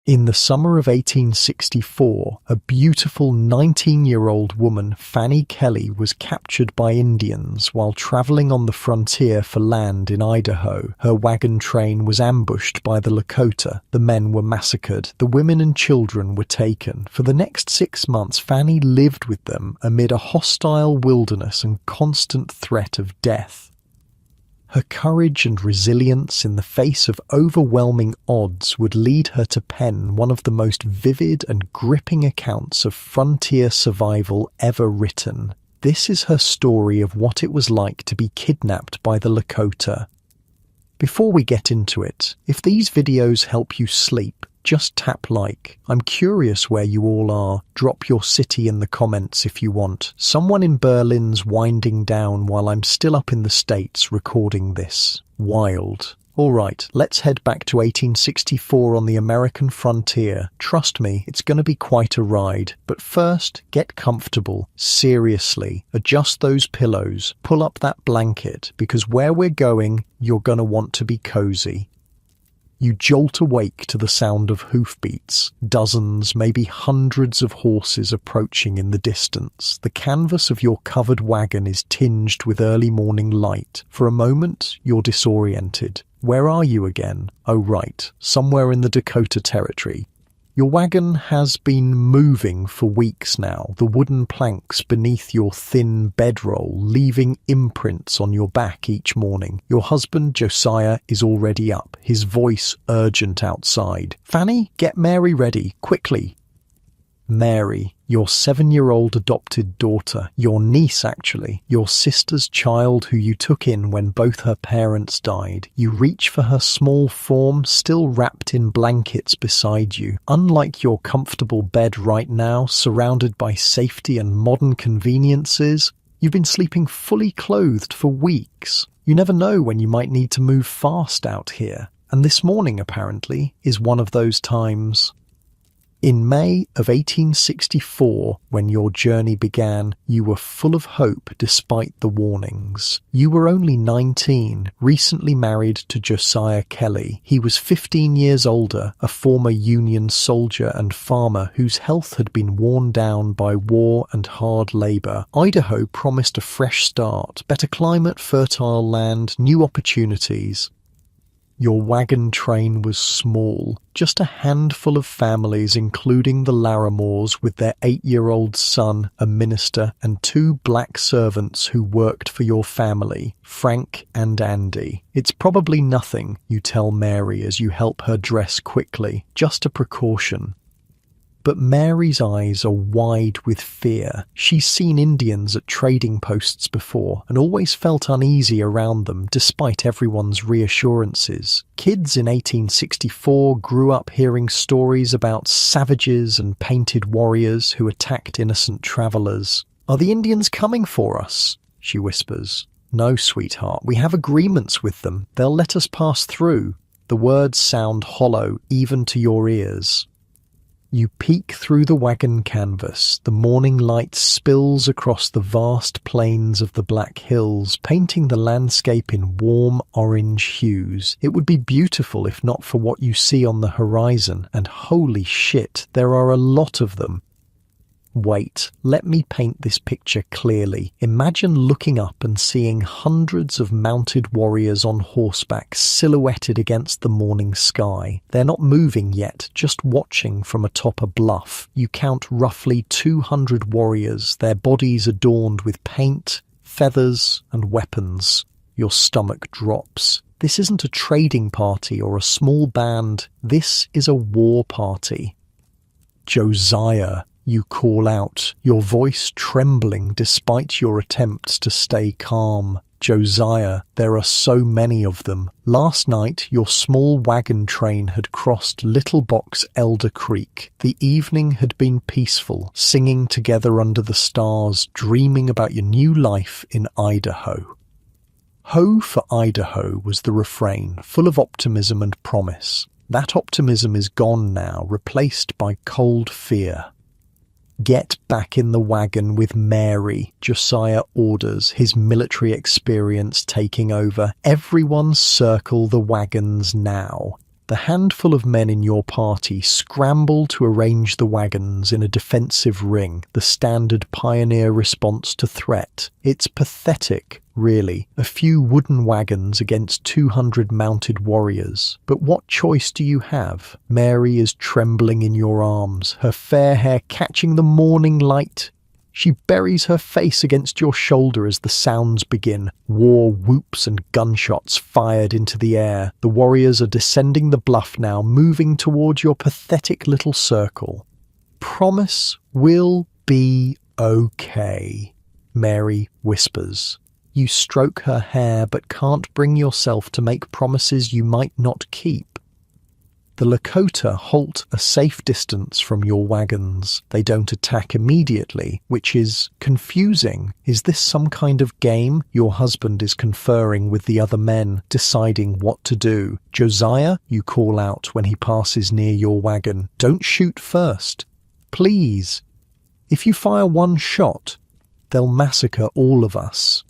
In the summer of 1864, a beautiful 19-year-old woman, Fanny Kelly, was captured by Indians while traveling on the frontier for land in Idaho. Her wagon train was ambushed by the Lakota. The men were massacred. The women and children were taken. For the next 6 months, Fanny lived with them amid a hostile wilderness and constant threat of death. Her courage and resilience in the face of overwhelming odds would lead her to pen one of the most vivid and gripping accounts of frontier survival ever written. This is her story of what it was like to be kidnapped by the Lakota. Before we get into it, if these videos help you sleep, just tap like. I'm curious where you all are. Drop your city in the comments if you want. Someone in Berlin's winding down while I'm still up in the States recording this. Wild. Alright, let's head back to 1864 on the American frontier. Trust me, it's going to be quite a ride. But first, get comfortable. Seriously, adjust those pillows. Pull up that blanket, because where we're going, you're going to want to be cozy. You jolt awake to the sound of hoofbeats, dozens, maybe hundreds of horses approaching in the distance. The canvas of your covered wagon is tinged with early morning light. For a moment, you're disoriented. Where are you again? Oh right, somewhere in the Dakota Territory. Your wagon has been moving for weeks now, the wooden planks beneath your thin bedroll leaving imprints on your back each morning. Your husband, Josiah, is already up, his voice urgent outside. Fanny, get Mary ready, quickly. Mary, your 7-year-old adopted daughter, your niece actually, your sister's child who you took in when both her parents died. You reach for her small form, still wrapped in blankets beside you. Unlike your comfortable bed right now, surrounded by safety and modern conveniences, you've been sleeping fully clothed for weeks. You never know when you might need to move fast out here. And this morning, apparently, is one of those times. In May of 1864, when your journey began, you were full of hope despite the warnings. You were only 19, recently married to Josiah Kelly. He was 15 years older, a former Union soldier and farmer whose health had been worn down by war and hard labor. Idaho promised a fresh start, better climate, fertile land, new opportunities. Your wagon train was small, just a handful of families including the Larimores with their 8-year-old son, a minister, and 2 black servants who worked for your family, Frank and Andy. It's probably nothing, you tell Mary as you help her dress quickly, just a precaution. But Mary's eyes are wide with fear. She's seen Indians at trading posts before and always felt uneasy around them despite everyone's reassurances. Kids in 1864 grew up hearing stories about savages and painted warriors who attacked innocent travelers. "Are the Indians coming for us?" she whispers. "No, sweetheart, we have agreements with them. They'll let us pass through." The words sound hollow even to your ears. You peek through the wagon canvas. The morning light spills across the vast plains of the Black Hills, painting the landscape in warm orange hues. It would be beautiful if not for what you see on the horizon, and holy shit, there are a lot of them. Wait, let me paint this picture clearly. Imagine looking up and seeing hundreds of mounted warriors on horseback silhouetted against the morning sky. They're not moving yet, just watching from atop a bluff. You count roughly 200 warriors, their bodies adorned with paint, feathers, and weapons. Your stomach drops. This isn't a trading party or a small band. This is a war party. Josiah, you call out, your voice trembling despite your attempts to stay calm. Josiah, there are so many of them. Last night, your small wagon train had crossed Little Box Elder Creek. The evening had been peaceful, singing together under the stars, dreaming about your new life in Idaho. Ho for Idaho was the refrain, full of optimism and promise. That optimism is gone now, replaced by cold fear. "Get back in the wagon with Mary," Josiah orders, his military experience taking over. "Everyone circle the wagons now." The handful of men in your party scramble to arrange the wagons in a defensive ring, the standard pioneer response to threat. It's pathetic, really. A few wooden wagons against 200 mounted warriors. But what choice do you have? Mary is trembling in your arms, her fair hair catching the morning light. She buries her face against your shoulder as the sounds begin. War whoops and gunshots fired into the air. The warriors are descending the bluff now, moving towards your pathetic little circle. Promise we'll be okay, Mary whispers. You stroke her hair but can't bring yourself to make promises you might not keep. The Lakota halt a safe distance from your wagons. They don't attack immediately, which is confusing. Is this some kind of game? Your husband is conferring with the other men, deciding what to do. Josiah, you call out when he passes near your wagon. Don't shoot first. Please. If you fire one shot, they'll massacre all of us.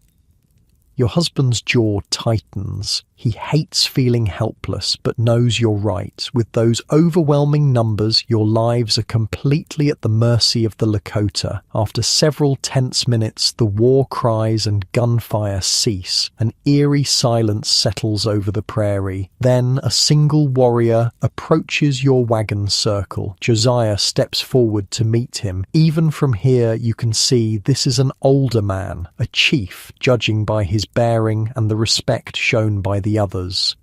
Your husband's jaw tightens. He hates feeling helpless, but knows you're right. With those overwhelming numbers, your lives are completely at the mercy of the Lakota. After several tense minutes, the war cries and gunfire cease. An eerie silence settles over the prairie. Then a single warrior approaches your wagon circle. Josiah steps forward to meet him. Even from here, you can see this is an older man, a chief, judging by his bearing and the respect shown by the others.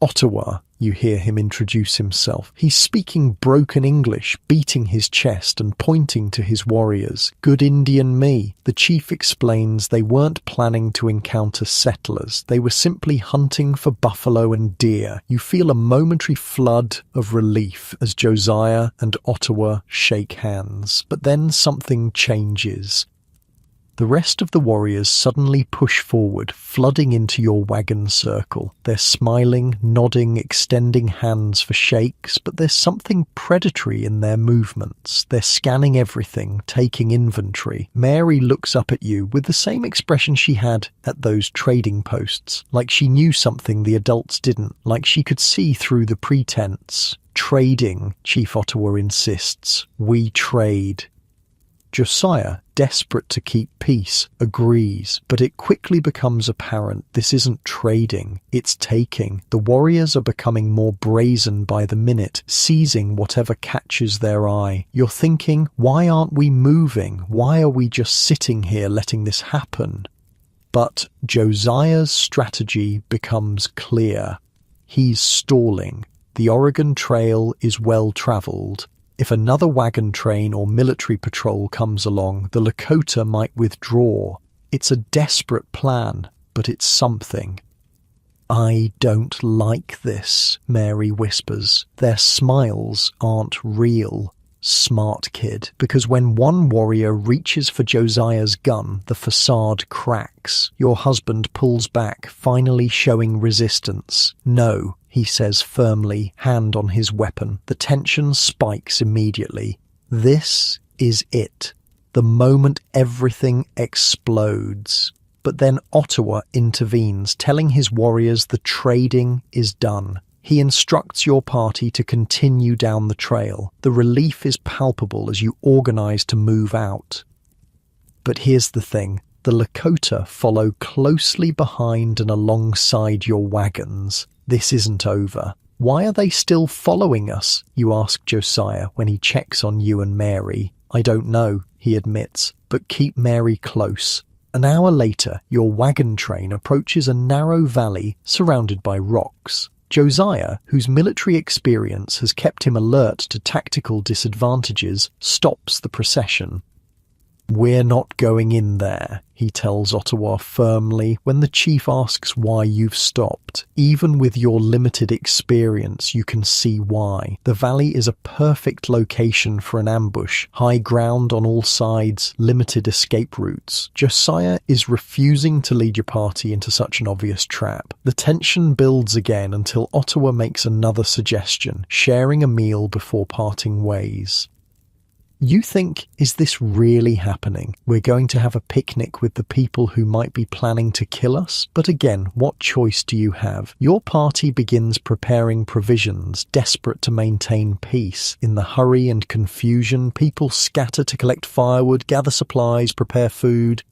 Ottawa, you hear him introduce himself. He's speaking broken English, beating his chest and pointing to his warriors. Good Indian me. The chief explains they weren't planning to encounter settlers. They were simply hunting for buffalo and deer. You feel a momentary flood of relief as Josiah and Ottawa shake hands. But then something changes. The rest of the warriors suddenly push forward, flooding into your wagon circle. They're smiling, nodding, extending hands for shakes, but there's something predatory in their movements. They're scanning everything, taking inventory. Mary looks up at you with the same expression she had at those trading posts, like she knew something the adults didn't, like she could see through the pretense. Trading, Chief Ottawa insists. We trade. Josiah, desperate to keep peace, agrees, but it quickly becomes apparent this isn't trading, it's taking. The warriors are becoming more brazen by the minute, seizing whatever catches their eye. You're thinking, why aren't we moving? Why are we just sitting here letting this happen? But Josiah's strategy becomes clear. He's stalling. The Oregon Trail is well traveled. If another wagon train or military patrol comes along, the Lakota might withdraw. It's a desperate plan, but it's something. I don't like this, Mary whispers. Their smiles aren't real. Smart kid, because when one warrior reaches for Josiah's gun, the facade cracks. Your husband pulls back, finally showing resistance. No, he says firmly, hand on his weapon. The tension spikes immediately. This is it. The moment everything explodes. But then Ottawa intervenes, telling his warriors the trading is done. He instructs your party to continue down the trail. The relief is palpable as you organize to move out. But here's the thing. The Lakota follow closely behind and alongside your wagons. This isn't over. Why are they still following us? You ask Josiah when he checks on you and Mary. I don't know, he admits, but keep Mary close. An hour later, your wagon train approaches a narrow valley surrounded by rocks. Josiah, whose military experience has kept him alert to tactical disadvantages, stops the procession. We're not going in there, he tells Ottawa firmly when the chief asks why you've stopped. Even with your limited experience, you can see why. The valley is a perfect location for an ambush. High ground on all sides, limited escape routes. Josiah is refusing to lead your party into such an obvious trap. The tension builds again until Ottawa makes another suggestion, sharing a meal before parting ways. You think, is this really happening? We're going to have a picnic with the people who might be planning to kill us? But again, what choice do you have? Your party begins preparing provisions, desperate to maintain peace. In the hurry and confusion, people scatter to collect firewood, gather supplies, prepare food.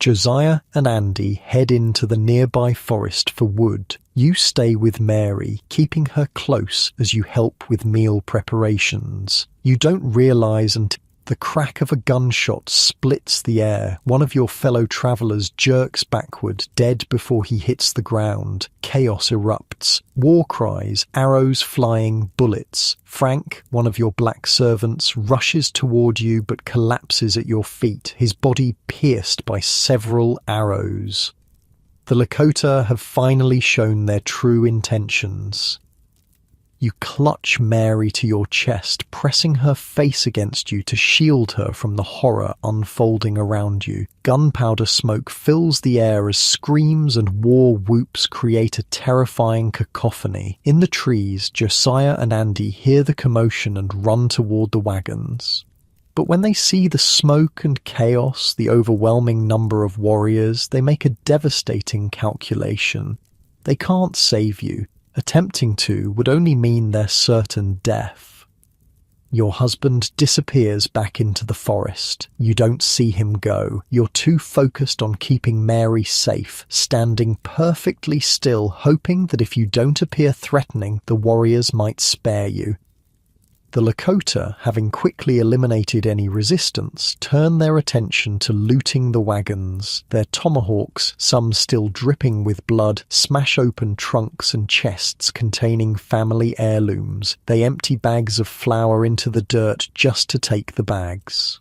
Josiah and Andy head into the nearby forest for wood. You stay with Mary, keeping her close as you help with meal preparations. You don't realize until the crack of a gunshot splits the air. One of your fellow travelers jerks backward, dead before he hits the ground. Chaos erupts. War cries, arrows flying, bullets. Frank, one of your black servants, rushes toward you but collapses at your feet, his body pierced by several arrows. The Lakota have finally shown their true intentions. You clutch Mary to your chest, pressing her face against you to shield her from the horror unfolding around you. Gunpowder smoke fills the air as screams and war whoops create a terrifying cacophony. In the trees, Josiah and Andy hear the commotion and run toward the wagons. But when they see the smoke and chaos, the overwhelming number of warriors, they make a devastating calculation. They can't save you. Attempting to would only mean their certain death. Your husband disappears back into the forest. You don't see him go. You're too focused on keeping Mary safe, standing perfectly still, hoping that if you don't appear threatening, the warriors might spare you. The Lakota, having quickly eliminated any resistance, turn their attention to looting the wagons. Their tomahawks, some still dripping with blood, smash open trunks and chests containing family heirlooms. They empty bags of flour into the dirt just to take the bags.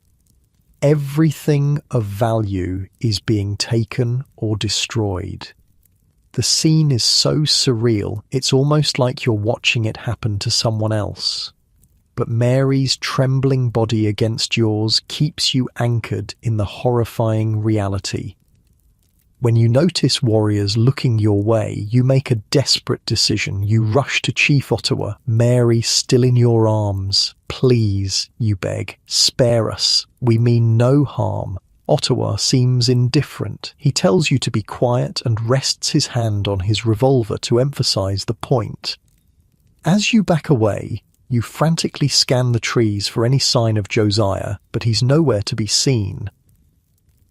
Everything of value is being taken or destroyed. The scene is so surreal, it's almost like you're watching it happen to someone else. But Mary's trembling body against yours keeps you anchored in the horrifying reality. When you notice warriors looking your way, you make a desperate decision. You rush to Chief Ottawa, Mary still in your arms. Please, you beg, spare us. We mean no harm. Ottawa seems indifferent. He tells you to be quiet and rests his hand on his revolver to emphasize the point. As you back away, you frantically scan the trees for any sign of Josiah, but he's nowhere to be seen.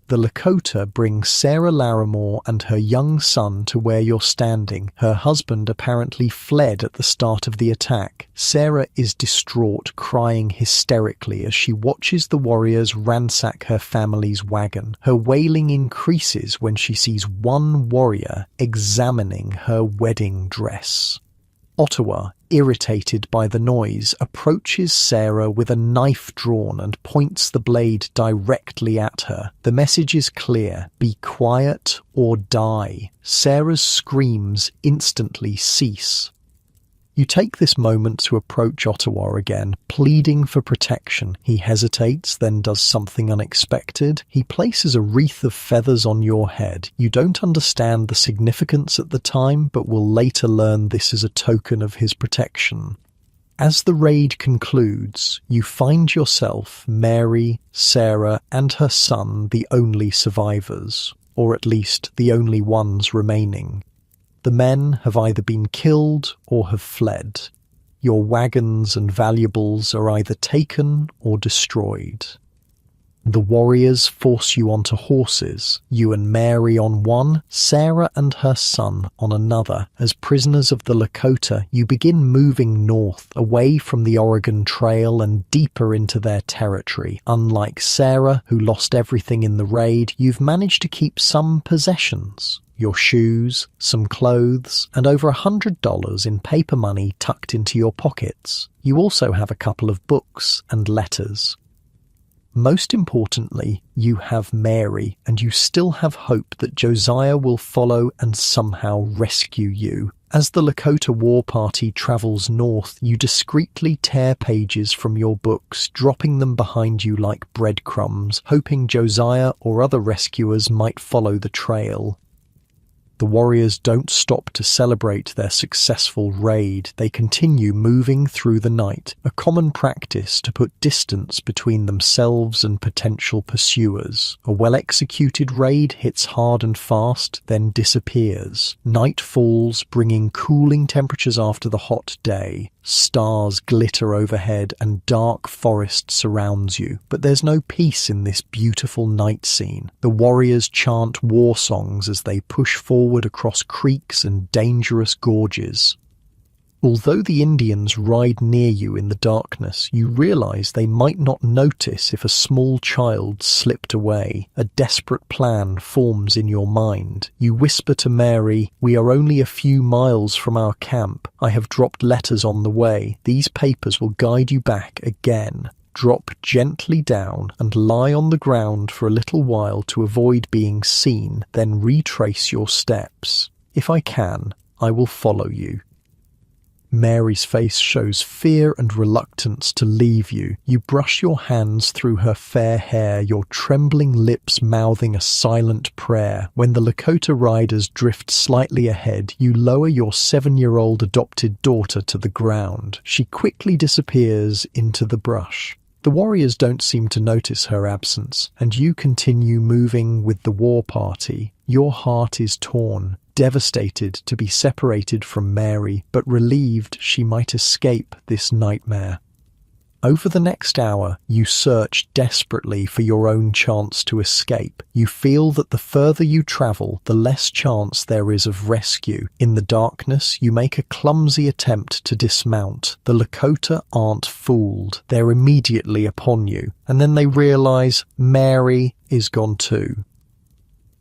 The Lakota bring Sarah Larimore and her young son to where you're standing. Her husband apparently fled at the start of the attack. Sarah is distraught, crying hysterically as she watches the warriors ransack her family's wagon. Her wailing increases when she sees one warrior examining her wedding dress. Ottawa, irritated by the noise, approaches Sarah with a knife drawn and points the blade directly at her. The message is clear: be quiet or die. Sarah's screams instantly cease. You take this moment to approach Ottawa again, pleading for protection. He hesitates, then does something unexpected. He places a wreath of feathers on your head. You don't understand the significance at the time, but will later learn this is a token of his protection. As the raid concludes, you find yourself, Mary, Sarah, and her son the only survivors, or at least the only ones remaining. The men have either been killed or have fled. Your wagons and valuables are either taken or destroyed. The warriors force you onto horses, you and Mary on one, Sarah and her son on another. As prisoners of the Lakota, you begin moving north, away from the Oregon Trail and deeper into their territory. Unlike Sarah, who lost everything in the raid, you've managed to keep some possessions. Your shoes, some clothes, and over $100 in paper money tucked into your pockets. You also have a couple of books and letters. Most importantly, you have Mary, and you still have hope that Josiah will follow and somehow rescue you. As the Lakota war party travels north, you discreetly tear pages from your books, dropping them behind you like breadcrumbs, hoping Josiah or other rescuers might follow the trail. The warriors don't stop to celebrate their successful raid. They continue moving through the night, a common practice to put distance between themselves and potential pursuers. A well-executed raid hits hard and fast, then disappears. Night falls, bringing cooling temperatures after the hot day. Stars glitter overhead and dark forest surrounds you. But there's no peace in this beautiful night scene. The warriors chant war songs as they push forward across creeks and dangerous gorges. Although the Indians ride near you in the darkness, you realize they might not notice if a small child slipped away. A desperate plan forms in your mind. You whisper to Mary, "We are only a few miles from our camp. I have dropped letters on the way. These papers will guide you back again." Drop gently down and lie on the ground for a little while to avoid being seen, then retrace your steps. "If I can, I will follow you." Mary's face shows fear and reluctance to leave you. You brush your hands through her fair hair, your trembling lips mouthing a silent prayer. When the Lakota riders drift slightly ahead, you lower your 7-year-old adopted daughter to the ground. She quickly disappears into the brush. The warriors don't seem to notice her absence, and you continue moving with the war party. Your heart is torn, devastated to be separated from Mary, but relieved she might escape this nightmare. Over the next hour, you search desperately for your own chance to escape. You feel that the further you travel, the less chance there is of rescue. In the darkness, you make a clumsy attempt to dismount. The Lakota aren't fooled. They're immediately upon you, and then they realize Mary is gone too.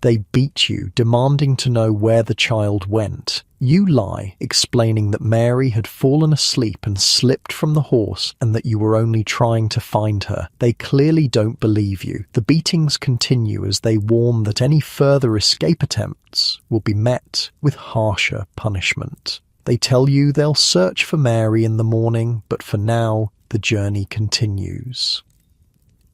They beat you, demanding to know where the child went. You lie, explaining that Mary had fallen asleep and slipped from the horse and that you were only trying to find her. They clearly don't believe you. The beatings continue as they warn that any further escape attempts will be met with harsher punishment. They tell you they'll search for Mary in the morning, but for now, the journey continues.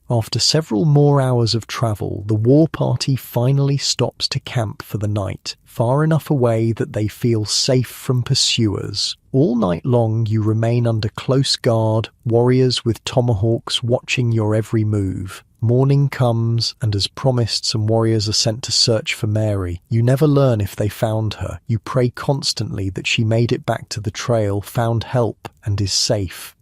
After several more hours of travel, the war party finally stops to camp for the night, far enough away that they feel safe from pursuers. All night long you remain under close guard, warriors with tomahawks watching your every move. Morning comes, and as promised, some warriors are sent to search for Mary. You never learn if they found her. You pray constantly that she made it back to the trail, found help, and is safe.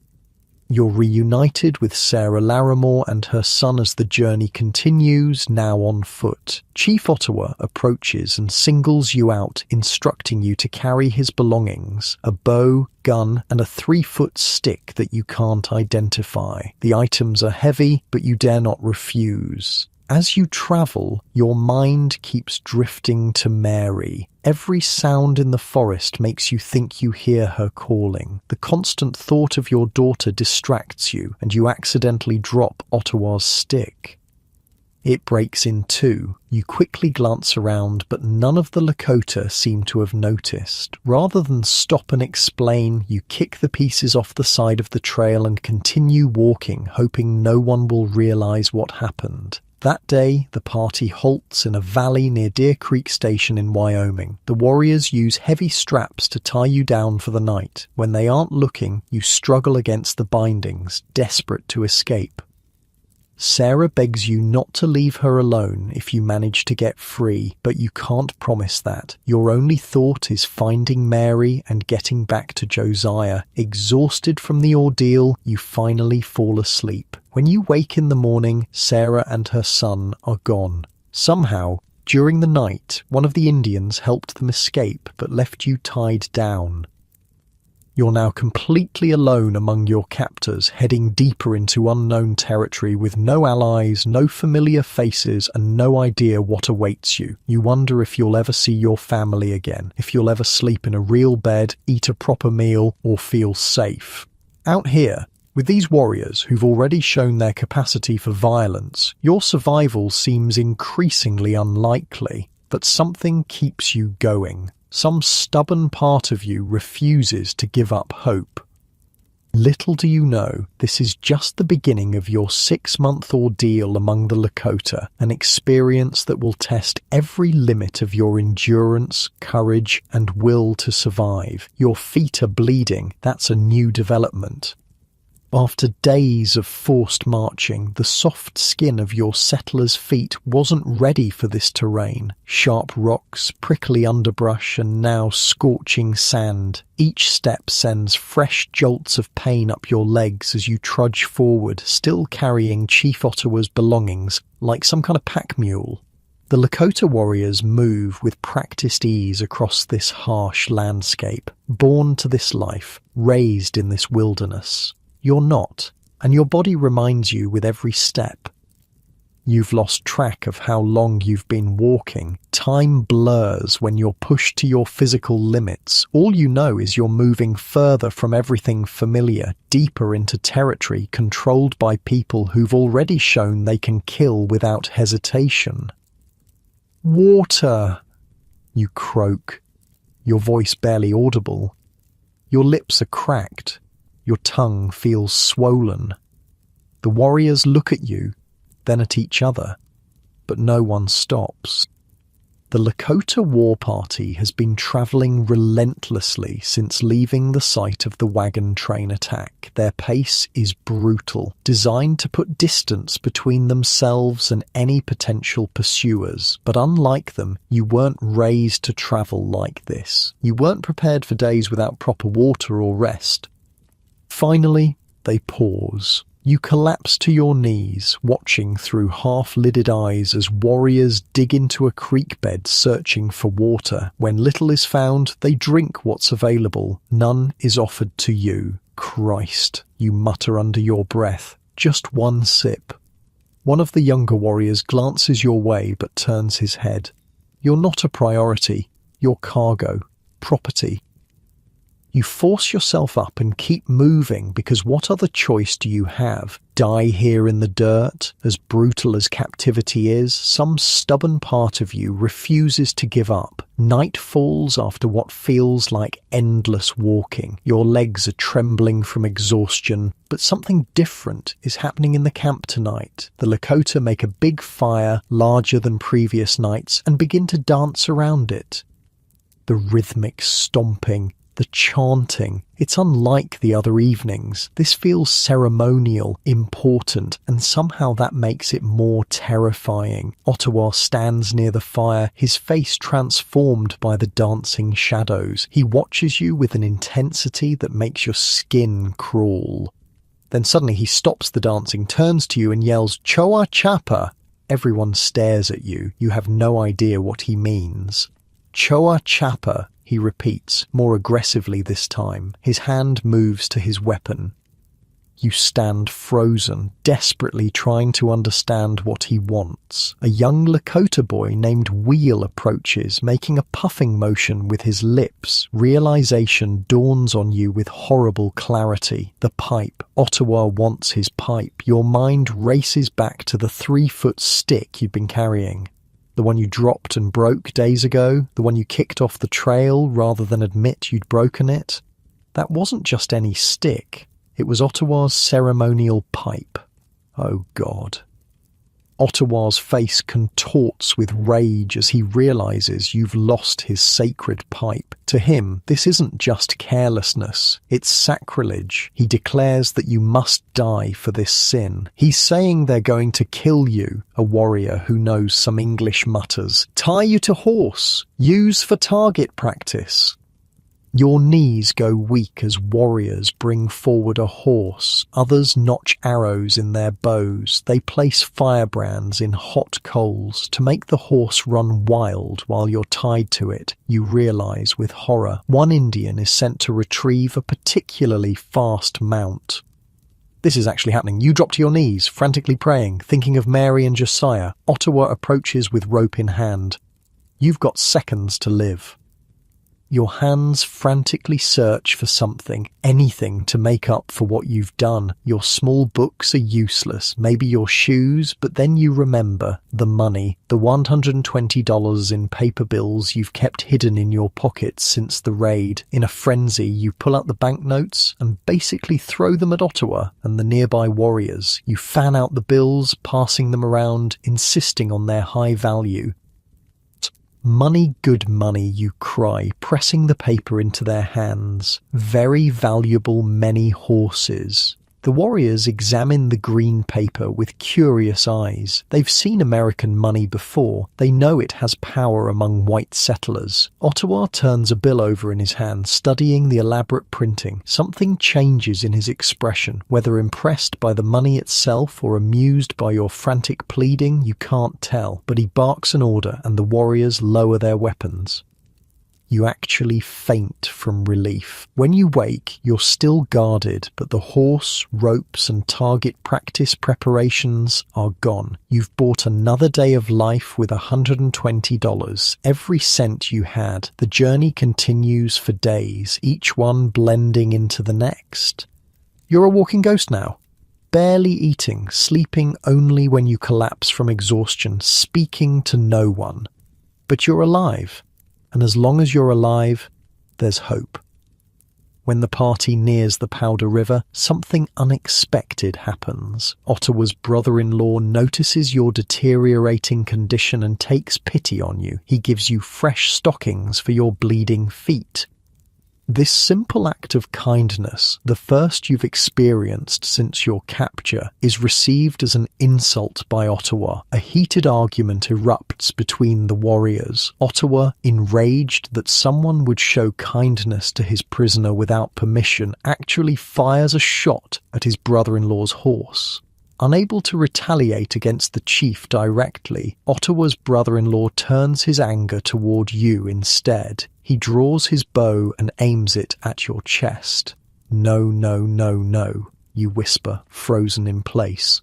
You're reunited with Sarah Larimore and her son as the journey continues, now on foot. Chief Ottawa approaches and singles you out, instructing you to carry his belongings, a bow, gun, and a 3-foot stick that you can't identify. The items are heavy, but you dare not refuse. As you travel, your mind keeps drifting to Mary. Every sound in the forest makes you think you hear her calling. The constant thought of your daughter distracts you, and you accidentally drop Ottawa's stick. It breaks in two. You quickly glance around, but none of the Lakota seem to have noticed. Rather than stop and explain, you kick the pieces off the side of the trail and continue walking, hoping no one will realize what happened. That day, the party halts in a valley near Deer Creek Station in Wyoming. The warriors use heavy straps to tie you down for the night. When they aren't looking, you struggle against the bindings, desperate to escape. Sarah begs you not to leave her alone if you manage to get free, but you can't promise that. Your only thought is finding Mary and getting back to Josiah. Exhausted from the ordeal, you finally fall asleep. When you wake in the morning, Sarah and her son are gone. Somehow, during the night, one of the Indians helped them escape but left you tied down. You're now completely alone among your captors, heading deeper into unknown territory with no allies, no familiar faces, and no idea what awaits you. You wonder if you'll ever see your family again, if you'll ever sleep in a real bed, eat a proper meal, or feel safe. Out here, with these warriors who've already shown their capacity for violence, your survival seems increasingly unlikely, but something keeps you going. Some stubborn part of you refuses to give up hope. Little do you know, this is just the beginning of your 6-month ordeal among the Lakota, an experience that will test every limit of your endurance, courage, and will to survive. Your feet are bleeding, that's a new development. After days of forced marching, the soft skin of your settler's feet wasn't ready for this terrain. Sharp rocks, prickly underbrush, and now scorching sand. Each step sends fresh jolts of pain up your legs as you trudge forward, still carrying Chief Ottawa's belongings, like some kind of pack mule. The Lakota warriors move with practiced ease across this harsh landscape, born to this life, raised in this wilderness. You're not, and your body reminds you with every step. You've lost track of how long you've been walking. Time blurs when you're pushed to your physical limits. All you know is you're moving further from everything familiar, deeper into territory controlled by people who've already shown they can kill without hesitation. "Water!" you croak, your voice barely audible. Your lips are cracked. Your tongue feels swollen. The warriors look at you, then at each other, but no one stops. The Lakota war party has been travelling relentlessly since leaving the site of the wagon train attack. Their pace is brutal, designed to put distance between themselves and any potential pursuers. But unlike them, you weren't raised to travel like this. You weren't prepared for days without proper water or rest. Finally, they pause. You collapse to your knees, watching through half-lidded eyes as warriors dig into a creek bed searching for water. When little is found, they drink what's available. None is offered to you. "Christ," you mutter under your breath. "Just one sip." One of the younger warriors glances your way but turns his head. You're not a priority. You're cargo. Property. You force yourself up and keep moving because what other choice do you have? Die here in the dirt? As brutal as captivity is, some stubborn part of you refuses to give up. Night falls after what feels like endless walking. Your legs are trembling from exhaustion, but something different is happening in the camp tonight. The Lakota make a big fire, larger than previous nights, and begin to dance around it. The rhythmic stomping, the chanting, it's unlike the other evenings. This feels ceremonial, important, and somehow that makes it more terrifying. Ottawa stands near the fire, his face transformed by the dancing shadows. He watches you with an intensity that makes your skin crawl. Then suddenly he stops the dancing, turns to you and yells, "Choa Chapa!" Everyone stares at you. You have no idea what he means. "Choa Chapa," he repeats, more aggressively this time. His hand moves to his weapon. You stand frozen, desperately trying to understand what he wants. A young Lakota boy named Wheel approaches, making a puffing motion with his lips. Realization dawns on you with horrible clarity. The pipe. Ottawa wants his pipe. Your mind races back to the 3-foot stick you've been carrying. The one you dropped and broke days ago, the one you kicked off the trail rather than admit you'd broken it. That wasn't just any stick, it was Ottawa's ceremonial pipe. Oh God. Ottawa's face contorts with rage as he realizes you've lost his sacred pipe. To him, this isn't just carelessness, it's sacrilege. He declares that you must die for this sin. He's saying they're going to kill you. A warrior who knows some English mutters, "Tie you to horse, use for target practice." Your knees go weak as warriors bring forward a horse. Others notch arrows in their bows. They place firebrands in hot coals to make the horse run wild while you're tied to it. You realize with horror, one Indian is sent to retrieve a particularly fast mount. This is actually happening. You drop to your knees, frantically praying, thinking of Mary and Josiah. Ottawa approaches with rope in hand. You've got seconds to live. Your hands frantically search for something, anything to make up for what you've done. Your small books are useless, maybe your shoes, but then you remember the money, the $120 in paper bills you've kept hidden in your pockets since the raid. In a frenzy, you pull out the banknotes and basically throw them at Ottawa and the nearby warriors. You fan out the bills, passing them around, insisting on their high value. Money, good money, you cry, pressing the paper into their hands. Very valuable many horses. The warriors examine the green paper with curious eyes. They've seen American money before. They know it has power among white settlers. Ottawa turns a bill over in his hand, studying the elaborate printing. Something changes in his expression. Whether impressed by the money itself or amused by your frantic pleading, you can't tell. But he barks an order and the warriors lower their weapons. You actually faint from relief. When you wake, you're still guarded, but the horse, ropes and target practice preparations are gone. You've bought another day of life with $120, every cent you had. The journey continues for days, each one blending into the next. You're a walking ghost now. Barely eating, sleeping only when you collapse from exhaustion, speaking to no one. But you're alive. And as long as you're alive, there's hope. When the party nears the Powder River, something unexpected happens. Ottawa's brother-in-law notices your deteriorating condition and takes pity on you. He gives you fresh stockings for your bleeding feet. This simple act of kindness, the first you've experienced since your capture, is received as an insult by Ottawa. A heated argument erupts between the warriors. Ottawa, enraged that someone would show kindness to his prisoner without permission, actually fires a shot at his brother-in-law's horse. Unable to retaliate against the chief directly, Ottawa's brother-in-law turns his anger toward you instead. He draws his bow and aims it at your chest. No, no, no, no, you whisper, frozen in place.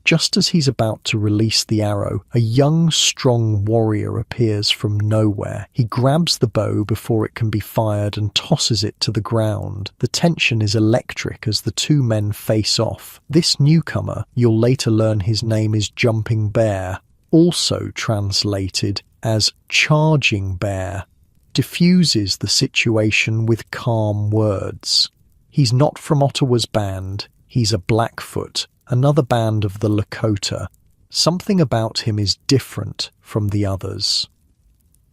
Just as he's about to release the arrow, a young, strong warrior appears from nowhere. He grabs the bow before it can be fired and tosses it to the ground. The tension is electric as the two men face off. This newcomer, you'll later learn his name is Jumping Bear, also translated as Charging Bear, diffuses the situation with calm words. He's not from Ottawa's band. He's a Blackfoot, another band of the Lakota. Something about him is different from the others.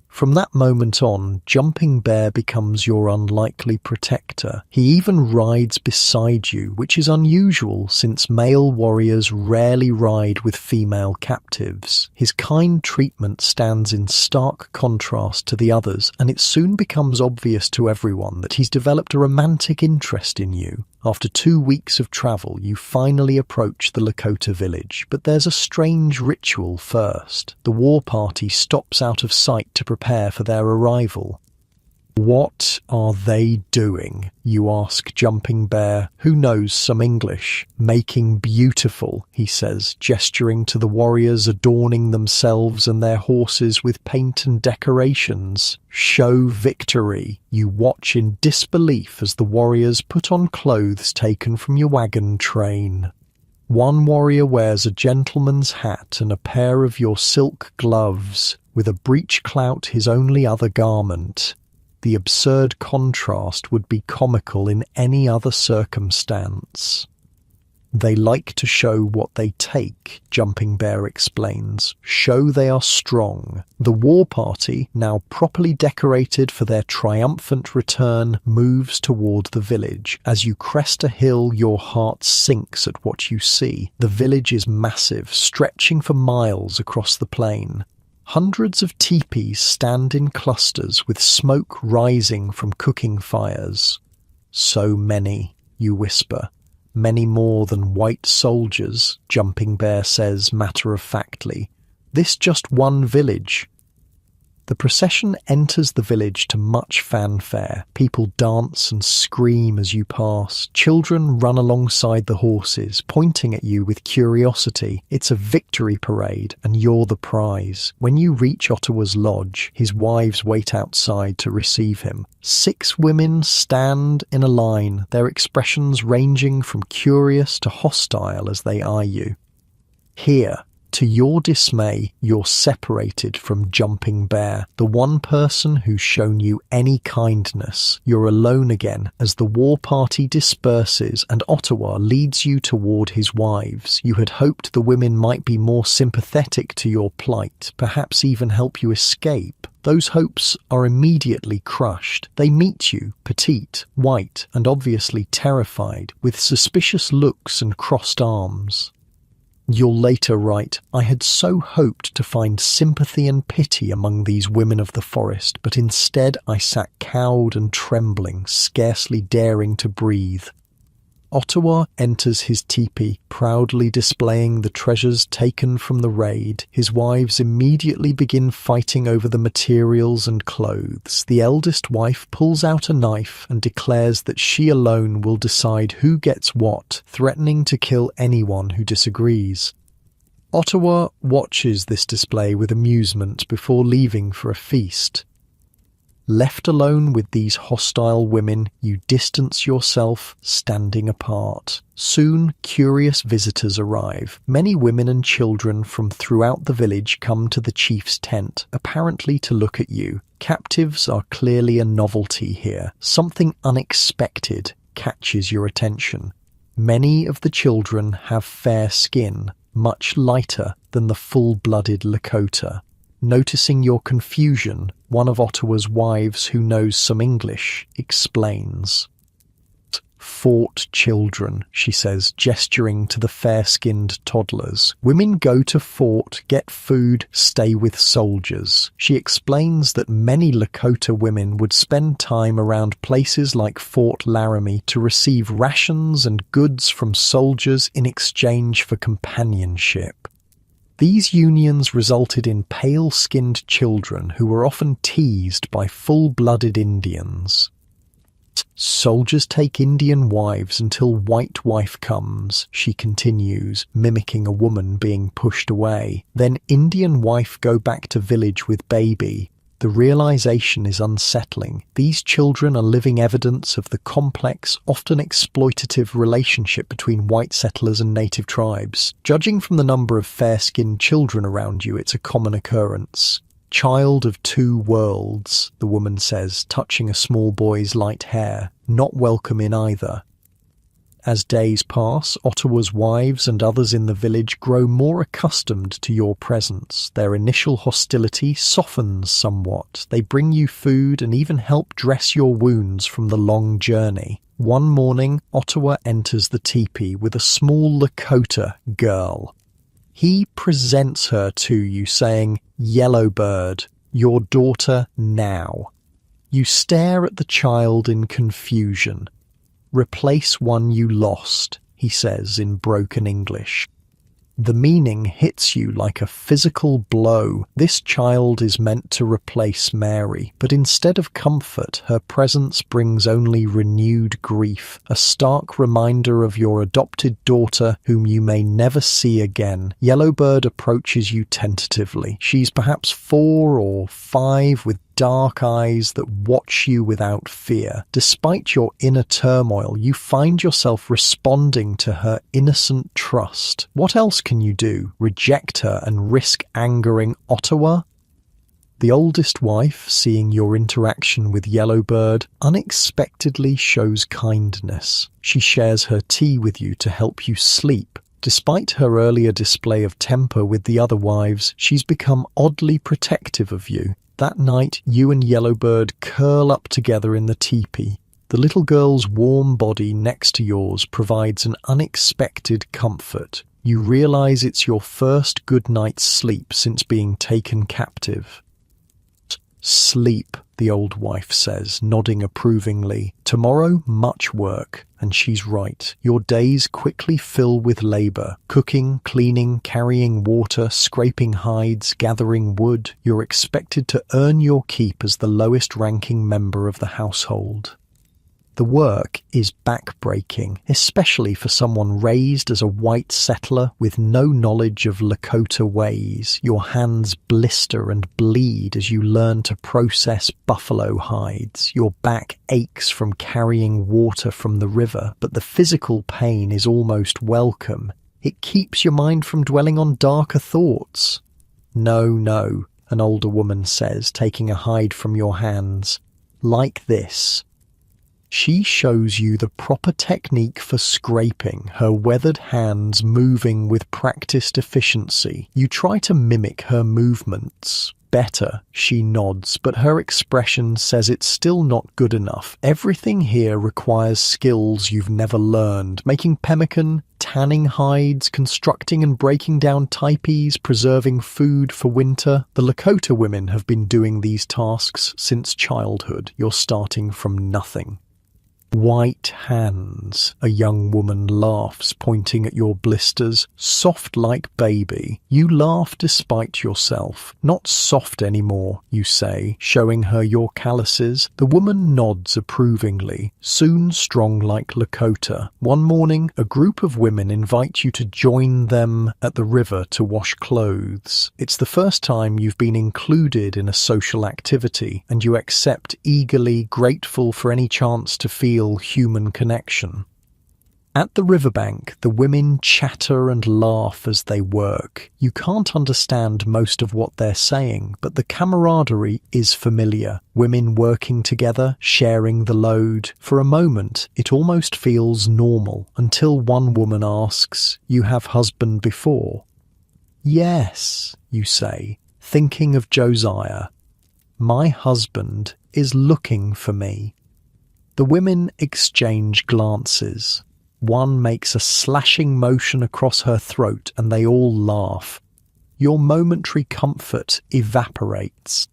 From that moment on, Jumping Bear becomes your unlikely protector. He even rides beside you, which is unusual since male warriors rarely ride with female captives. His kind treatment stands in stark contrast to the others, and it soon becomes obvious to everyone that he's developed a romantic interest in you. After 2 weeks of travel, you finally approach the Lakota village, but there's a strange ritual first. The war party stops out of sight to prepare for their arrival. What are they doing? You ask Jumping Bear, who knows some English. Making beautiful, he says, gesturing to the warriors adorning themselves and their horses with paint and decorations. Show victory. You watch in disbelief as the warriors put on clothes taken from your wagon train. One warrior wears a gentleman's hat and a pair of your silk gloves, with a breechclout his only other garment. The absurd contrast would be comical in any other circumstance. They like to show what they take, Jumping Bear explains. Show they are strong. The war party, now properly decorated for their triumphant return, moves toward the village. As you crest a hill, your heart sinks at what you see. The village is massive, stretching for miles across the plain. Hundreds of teepees stand in clusters with smoke rising from cooking fires. So many, you whisper. Many more than white soldiers, Jumping Bear says matter-of-factly. This just one village. The procession enters the village to much fanfare. People dance and scream as you pass. Children run alongside the horses, pointing at you with curiosity. It's a victory parade, and you're the prize. When you reach Ottawa's lodge, his wives wait outside to receive him. 6 women stand in a line, their expressions ranging from curious to hostile as they eye you. Here, to your dismay, you're separated from Jumping Bear, the one person who's shown you any kindness. You're alone again as the war party disperses and Ottawa leads you toward his wives. You had hoped the women might be more sympathetic to your plight, perhaps even help you escape. Those hopes are immediately crushed. They meet you, petite, white, and obviously terrified, with suspicious looks and crossed arms. You'll later write, "I had so hoped to find sympathy and pity among these women of the forest, but instead I sat cowed and trembling, scarcely daring to breathe." Ottawa enters his teepee, proudly displaying the treasures taken from the raid. His wives immediately begin fighting over the materials and clothes. The eldest wife pulls out a knife and declares that she alone will decide who gets what, threatening to kill anyone who disagrees. Ottawa watches this display with amusement before leaving for a feast. Left alone with these hostile women, you distance yourself, standing apart. Soon, curious visitors arrive. Many women and children from throughout the village come to the chief's tent, apparently to look at you. Captives are clearly a novelty here. Something unexpected catches your attention. Many of the children have fair skin, much lighter than the full-blooded Lakota. Noticing your confusion, one of Ottawa's wives who knows some English explains. "Fort children," she says, gesturing to the fair-skinned toddlers. "Women go to fort, get food, stay with soldiers." She explains that many Lakota women would spend time around places like Fort Laramie to receive rations and goods from soldiers in exchange for companionship. These unions resulted in pale-skinned children who were often teased by full-blooded Indians. "Soldiers take Indian wives until white wife comes," she continues, mimicking a woman being pushed away. "Then Indian wife go back to village with baby." The realization is unsettling. These children are living evidence of the complex, often exploitative relationship between white settlers and native tribes. Judging from the number of fair-skinned children around you, it's a common occurrence. "Child of two worlds," the woman says, touching a small boy's light hair. "Not welcome in either." As days pass, Ottawa's wives and others in the village grow more accustomed to your presence. Their initial hostility softens somewhat. They bring you food and even help dress your wounds from the long journey. One morning, Ottawa enters the teepee with a small Lakota girl. He presents her to you, saying, "Yellowbird, your daughter now." You stare at the child in confusion. "Replace one you lost," he says in broken English. The meaning hits you like a physical blow. This child is meant to replace Mary, but instead of comfort, her presence brings only renewed grief, a stark reminder of your adopted daughter whom you may never see again. Yellowbird approaches you tentatively. She's perhaps 4 or 5 with dark eyes that watch you without fear. Despite your inner turmoil, you find yourself responding to her innocent trust. What else can you do? Reject her and risk angering Ottawa? The oldest wife, seeing your interaction with Yellowbird, unexpectedly shows kindness. She shares her tea with you to help you sleep. Despite her earlier display of temper with the other wives, she's become oddly protective of you. That night, you and Yellowbird curl up together in the teepee. The little girl's warm body next to yours provides an unexpected comfort. You realize it's your first good night's sleep since being taken captive. Sleep, the old wife says, nodding approvingly. Tomorrow, much work. And she's right. Your days quickly fill with labor. Cooking, cleaning, carrying water, scraping hides, gathering wood. You're expected to earn your keep as the lowest-ranking member of the household. The work is back-breaking, especially for someone raised as a white settler with no knowledge of Lakota ways. Your hands blister and bleed as you learn to process buffalo hides. Your back aches from carrying water from the river, but the physical pain is almost welcome. It keeps your mind from dwelling on darker thoughts. No, an older woman says, taking a hide from your hands. Like this. She shows you the proper technique for scraping, her weathered hands moving with practiced efficiency. You try to mimic her movements. Better, she nods, but her expression says it's still not good enough. Everything here requires skills you've never learned. Making pemmican, tanning hides, constructing and breaking down teepees, preserving food for winter. The Lakota women have been doing these tasks since childhood. You're starting from nothing. White hands, a young woman laughs, pointing at your blisters. Soft like baby. You laugh despite yourself. Not soft anymore, you say, showing her your calluses. The woman nods approvingly. Soon strong like Lakota. One morning, a group of women invite you to join them at the river to wash clothes. It's the first time you've been included in a social activity, and you accept eagerly, grateful for any chance to feel human connection. At the riverbank, the women chatter and laugh as they work. You can't understand most of what they're saying, but the camaraderie is familiar. Women working together, sharing the load. For a moment, it almost feels normal, until one woman asks, "You have husband before?" "Yes," you say, thinking of Josiah. "My husband is looking for me." The women exchange glances. One makes a slashing motion across her throat and they all laugh. Your momentary comfort evaporates.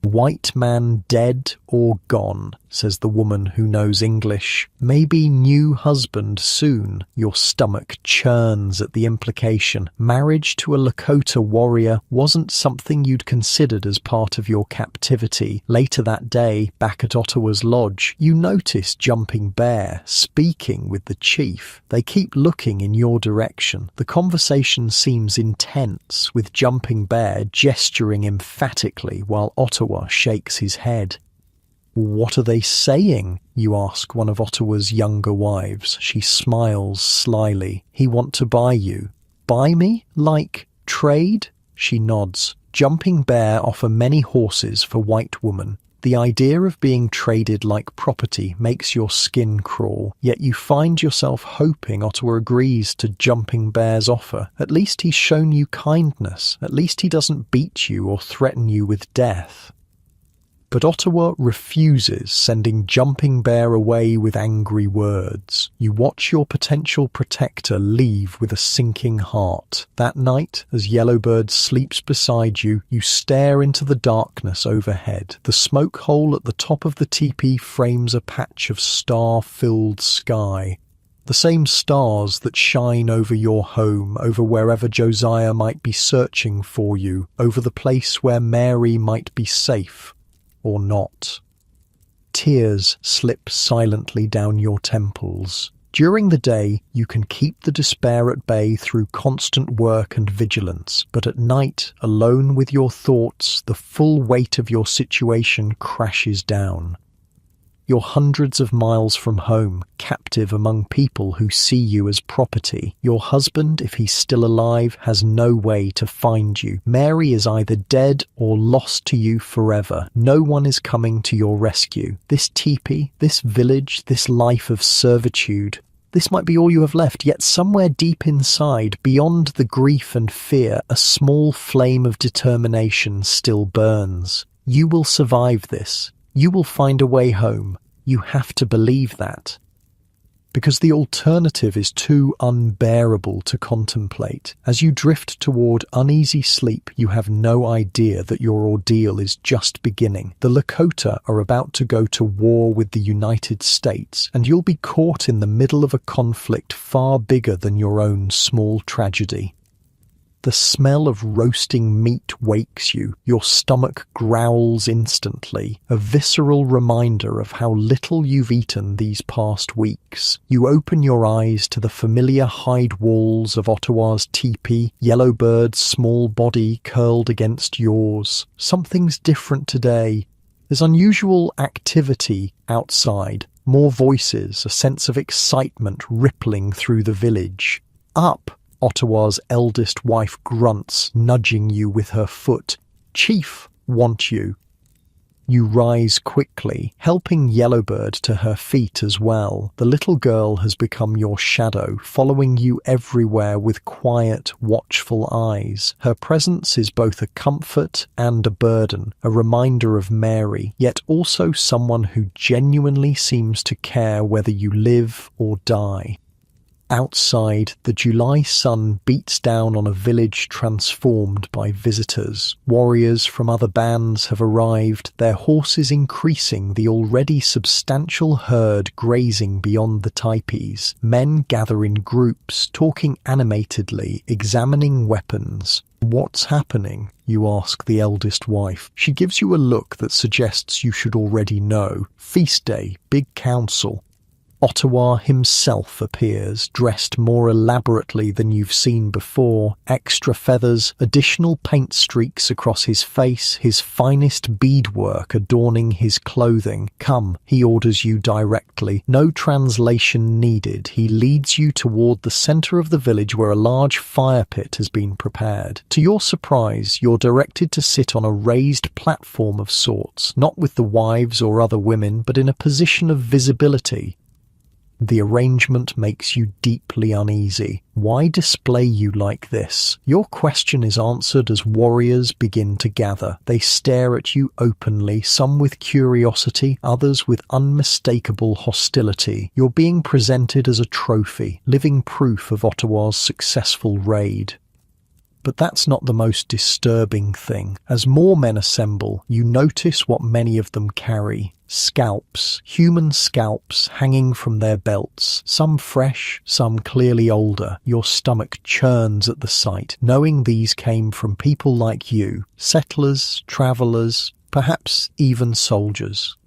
"White man dead or gone," says the woman who knows English. "Maybe new husband soon." Your stomach churns at the implication. Marriage to a Lakota warrior wasn't something you'd considered as part of your captivity. Later that day, back at Ottawa's lodge, you notice Jumping Bear speaking with the chief. They keep looking in your direction. The conversation seems intense, with Jumping Bear gesturing emphatically while Ottawa shakes his head. "What are they saying?" you ask one of Ottawa's younger wives. She smiles slyly. "He want to buy you." "Buy me? Like trade?" She nods. Jumping Bear offer many horses for white woman. The idea of being traded like property makes your skin crawl, yet you find yourself hoping Ottawa agrees to Jumping Bear's offer. At least he's shown you kindness. At least he doesn't beat you or threaten you with death. But Ottawa refuses, sending Jumping Bear away with angry words. You watch your potential protector leave with a sinking heart. That night, as Yellowbird sleeps beside you, you stare into the darkness overhead. The smoke hole at the top of the teepee frames a patch of star-filled sky. The same stars that shine over your home, over wherever Josiah might be searching for you, over the place where Mary might be safe. Or not. Tears slip silently down your temples. During the day, you can keep the despair at bay through constant work and vigilance, but at night, alone with your thoughts, the full weight of your situation crashes down. You're hundreds of miles from home, captive among people who see you as property. Your husband, if he's still alive, has no way to find you. Mary is either dead or lost to you forever. No one is coming to your rescue. This teepee, this village, this life of servitude, this might be all you have left, yet somewhere deep inside, beyond the grief and fear, a small flame of determination still burns. You will survive this. You will find a way home. You have to believe that. because the alternative is too unbearable to contemplate. As you drift toward uneasy sleep, you have no idea that your ordeal is just beginning. The Lakota are about to go to war with the United States, and you'll be caught in the middle of a conflict far bigger than your own small tragedy. The smell of roasting meat wakes you. Your stomach growls instantly, a visceral reminder of how little you've eaten these past weeks. You open your eyes to the familiar hide walls of Ottawa's teepee, Yellowbird's small body curled against yours. Something's different today. There's unusual activity outside, more voices, a sense of excitement rippling through the village. Up! Ottawa's eldest wife grunts, nudging you with her foot. Chief, want you. You rise quickly, helping Yellowbird to her feet as well. The little girl has become your shadow, following you everywhere with quiet, watchful eyes. Her presence is both a comfort and a burden, a reminder of Mary, yet also someone who genuinely seems to care whether you live or die. Outside, the July sun beats down on a village transformed by visitors. Warriors from other bands have arrived, their horses increasing the already substantial herd grazing beyond the teepees. Men gather in groups, talking animatedly, examining weapons. What's happening? You ask the eldest wife. She gives you a look that suggests you should already know. Feast day, big council. Ottawa himself appears, dressed more elaborately than you've seen before. Extra feathers, additional paint streaks across his face, his finest beadwork adorning his clothing. Come, he orders you directly. No translation needed. He leads you toward the center of the village where a large fire pit has been prepared. To your surprise, you're directed to sit on a raised platform of sorts, not with the wives or other women, but in a position of visibility. The arrangement makes you deeply uneasy. Why display you like this? Your question is answered as warriors begin to gather. They stare at you openly, some with curiosity, others with unmistakable hostility. You're being presented as a trophy, living proof of Ottawa's successful raid. But that's not the most disturbing thing. As more men assemble, you notice what many of them carry. Scalps, human scalps hanging from their belts, some fresh, some clearly older. Your stomach churns at the sight, knowing these came from people like you, settlers, travellers, perhaps even soldiers.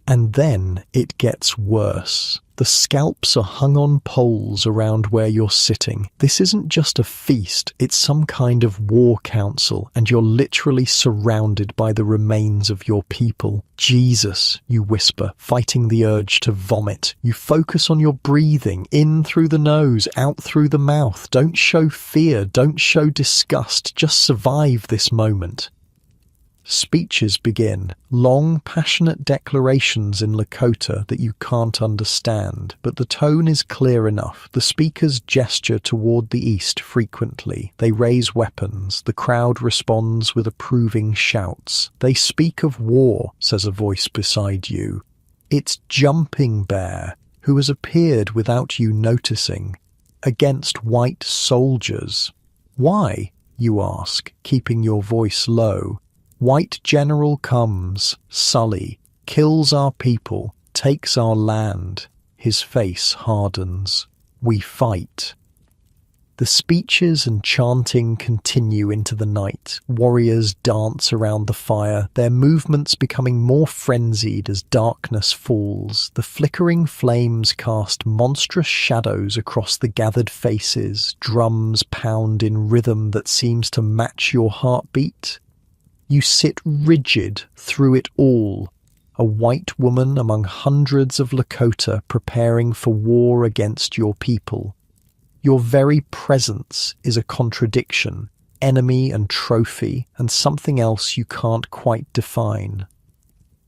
And then it gets worse. The scalps are hung on poles around where you're sitting. This isn't just a feast, it's some kind of war council, and you're literally surrounded by the remains of your people. Jesus, you whisper, fighting the urge to vomit. You focus on your breathing, in through the nose, out through the mouth. Don't show fear, don't show disgust, just survive this moment. Speeches begin, long, passionate declarations in Lakota that you can't understand, but the tone is clear enough. The speakers gesture toward the east frequently. They raise weapons. The crowd responds with approving shouts. They speak of war, says a voice beside you. It's Jumping Bear, who has appeared without you noticing, against white soldiers. Why? You ask, keeping your voice low. White general comes, Sully, kills our people, takes our land. His face hardens. We fight. The speeches and chanting continue into the night. Warriors dance around the fire, their movements becoming more frenzied as darkness falls. The flickering flames cast monstrous shadows across the gathered faces. Drums pound in rhythm that seems to match your heartbeat. You sit rigid through it all, a white woman among hundreds of Lakota preparing for war against your people. Your very presence is a contradiction, enemy and trophy, and something else you can't quite define.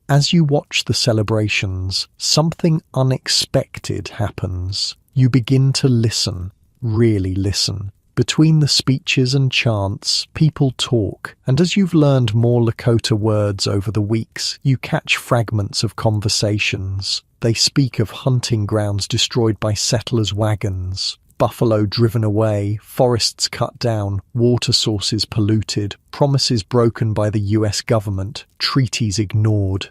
As you watch the celebrations, something unexpected happens. You begin to listen, really listen. Between the speeches and chants, people talk, and as you've learned more Lakota words over the weeks, you catch fragments of conversations. They speak of hunting grounds destroyed by settlers' wagons, buffalo driven away, forests cut down, water sources polluted, promises broken by the US government, treaties ignored.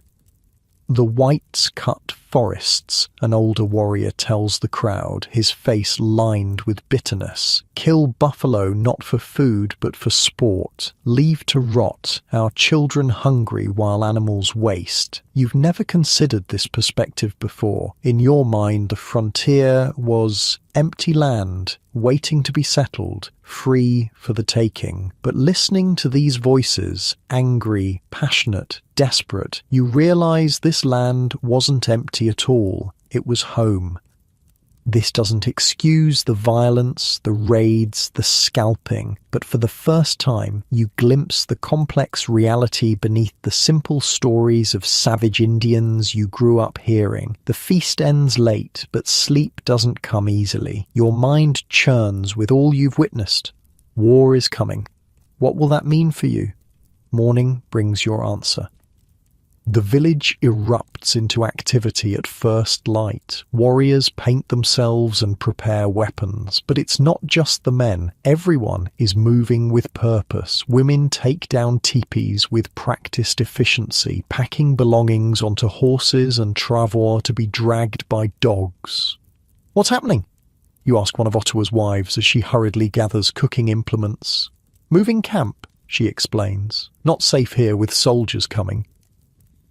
The whites cut forests, an older warrior tells the crowd, his face lined with bitterness. Kill buffalo not for food but for sport. Leave to rot, our children hungry while animals waste. You've never considered this perspective before. In your mind, the frontier was empty land, waiting to be settled, free for the taking. But listening to these voices, angry, passionate, desperate, you realize this land wasn't empty at all. It was home. This doesn't excuse the violence, the raids, the scalping, but for the first time you glimpse the complex reality beneath the simple stories of savage Indians you grew up hearing. The feast ends late, but sleep doesn't come easily. Your mind churns with all you've witnessed. War is coming. What will that mean for you? Morning brings your answer. The village erupts into activity at first light. Warriors paint themselves and prepare weapons. But it's not just the men. Everyone is moving with purpose. Women take down teepees with practiced efficiency, packing belongings onto horses and travois to be dragged by dogs. What's happening? You ask one of Ottawa's wives as she hurriedly gathers cooking implements. Moving camp, she explains. Not safe here with soldiers coming.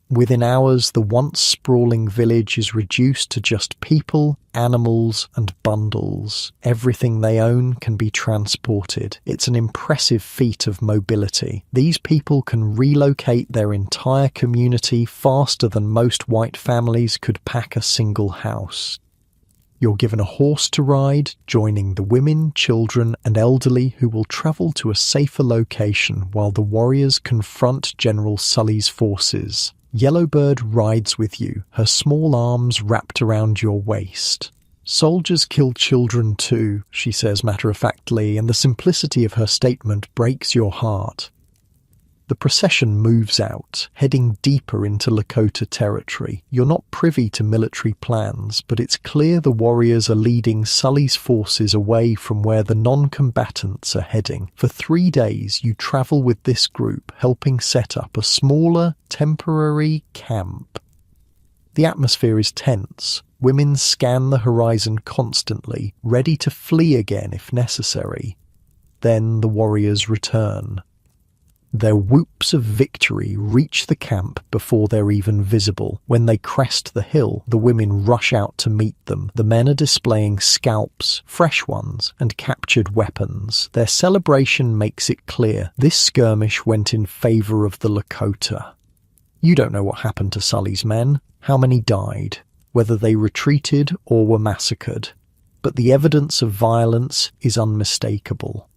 Within hours, the once sprawling village is reduced to just people, animals, and bundles. Everything they own can be transported. It's an impressive feat of mobility. These people can relocate their entire community faster than most white families could pack a single house. You're given a horse to ride, joining the women, children, and elderly who will travel to a safer location while the warriors confront General Sully's forces. Yellowbird rides with you, her small arms wrapped around your waist. Soldiers kill children too, she says matter-of-factly, and the simplicity of her statement breaks your heart. The procession moves out, heading deeper into Lakota territory. You're not privy to military plans, but it's clear the warriors are leading Sully's forces away from where the non-combatants are heading. For 3 days, you travel with this group, helping set up a smaller, temporary camp. The atmosphere is tense. Women scan the horizon constantly, ready to flee again if necessary. Then the warriors return. Their whoops of victory reach the camp before they're even visible. When they crest the hill, the women rush out to meet them. The men are displaying scalps, fresh ones, and captured weapons. Their celebration makes it clear this skirmish went in favor of the Lakota. You don't know what happened to Sully's men, how many died, whether they retreated or were massacred. But the evidence of violence is unmistakable.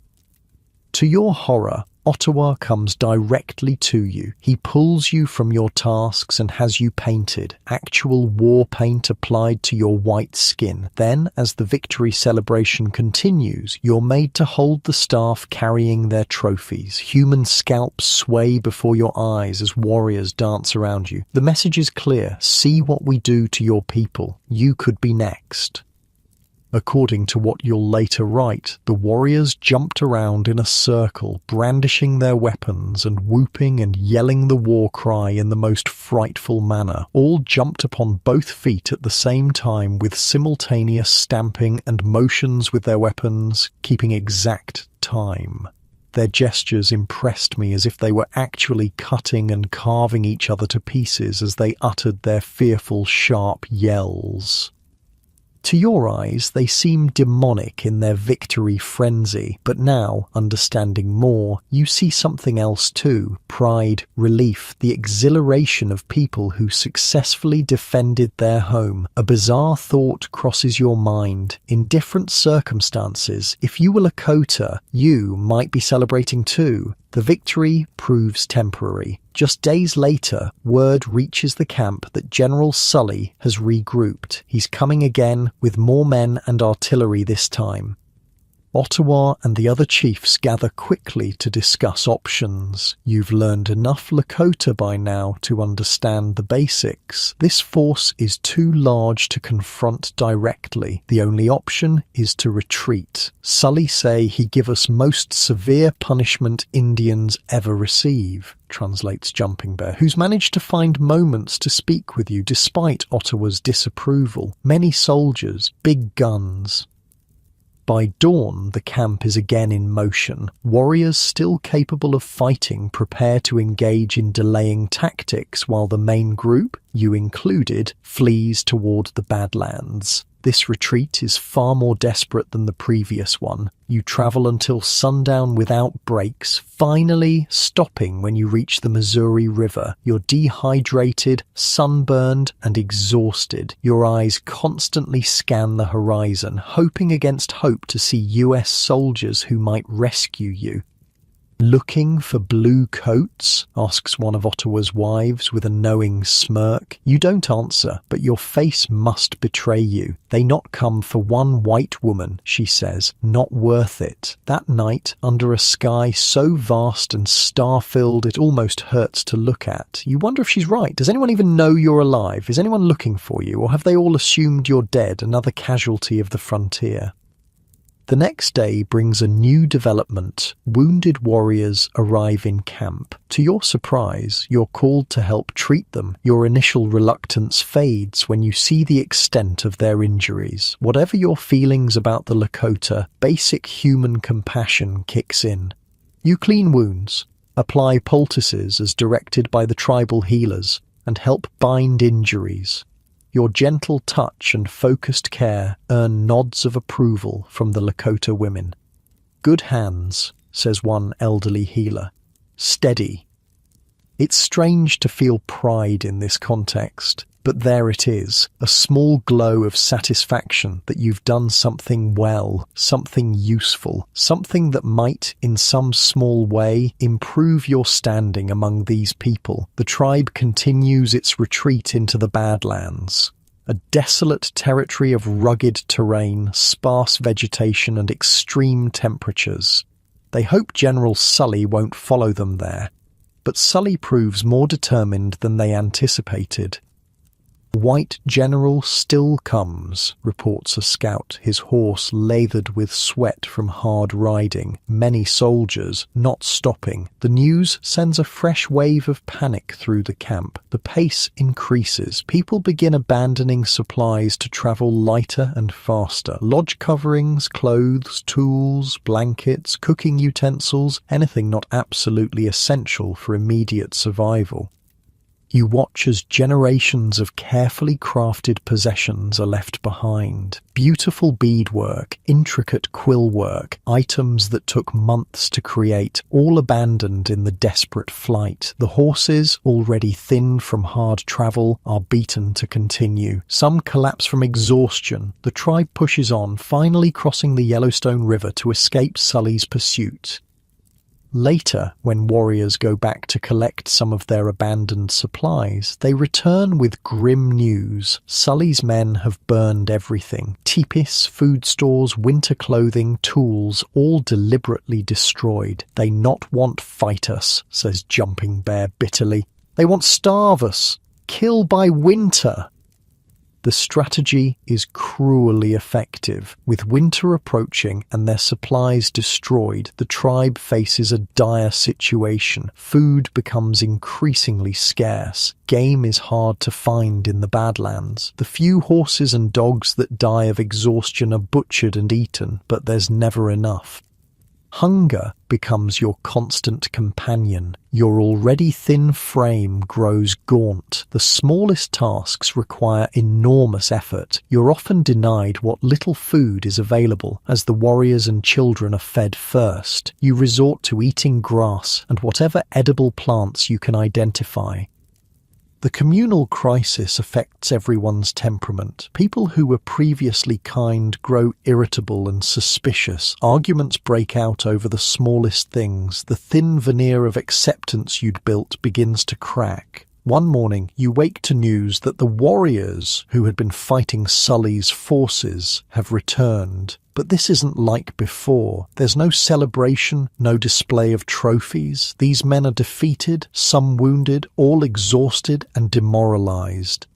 To your horror, Ottawa comes directly to you. He pulls you from your tasks and has you painted, actual war paint applied to your white skin. Then, as the victory celebration continues, you're made to hold the staff carrying their trophies. Human scalps sway before your eyes as warriors dance around you. The message is clear. See what we do to your people. You could be next. According to what you'll later write, the warriors jumped around in a circle, brandishing their weapons and whooping and yelling the war cry in the most frightful manner. All jumped upon both feet at the same time with simultaneous stamping and motions with their weapons, keeping exact time. Their gestures impressed me as if they were actually cutting and carving each other to pieces as they uttered their fearful, sharp yells. To your eyes, they seem demonic in their victory frenzy, but now, understanding more, you see something else too. Pride, relief, the exhilaration of people who successfully defended their home. A bizarre thought crosses your mind. In different circumstances, if you were Lakota, you might be celebrating too. The victory proves temporary. Just days later, word reaches the camp that General Sully has regrouped. He's coming again with more men and artillery this time. Ottawa and the other chiefs gather quickly to discuss options. You've learned enough Lakota by now to understand the basics. This force is too large to confront directly. The only option is to retreat. Sully say he give us most severe punishment Indians ever receive, translates Jumping Bear, who's managed to find moments to speak with you despite Ottawa's disapproval. Many soldiers, big guns. By dawn, the camp is again in motion. Warriors still capable of fighting prepare to engage in delaying tactics while the main group, you included, flees toward the Badlands. This retreat is far more desperate than the previous one. You travel until sundown without breaks, finally stopping when you reach the Missouri River. You're dehydrated, sunburned, and exhausted. Your eyes constantly scan the horizon, hoping against hope to see US soldiers who might rescue you. "Looking for blue coats?" asks one of Ottawa's wives with a knowing smirk. You don't answer, but your face must betray you. "They not come for one white woman," she says. "Not worth it." That night, under a sky so vast and star-filled it almost hurts to look at, you wonder if she's right. Does anyone even know you're alive? Is anyone looking for you? Or have they all assumed you're dead, another casualty of the frontier? The next day brings a new development. Wounded warriors arrive in camp. To your surprise, you're called to help treat them. Your initial reluctance fades when you see the extent of their injuries. Whatever your feelings about the Lakota, basic human compassion kicks in. You clean wounds, apply poultices as directed by the tribal healers, and help bind injuries. Your gentle touch and focused care earn nods of approval from the Lakota women. "Good hands," says one elderly healer. "Steady." It's strange to feel pride in this context, but there it is, a small glow of satisfaction that you've done something well, something useful, something that might, in some small way, improve your standing among these people. The tribe continues its retreat into the Badlands, a desolate territory of rugged terrain, sparse vegetation, and extreme temperatures. They hope General Sully won't follow them there, but Sully proves more determined than they anticipated. "White General still comes," reports a scout, his horse lathered with sweat from hard riding, many soldiers not stopping. The news sends a fresh wave of panic through the camp. The pace increases. People begin abandoning supplies to travel lighter and faster. Lodge coverings, clothes, tools, blankets, cooking utensils, anything not absolutely essential for immediate survival. You watch as generations of carefully crafted possessions are left behind. Beautiful beadwork, intricate quill work, items that took months to create, all abandoned in the desperate flight. The horses, already thin from hard travel, are beaten to continue. Some collapse from exhaustion. The tribe pushes on, finally crossing the Yellowstone River to escape Sully's pursuit. Later, when warriors go back to collect some of their abandoned supplies, they return with grim news. Sully's men have burned everything. Teepees, food stores, winter clothing, tools, all deliberately destroyed. "They not want fight us," says Jumping Bear bitterly. "They want starve us, kill by winter." The strategy is cruelly effective. With winter approaching and their supplies destroyed, the tribe faces a dire situation. Food becomes increasingly scarce. Game is hard to find in the Badlands. The few horses and dogs that die of exhaustion are butchered and eaten, but there's never enough. Hunger becomes your constant companion. Your already thin frame grows gaunt. The smallest tasks require enormous effort. You're often denied what little food is available, as the warriors and children are fed first. You resort to eating grass and whatever edible plants you can identify. The communal crisis affects everyone's temperament. People who were previously kind grow irritable and suspicious. Arguments break out over the smallest things. The thin veneer of acceptance you'd built begins to crack. One morning, you wake to news that the warriors who had been fighting Sully's forces have returned. But this isn't like before. There's no celebration, no display of trophies. These men are defeated, some wounded, all exhausted and demoralized.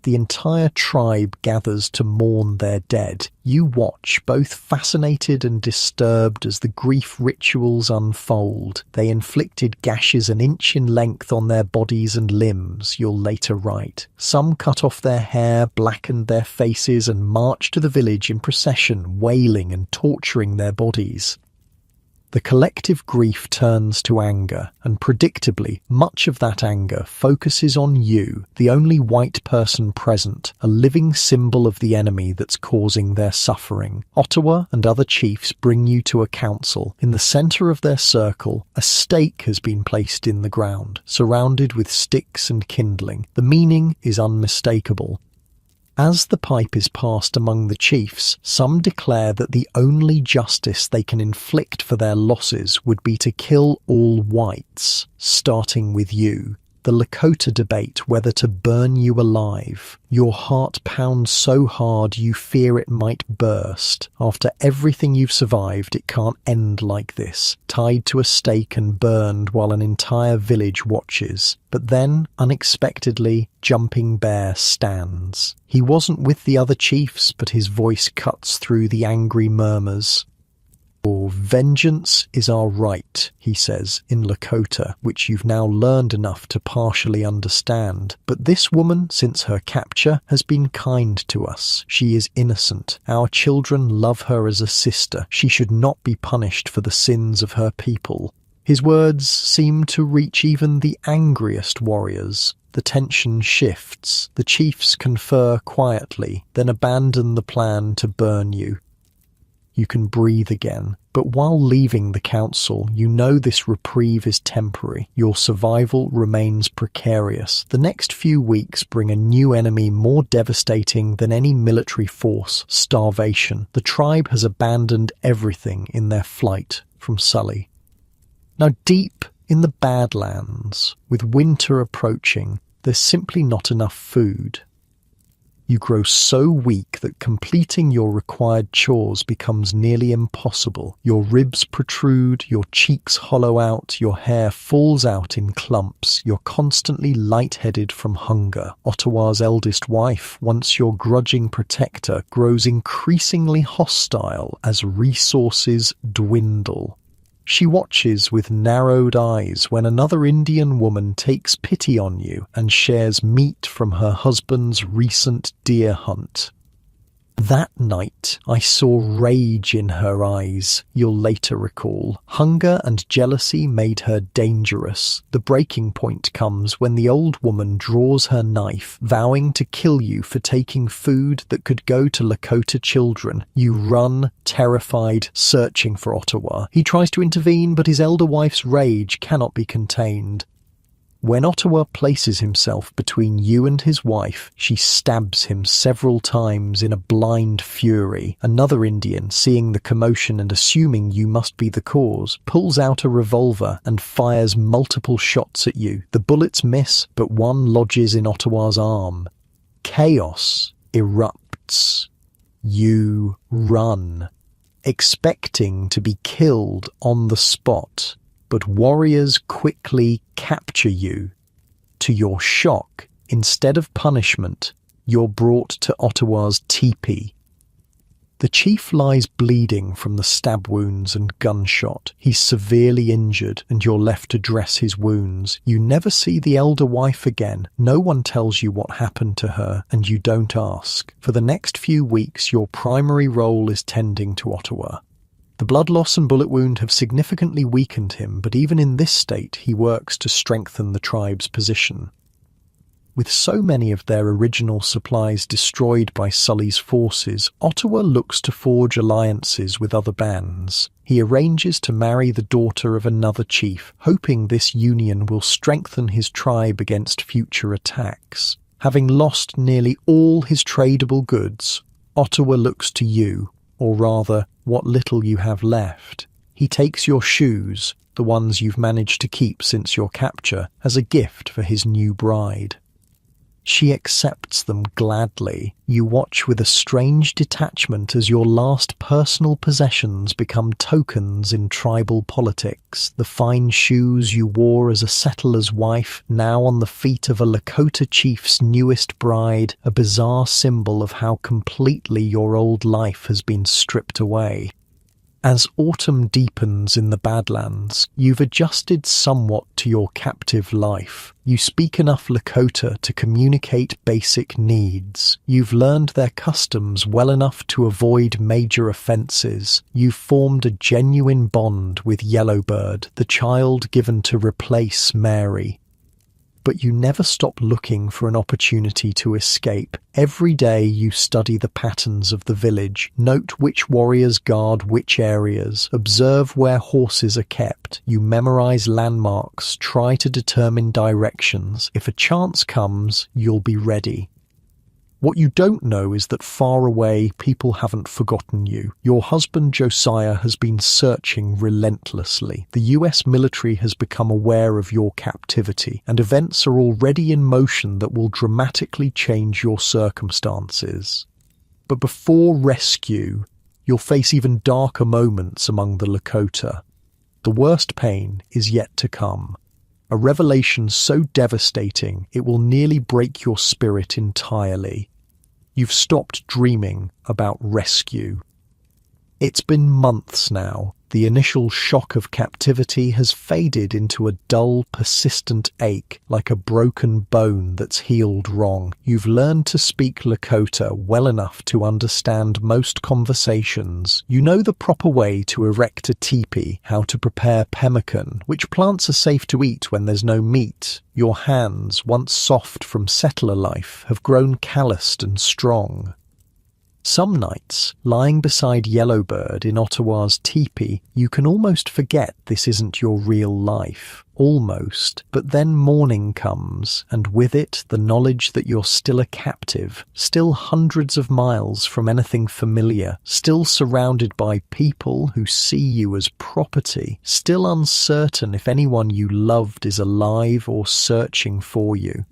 The entire tribe gathers to mourn their dead. You watch, both fascinated and disturbed, as the grief rituals unfold. They inflicted gashes an inch in length on their bodies and limbs, you'll later write. Some cut off their hair, blackened their faces, and marched to the village in procession, wailing and torturing their bodies. The collective grief turns to anger, and predictably, much of that anger focuses on you, the only white person present, a living symbol of the enemy that's causing their suffering. Ottawa and other chiefs bring you to a council. In the centre of their circle, a stake has been placed in the ground, surrounded with sticks and kindling. The meaning is unmistakable. As the pipe is passed among the chiefs, some declare that the only justice they can inflict for their losses would be to kill all whites, starting with you. The Lakota debate whether to burn you alive. Your heart pounds so hard you fear it might burst. After everything you've survived, it can't end like this, tied to a stake and burned while an entire village watches. But then, unexpectedly, Jumping Bear stands. He wasn't with the other chiefs, but his voice cuts through the angry murmurs. "Vengeance is our right," he says in Lakota, which you've now learned enough to partially understand. "But this woman, since her capture, has been kind to us. She is innocent. Our children love her as a sister. She should not be punished for the sins of her people." His words seem to reach even the angriest warriors. The tension shifts. The chiefs confer quietly, then abandon the plan to burn you. You can breathe again, but while leaving the council, you know this reprieve is temporary. Your survival remains precarious. The next few weeks bring a new enemy more devastating than any military force: starvation. The tribe has abandoned everything in their flight from Sully. Now, deep in the Badlands, with winter approaching, there's simply not enough food. You grow so weak that completing your required chores becomes nearly impossible. Your ribs protrude, your cheeks hollow out, your hair falls out in clumps. You're constantly lightheaded from hunger. Ottawa's eldest wife, once your grudging protector, grows increasingly hostile as resources dwindle. She watches with narrowed eyes when another Indian woman takes pity on you and shares meat from her husband's recent deer hunt. That night, I saw rage in her eyes, you'll later recall. Hunger and jealousy made her dangerous. The breaking point comes when the old woman draws her knife, vowing to kill you for taking food that could go to Lakota children. You run, terrified, searching for Ottawa. He tries to intervene, but his elder wife's rage cannot be contained. When Ottawa places himself between you and his wife, she stabs him several times in a blind fury. Another Indian, seeing the commotion and assuming you must be the cause, pulls out a revolver and fires multiple shots at you. The bullets miss, but one lodges in Ottawa's arm. Chaos erupts. You run, expecting to be killed on the spot. But warriors quickly capture you. To your shock, instead of punishment, you're brought to Ottawa's teepee. The chief lies bleeding from the stab wounds and gunshot. He's severely injured, and you're left to dress his wounds. You never see the elder wife again. No one tells you what happened to her, and you don't ask. For the next few weeks, your primary role is tending to Ottawa. The blood loss and bullet wound have significantly weakened him, but even in this state he works to strengthen the tribe's position. With so many of their original supplies destroyed by Sully's forces, Ottawa looks to forge alliances with other bands. He arranges to marry the daughter of another chief, hoping this union will strengthen his tribe against future attacks. Having lost nearly all his tradable goods, Ottawa looks to you, or rather, what little you have left. He takes your shoes, the ones you've managed to keep since your capture, as a gift for his new bride. She accepts them gladly. You watch with a strange detachment as your last personal possessions become tokens in tribal politics. The fine shoes you wore as a settler's wife, now on the feet of a Lakota chief's newest bride, a bizarre symbol of how completely your old life has been stripped away. As autumn deepens in the Badlands, you've adjusted somewhat to your captive life. You speak enough Lakota to communicate basic needs. You've learned their customs well enough to avoid major offenses. You've formed a genuine bond with Yellowbird, the child given to replace Mary. But you never stop looking for an opportunity to escape. Every day you study the patterns of the village, note which warriors guard which areas, observe where horses are kept. You memorize landmarks, try to determine directions. If a chance comes, you'll be ready. What you don't know is that far away, people haven't forgotten you. Your husband Josiah has been searching relentlessly. The US military has become aware of your captivity, and events are already in motion that will dramatically change your circumstances. But before rescue, you'll face even darker moments among the Lakota. The worst pain is yet to come. A revelation so devastating it will nearly break your spirit entirely. You've stopped dreaming about rescue. It's been months now. The initial shock of captivity has faded into a dull, persistent ache, like a broken bone that's healed wrong. You've learned to speak Lakota well enough to understand most conversations. You know the proper way to erect a teepee, how to prepare pemmican, which plants are safe to eat when there's no meat. Your hands, once soft from settler life, have grown calloused and strong. Some nights, lying beside Yellowbird in Ottawa's teepee, you can almost forget this isn't your real life. Almost. But then morning comes, and with it the knowledge that you're still a captive, still hundreds of miles from anything familiar, still surrounded by people who see you as property, still uncertain if anyone you loved is alive or searching for you.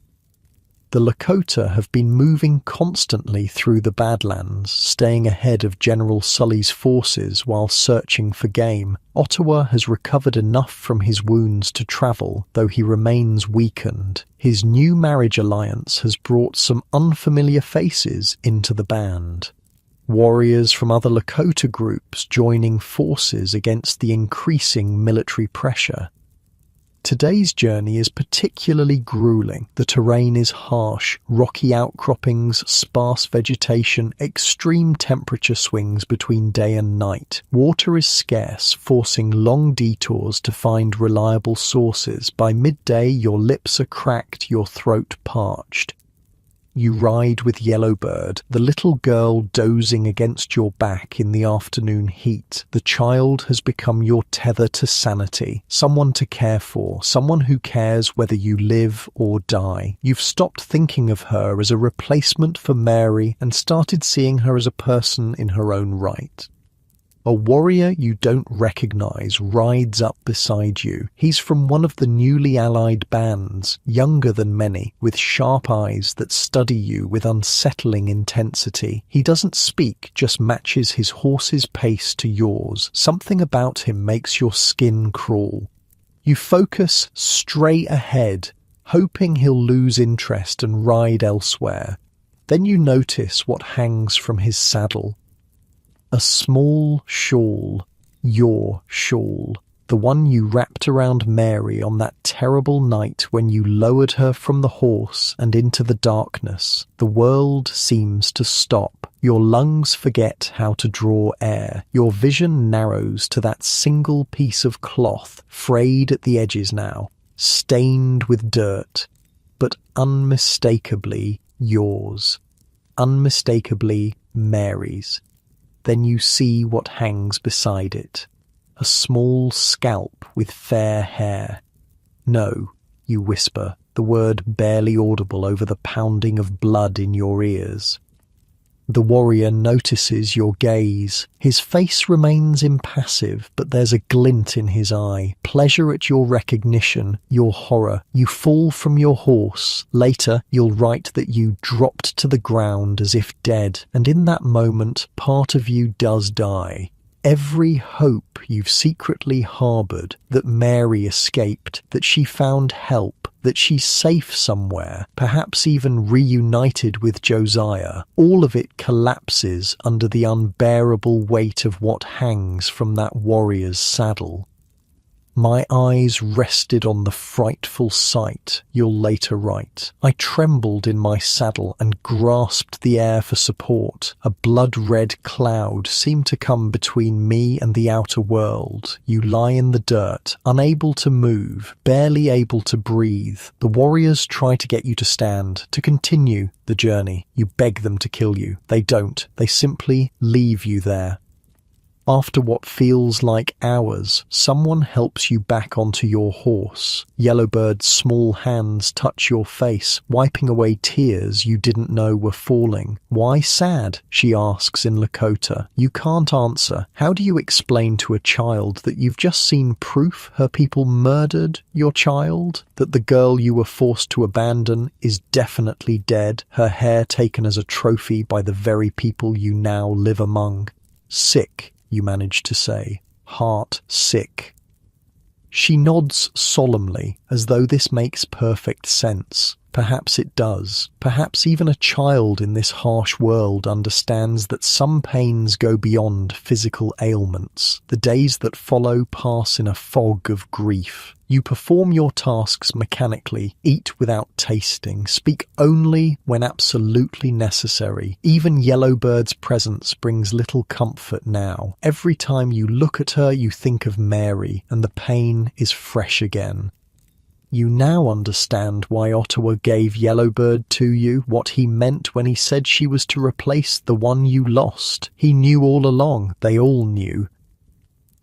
The Lakota have been moving constantly through the Badlands, staying ahead of General Sully's forces while searching for game. Ottawa has recovered enough from his wounds to travel, though he remains weakened. His new marriage alliance has brought some unfamiliar faces into the band. Warriors from other Lakota groups joining forces against the increasing military pressure. Today's journey is particularly grueling. The terrain is harsh, rocky outcroppings, sparse vegetation, extreme temperature swings between day and night. Water is scarce, forcing long detours to find reliable sources. By midday, your lips are cracked, your throat parched. You ride with Yellowbird, the little girl dozing against your back in the afternoon heat. The child has become your tether to sanity, someone to care for, someone who cares whether you live or die. You've stopped thinking of her as a replacement for Mary and started seeing her as a person in her own right. A warrior you don't recognize rides up beside you. He's from one of the newly allied bands, younger than many, with sharp eyes that study you with unsettling intensity. He doesn't speak, just matches his horse's pace to yours. Something about him makes your skin crawl. You focus straight ahead, hoping he'll lose interest and ride elsewhere. Then you notice what hangs from his saddle. A small shawl, your shawl, the one you wrapped around Mary on that terrible night when you lowered her from the horse and into the darkness. The world seems to stop. Your lungs forget how to draw air. Your vision narrows to that single piece of cloth, frayed at the edges now, stained with dirt, but unmistakably yours. Unmistakably Mary's. Then you see what hangs beside it. A small scalp with fair hair. No, you whisper, the word barely audible over the pounding of blood in your ears. The warrior notices your gaze. His face remains impassive, but there's a glint in his eye. Pleasure at your recognition, your horror. You fall from your horse. Later, you'll write that you dropped to the ground as if dead, and in that moment, part of you does die. Every hope you've secretly harboured, that Mary escaped, that she found help, that she's safe somewhere, perhaps even reunited with Josiah, all of it collapses under the unbearable weight of what hangs from that warrior's saddle. My eyes rested on the frightful sight, you'll later write. I trembled in my saddle and grasped the air for support. A blood-red cloud seemed to come between me and the outer world. You lie in the dirt, unable to move, barely able to breathe. The warriors try to get you to stand, to continue the journey. You beg them to kill you. They don't. They simply leave you there. After what feels like hours, someone helps you back onto your horse. Yellowbird's small hands touch your face, wiping away tears you didn't know were falling. "Why sad?" she asks in Lakota. You can't answer. How do you explain to a child that you've just seen proof her people murdered your child? That the girl you were forced to abandon is definitely dead, her hair taken as a trophy by the very people you now live among? Sick, you manage to say. Heart sick. She nods solemnly, as though this makes perfect sense. Perhaps it does. Perhaps even a child in this harsh world understands that some pains go beyond physical ailments. The days that follow pass in a fog of grief. You perform your tasks mechanically, eat without tasting, speak only when absolutely necessary. Even Yellowbird's presence brings little comfort now. Every time you look at her, you think of Mary, and the pain is fresh again. You now understand why Ottawa gave Yellowbird to you, what he meant when he said she was to replace the one you lost. He knew all along. They all knew.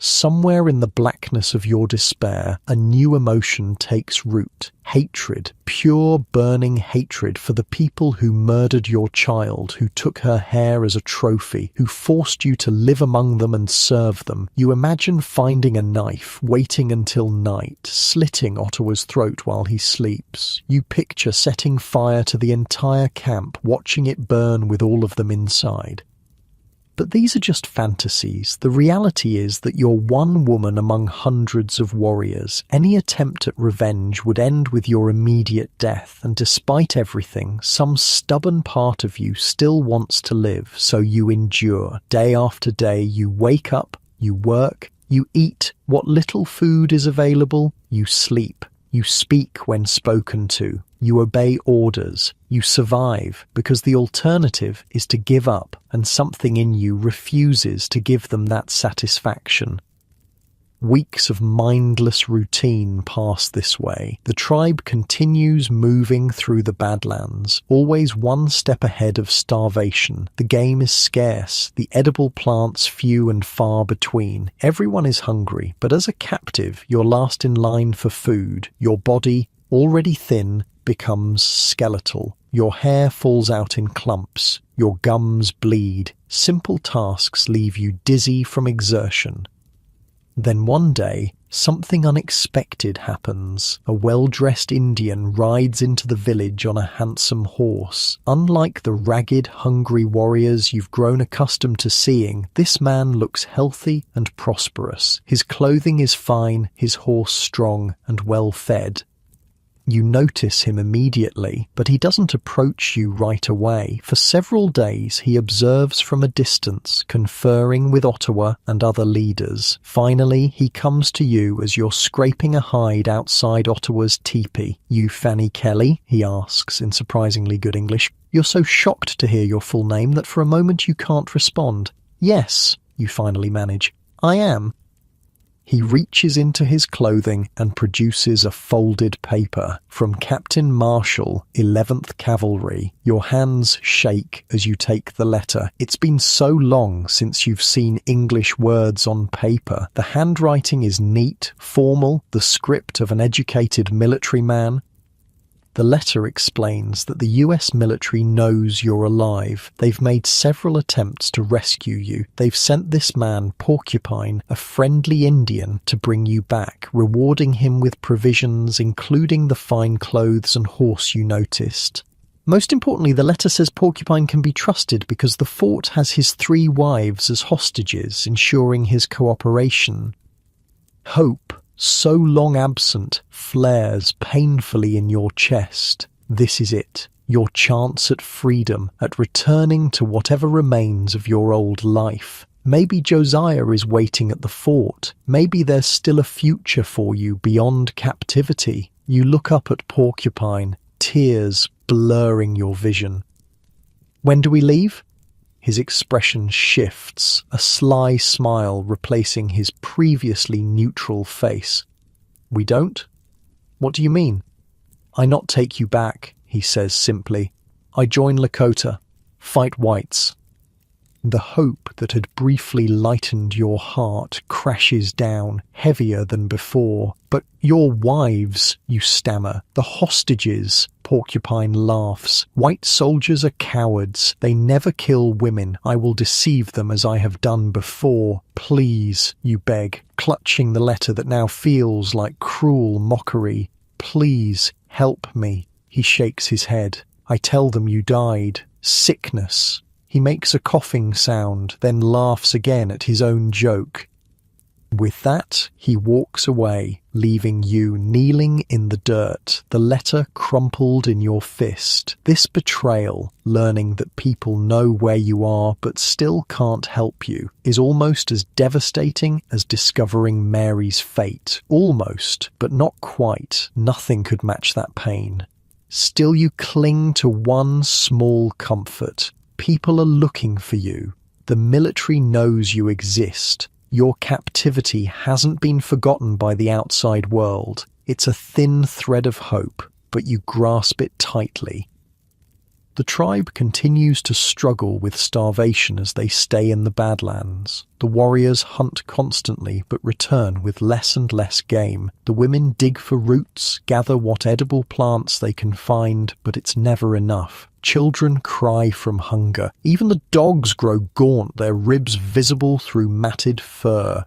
Somewhere in the blackness of your despair, a new emotion takes root. Hatred, pure burning hatred for the people who murdered your child, who took her hair as a trophy, who forced you to live among them and serve them. You imagine finding a knife, waiting until night, slitting Ottawa's throat while he sleeps. You picture setting fire to the entire camp, watching it burn with all of them inside. But these are just fantasies. The reality is that you're one woman among hundreds of warriors. Any attempt at revenge would end with your immediate death, and despite everything, some stubborn part of you still wants to live, so you endure. Day after day, you wake up, you work, you eat what little food is available, you sleep. You speak when spoken to. You obey orders. You survive because the alternative is to give up, and something in you refuses to give them that satisfaction. Weeks of mindless routine pass this way. The tribe continues moving through the Badlands, always one step ahead of starvation. The game is scarce, the edible plants few and far between. Everyone is hungry, but as a captive, you're last in line for food. Your body, already thin, becomes skeletal. Your hair falls out in clumps. Your gums bleed. Simple tasks leave you dizzy from exertion. Then one day, something unexpected happens. A well-dressed Indian rides into the village on a handsome horse. Unlike the ragged, hungry warriors you've grown accustomed to seeing, this man looks healthy and prosperous. His clothing is fine, his horse strong and well-fed. You notice him immediately, but he doesn't approach you right away. For several days he observes from a distance, conferring with Ottawa and other leaders. Finally, he comes to you as you're scraping a hide outside Ottawa's teepee. "You Fanny Kelly?" he asks in surprisingly good English. You're so shocked to hear your full name that for a moment you can't respond. "Yes," you finally manage. "I am." He reaches into his clothing and produces a folded paper. From Captain Marshall, 11th Cavalry. Your hands shake as you take the letter. It's been so long since you've seen English words on paper. The handwriting is neat, formal, the script of an educated military man. The letter explains that the US military knows you're alive. They've made several attempts to rescue you. They've sent this man, Porcupine, a friendly Indian, to bring you back, rewarding him with provisions, including the fine clothes and horse you noticed. Most importantly, the letter says Porcupine can be trusted because the fort has his 3 wives as hostages, ensuring his cooperation. Hope, so long absent, flares painfully in your chest. This is it, your chance at freedom, at returning to whatever remains of your old life. Maybe Josiah is waiting at the fort. Maybe there's still a future for you beyond captivity. You look up at Porcupine, tears blurring your vision. When do we leave? His expression shifts, a sly smile replacing his previously neutral face. We don't? What do you mean? I not take you back, he says simply. I join Lakota, fight whites. The hope that had briefly lightened your heart crashes down, heavier than before. But your wives, you stammer. The hostages, Porcupine laughs. White soldiers are cowards. They never kill women. I will deceive them as I have done before. Please, you beg, clutching the letter that now feels like cruel mockery. Please, help me. He shakes his head. I tell them you died. Sickness. He makes a coughing sound, then laughs again at his own joke. With that, he walks away, leaving you kneeling in the dirt, the letter crumpled in your fist. This betrayal, learning that people know where you are but still can't help you, is almost as devastating as discovering Mary's fate. Almost, but not quite. Nothing could match that pain. Still you cling to one small comfort. People are looking for you. The military knows you exist. Your captivity hasn't been forgotten by the outside world. It's a thin thread of hope, but you grasp it tightly. The tribe continues to struggle with starvation as they stay in the Badlands. The warriors hunt constantly but return with less and less game. The women dig for roots, gather what edible plants they can find, but it's never enough. Children cry from hunger. Even the dogs grow gaunt, their ribs visible through matted fur.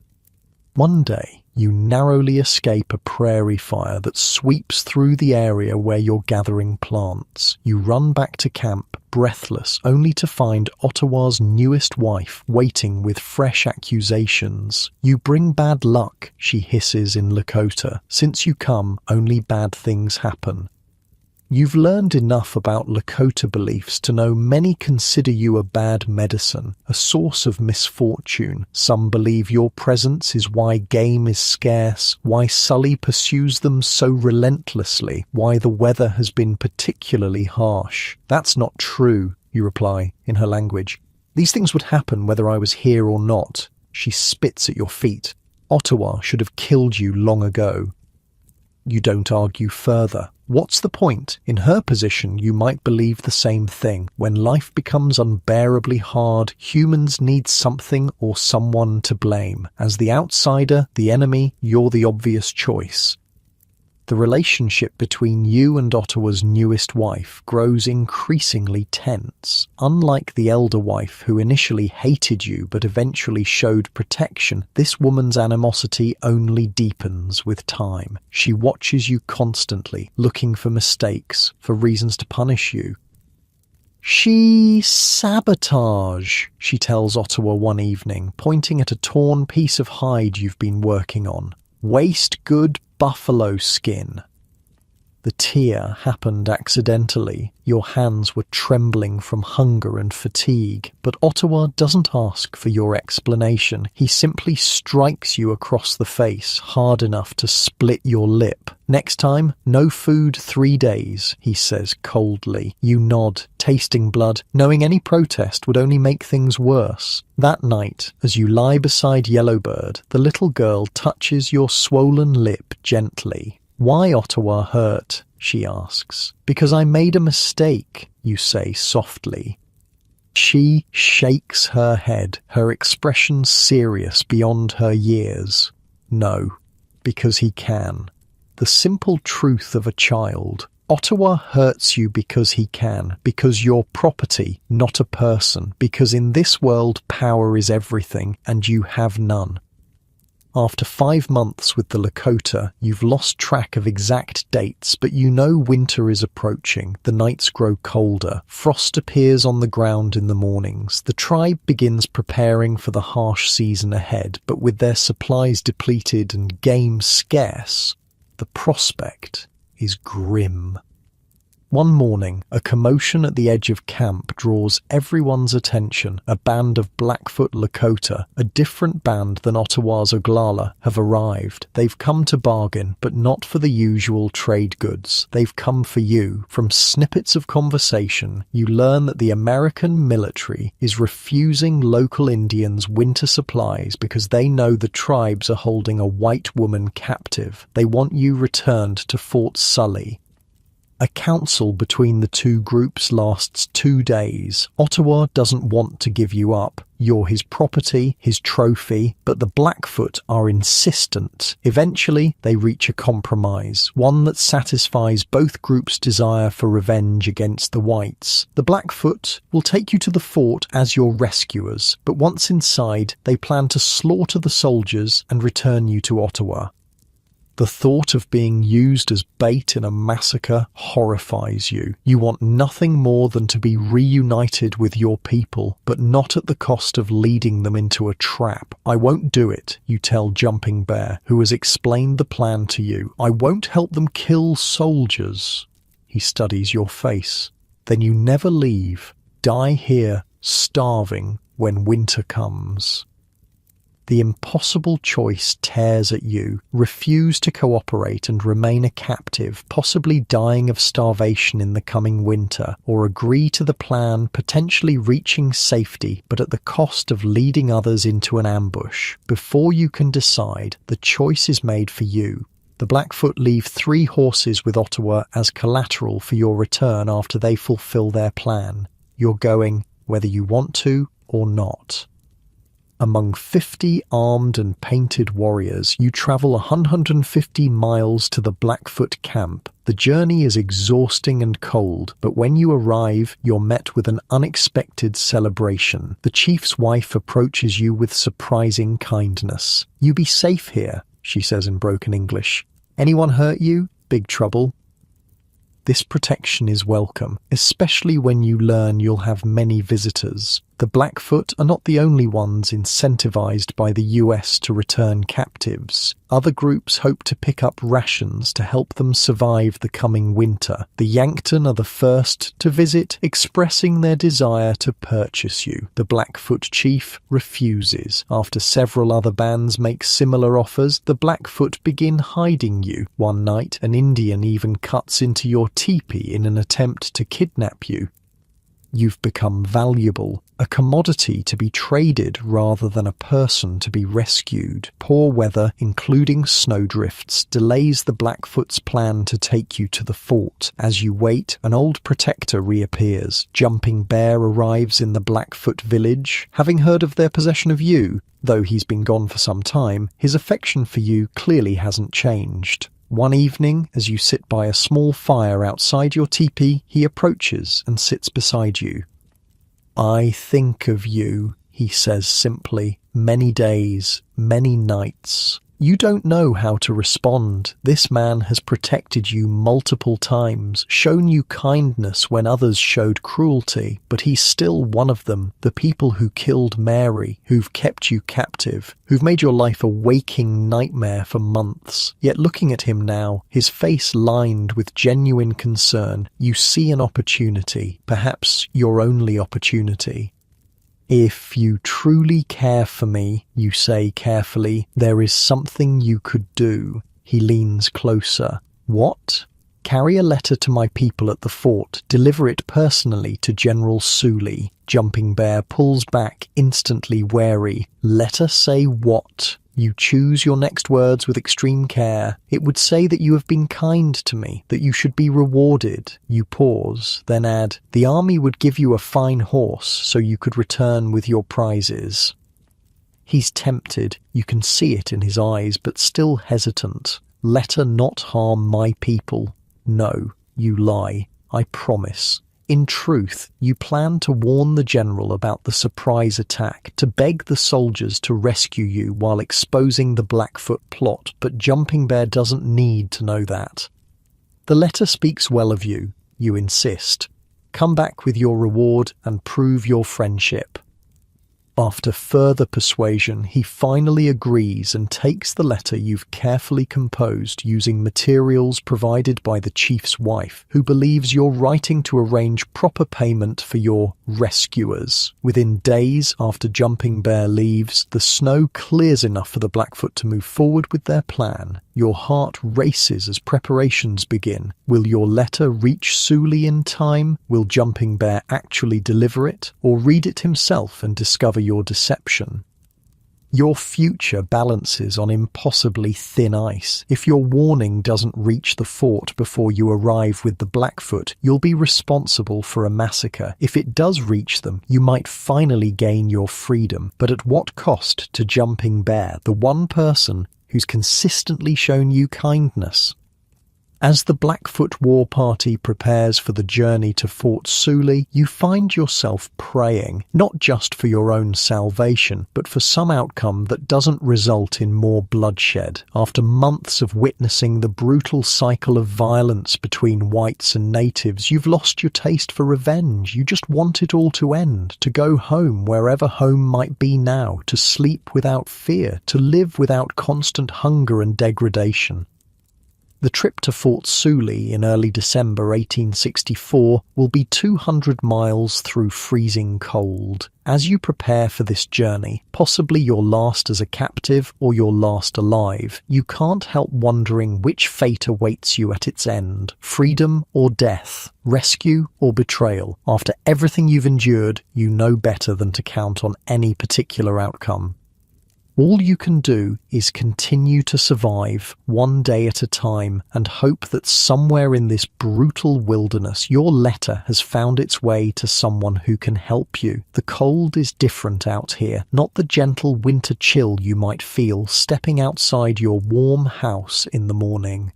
One day, you narrowly escape a prairie fire that sweeps through the area where you're gathering plants. You run back to camp, breathless, only to find Ottawa's newest wife waiting with fresh accusations. You bring bad luck, she hisses in Lakota. Since you come, only bad things happen. You've learned enough about Lakota beliefs to know many consider you a bad medicine, a source of misfortune. Some believe your presence is why game is scarce, why Sully pursues them so relentlessly, why the weather has been particularly harsh. That's not true, you reply, in her language. These things would happen whether I was here or not. She spits at your feet. Ottawa should have killed you long ago. You don't argue further. What's the point? In her position, you might believe the same thing. When life becomes unbearably hard, humans need something or someone to blame. As the outsider, the enemy, you're the obvious choice. The relationship between you and Ottawa's newest wife grows increasingly tense. Unlike the elder wife who initially hated you but eventually showed protection, this woman's animosity only deepens with time. She watches you constantly, looking for mistakes, for reasons to punish you. She sabotage, she tells Ottawa one evening, pointing at a torn piece of hide you've been working on. Waste good buffalo skin. The tear happened accidentally. Your hands were trembling from hunger and fatigue, but Ottawa doesn't ask for your explanation. He simply strikes you across the face, hard enough to split your lip. Next time, no food 3 days, he says coldly. You nod, tasting blood, knowing any protest would only make things worse. That night, as you lie beside Yellowbird, the little girl touches your swollen lip gently. Why Ottawa hurt? She asks. Because I made a mistake, you say softly. She shakes her head, her expression serious beyond her years. No, because he can. The simple truth of a child. Ottawa hurts you because he can, because you're property, not a person, because in this world power is everything and you have none. After 5 months with the Lakota, you've lost track of exact dates, but you know winter is approaching, the nights grow colder, frost appears on the ground in the mornings, the tribe begins preparing for the harsh season ahead, but with their supplies depleted and game scarce, the prospect is grim. One morning, a commotion at the edge of camp draws everyone's attention. A band of Blackfoot Lakota, a different band than Ottawa's Oglala, have arrived. They've come to bargain, but not for the usual trade goods. They've come for you. From snippets of conversation, you learn that the American military is refusing local Indians winter supplies because they know the tribes are holding a white woman captive. They want you returned to Fort Sully. A council between the two groups lasts 2 days. Ottawa doesn't want to give you up. You're his property, his trophy, but the Blackfoot are insistent. Eventually, they reach a compromise, one that satisfies both groups' desire for revenge against the whites. The Blackfoot will take you to the fort as your rescuers, but once inside, they plan to slaughter the soldiers and return you to Ottawa. The thought of being used as bait in a massacre horrifies you. You want nothing more than to be reunited with your people, but not at the cost of leading them into a trap. I won't do it, you tell Jumping Bear, who has explained the plan to you. I won't help them kill soldiers. He studies your face. Then you never leave. Die here, starving, when winter comes. The impossible choice tears at you. Refuse to cooperate and remain a captive, possibly dying of starvation in the coming winter, or agree to the plan, potentially reaching safety, but at the cost of leading others into an ambush. Before you can decide, the choice is made for you. The Blackfoot leave 3 horses with Ottawa as collateral for your return after they fulfill their plan. You're going whether you want to or not. Among 50 armed and painted warriors, you travel 150 miles to the Blackfoot camp. The journey is exhausting and cold, but when you arrive, you're met with an unexpected celebration. The chief's wife approaches you with surprising kindness. "You be safe here," she says in broken English. "Anyone hurt you? Big trouble?" This protection is welcome, especially when you learn you'll have many visitors. The Blackfoot are not the only ones incentivized by the US to return captives. Other groups hope to pick up rations to help them survive the coming winter. The Yankton are the first to visit, expressing their desire to purchase you. The Blackfoot chief refuses. After several other bands make similar offers, the Blackfoot begin hiding you. One night, an Indian even cuts into your teepee in an attempt to kidnap you. You've become valuable, a commodity to be traded rather than a person to be rescued. Poor weather, including snowdrifts, delays the Blackfoot's plan to take you to the fort. As you wait, an old protector reappears. Jumping Bear arrives in the Blackfoot village. Having heard of their possession of you, though he's been gone for some time, his affection for you clearly hasn't changed. One evening, as you sit by a small fire outside your teepee, he approaches and sits beside you. "I think of you," he says simply, "many days, many nights." You don't know how to respond. This man has protected you multiple times, shown you kindness when others showed cruelty, but he's still one of them, the people who killed Mary, who've kept you captive, who've made your life a waking nightmare for months. Yet looking at him now, his face lined with genuine concern, you see an opportunity, perhaps your only opportunity. "If you truly care for me," you say carefully, "there is something you could do." He leans closer. "What?" "Carry a letter to my people at the fort. Deliver it personally to General Sully." Jumping Bear pulls back, instantly wary. "Letter say what?" You choose your next words with extreme care. "It would say that you have been kind to me, that you should be rewarded." You pause, then add, "The army would give you a fine horse so you could return with your prizes." He's tempted. You can see it in his eyes, but still hesitant. "Let her not harm my people." "No." you lie. I promise. In truth, you plan to warn the general about the surprise attack, to beg the soldiers to rescue you while exposing the Blackfoot plot, but Jumping Bear doesn't need to know that. The letter speaks well of you, you insist. Come back with your reward and prove your friendship. After further persuasion, he finally agrees and takes the letter you've carefully composed using materials provided by the chief's wife, who believes you're writing to arrange proper payment for your rescuers. Within days after Jumping Bear leaves, the snow clears enough for the Blackfoot to move forward with their plan. Your heart races as preparations begin. Will your letter reach Sully in time? Will Jumping Bear actually deliver it, or read it himself and discover your deception? Your future balances on impossibly thin ice. If your warning doesn't reach the fort before you arrive with the Blackfoot, you'll be responsible for a massacre. If it does reach them, you might finally gain your freedom. But at what cost to Jumping Bear, the one person who's consistently shown you kindness? As the Blackfoot war party prepares for the journey to Fort Sully, you find yourself praying, not just for your own salvation, but for some outcome that doesn't result in more bloodshed. After months of witnessing the brutal cycle of violence between whites and natives, you've lost your taste for revenge. You just want it all to end, to go home, wherever home might be now, to sleep without fear, to live without constant hunger and degradation. The trip to Fort Sully in early December 1864 will be 200 miles through freezing cold. As you prepare for this journey, possibly your last as a captive or your last alive, you can't help wondering which fate awaits you at its end: freedom or death, rescue or betrayal. After everything you've endured, you know better than to count on any particular outcome. All you can do is continue to survive one day at a time and hope that somewhere in this brutal wilderness your letter has found its way to someone who can help you. The cold is different out here, not the gentle winter chill you might feel stepping outside your warm house in the morning.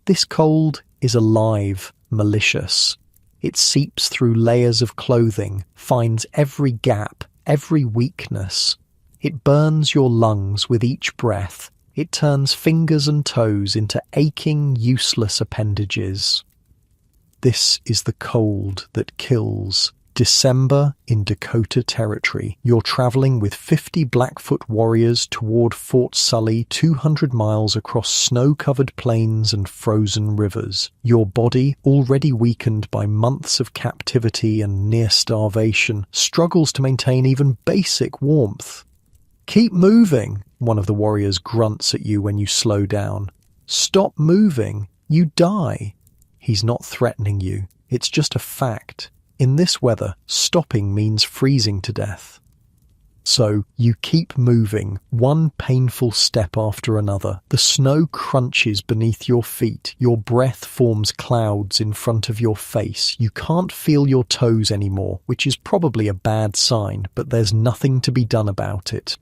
This cold is alive, malicious. It seeps through layers of clothing, finds every gap, every weakness. It burns your lungs with each breath. It turns fingers and toes into aching, useless appendages. This is the cold that kills. December in Dakota Territory. You're traveling with 50 Blackfoot warriors toward Fort Sully, 200 miles across snow-covered plains and frozen rivers. Your body, already weakened by months of captivity and near starvation, struggles to maintain even basic warmth. "Keep moving," one of the warriors grunts at you when you slow down. "Stop moving, you die." He's not threatening you, it's just a fact. In this weather, stopping means freezing to death. So you keep moving, one painful step after another. The snow crunches beneath your feet. Your breath forms clouds in front of your face. You can't feel your toes anymore, which is probably a bad sign, but there's nothing to be done about it.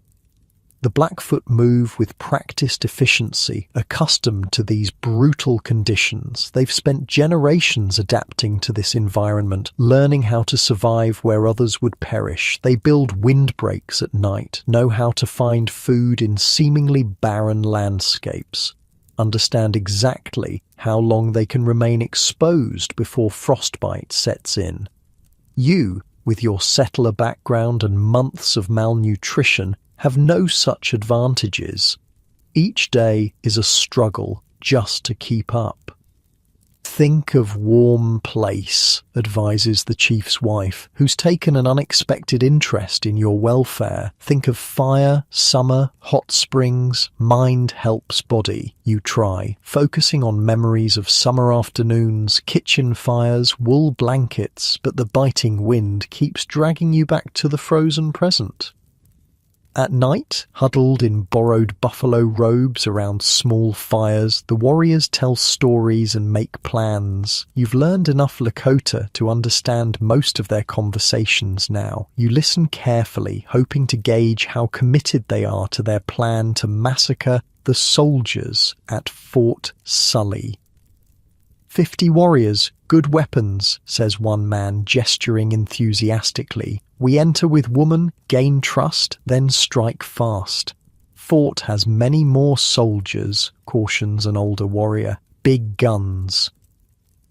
The Blackfoot move with practiced efficiency, accustomed to these brutal conditions. They've spent generations adapting to this environment, learning how to survive where others would perish. They build windbreaks at night, know how to find food in seemingly barren landscapes, understand exactly how long they can remain exposed before frostbite sets in. You, with your settler background and months of malnutrition, have no such advantages. Each day is a struggle just to keep up. "Think of warm place," advises the chief's wife, who's taken an unexpected interest in your welfare. "Think of fire, summer, hot springs. Mind helps body." You try, focusing on memories of summer afternoons, kitchen fires, wool blankets, but the biting wind keeps dragging you back to the frozen present. At night, huddled in borrowed buffalo robes around small fires, the warriors tell stories and make plans. You've learned enough Lakota to understand most of their conversations now. You listen carefully, hoping to gauge how committed they are to their plan to massacre the soldiers at Fort Sully. 50 warriors, good weapons, says one man, gesturing enthusiastically. We enter with woman, gain trust, then strike fast. Fort has many more soldiers, cautions an older warrior. Big guns.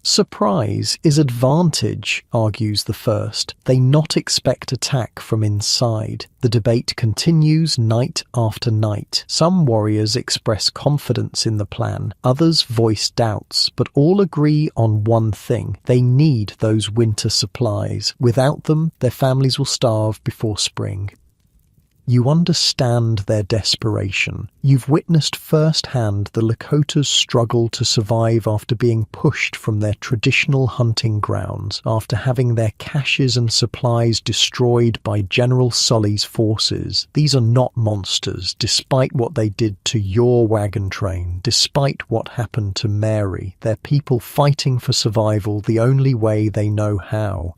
Surprise is advantage, argues the first. They not expect attack from inside. The debate continues night after night. Some warriors express confidence in the plan, others voice doubts, but all agree on one thing. They need those winter supplies. Without them, their families will starve before spring. You understand their desperation. You've witnessed firsthand the Lakota's struggle to survive after being pushed from their traditional hunting grounds, after having their caches and supplies destroyed by General Sully's forces. These are not monsters, despite what they did to your wagon train, despite what happened to Mary. They're people fighting for survival the only way they know how.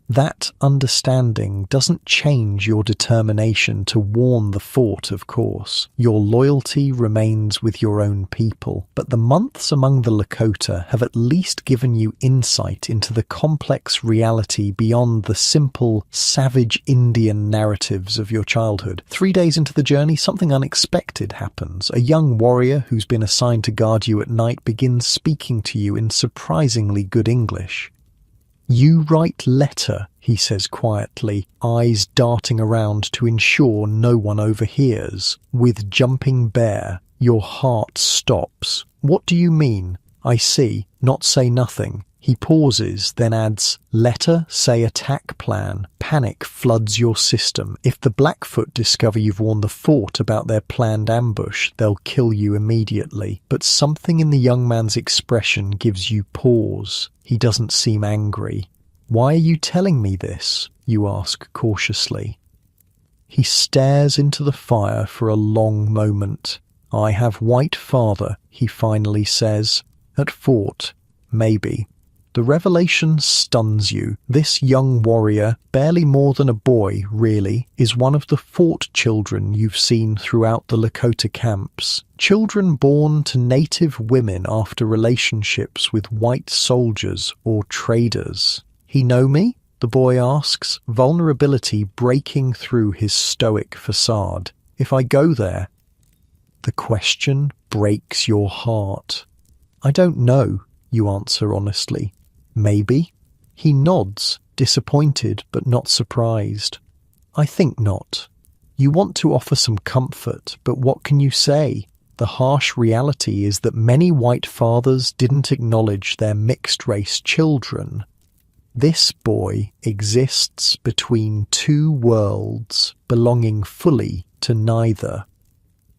That understanding doesn't change your determination to warn the fort, of course. Your loyalty remains with your own people, but the months among the Lakota have at least given you insight into the complex reality beyond the simple, savage Indian narratives of your childhood. 3 days into the journey, something unexpected happens. A young warrior who's been assigned to guard you at night begins speaking to you in surprisingly good English. You write letter, he says quietly, eyes darting around to ensure no one overhears. With jumping bear, your heart stops. What do you mean? I see, not say nothing. He pauses, then adds, letter, say attack plan. Panic floods your system. If the Blackfoot discover you've warned the fort about their planned ambush, they'll kill you immediately. But something in the young man's expression gives you pause. He doesn't seem angry. Why are you telling me this? You ask cautiously. He stares into the fire for a long moment. I have white father, he finally says. At fort, maybe. The revelation stuns you. This young warrior, barely more than a boy, really, is one of the fort children you've seen throughout the Lakota camps. Children born to native women after relationships with white soldiers or traders. He know me? The boy asks, vulnerability breaking through his stoic facade. If I go there? The question breaks your heart. I don't know, you answer honestly. Maybe. He nods, disappointed but not surprised. I think not. You want to offer some comfort, but what can you say? The harsh reality is that many white fathers didn't acknowledge their mixed-race children. This boy exists between two worlds, belonging fully to neither.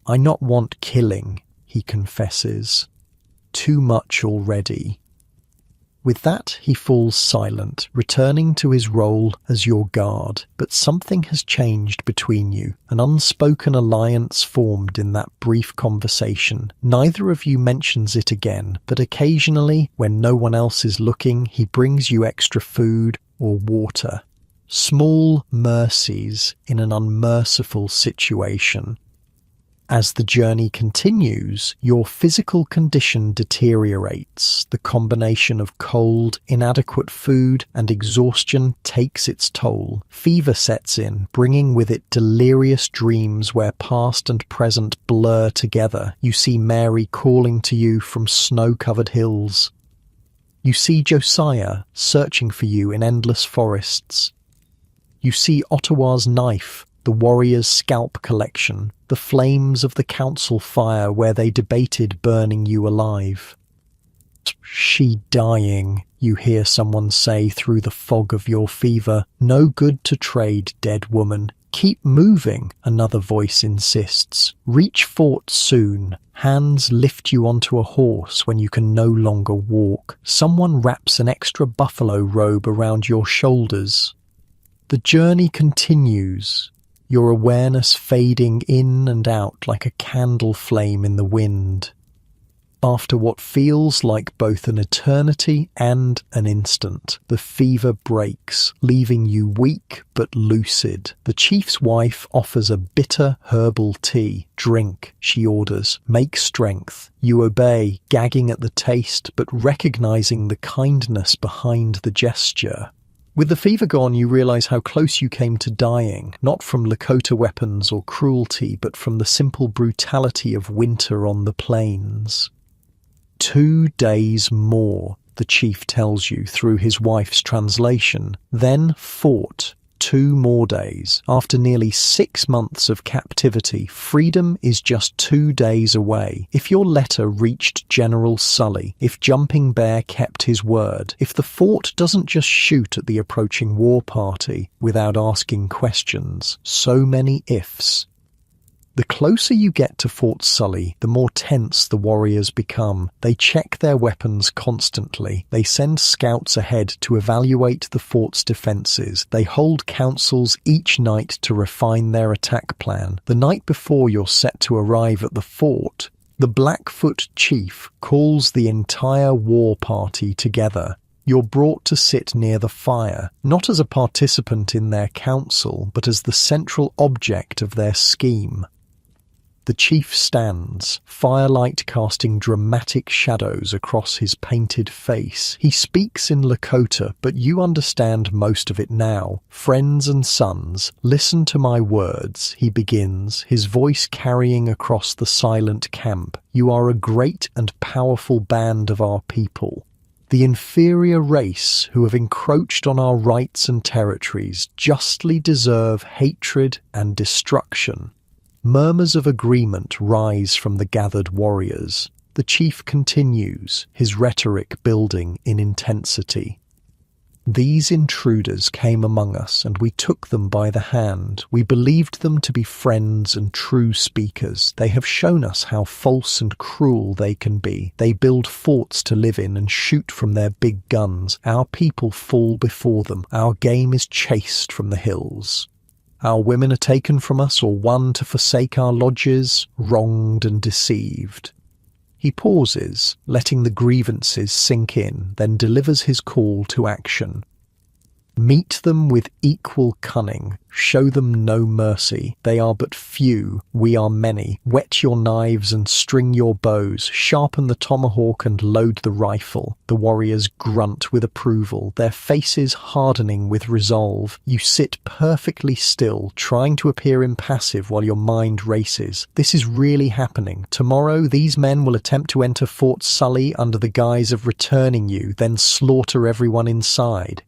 I not want killing, he confesses. Too much already. With that, he falls silent, returning to his role as your guard. But something has changed between you. An unspoken alliance formed in that brief conversation. Neither of you mentions it again, but occasionally, when no one else is looking, he brings you extra food or water. Small mercies in an unmerciful situation. As the journey continues, your physical condition deteriorates. The combination of cold, inadequate food, and exhaustion takes its toll. Fever sets in, bringing with it delirious dreams where past and present blur together. You see Mary calling to you from snow-covered hills. You see Josiah searching for you in endless forests. You see Ottawa's knife, the warrior's scalp collection, the flames of the council fire where they debated burning you alive. She dying, you hear someone say through the fog of your fever. No good to trade, dead woman. Keep moving, another voice insists. Reach fort soon. Hands lift you onto a horse when you can no longer walk. Someone wraps an extra buffalo robe around your shoulders. The journey continues. Your awareness fading in and out like a candle flame in the wind. After what feels like both an eternity and an instant, the fever breaks, leaving you weak but lucid. The chief's wife offers a bitter herbal tea. "Drink," she orders. "Make strength." You obey, gagging at the taste, but recognizing the kindness behind the gesture. With the fever gone, you realize how close you came to dying, not from Lakota weapons or cruelty, but from the simple brutality of winter on the plains. 2 days more, the chief tells you through his wife's translation, then fought 2 more days. After nearly 6 months of captivity, freedom is just 2 days away. If your letter reached General Sully, if Jumping Bear kept his word, if the fort doesn't just shoot at the approaching war party without asking questions, so many ifs. The closer you get to Fort Sully, the more tense the warriors become. They check their weapons constantly. They send scouts ahead to evaluate the fort's defenses. They hold councils each night to refine their attack plan. The night before you're set to arrive at the fort, the Blackfoot chief calls the entire war party together. You're brought to sit near the fire, not as a participant in their council, but as the central object of their scheme. The chief stands, firelight casting dramatic shadows across his painted face. He speaks in Lakota, but you understand most of it now. "Friends and sons, listen to my words," he begins, his voice carrying across the silent camp. "You are a great and powerful band of our people. The inferior race who have encroached on our rights and territories justly deserve hatred and destruction." Murmurs of agreement rise from the gathered warriors. The chief continues, his rhetoric building in intensity. "These intruders came among us, and we took them by the hand. We believed them to be friends and true speakers. They have shown us how false and cruel they can be. They build forts to live in and shoot from their big guns. Our people fall before them. Our game is chased from the hills. Our women are taken from us or won to forsake our lodges, wronged and deceived." He pauses, letting the grievances sink in, then delivers his call to action. "Meet them with equal cunning. Show them no mercy. They are but few, we are many. Whet your knives and string your bows. Sharpen the tomahawk and load the rifle." The warriors grunt with approval, their faces hardening with resolve. You sit perfectly still, trying to appear impassive while your mind races. This is really happening. Tomorrow, these men will attempt to enter Fort Sully under the guise of returning you, then slaughter everyone inside.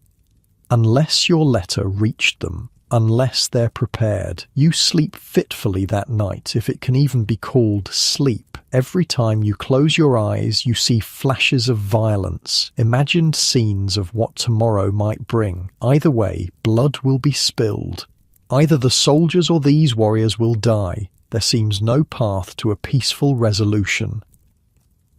Unless your letter reached them, unless they're prepared, you sleep fitfully that night, if it can even be called sleep. Every time you close your eyes, you see flashes of violence, imagined scenes of what tomorrow might bring. Either way, blood will be spilled. Either the soldiers or these warriors will die. There seems no path to a peaceful resolution.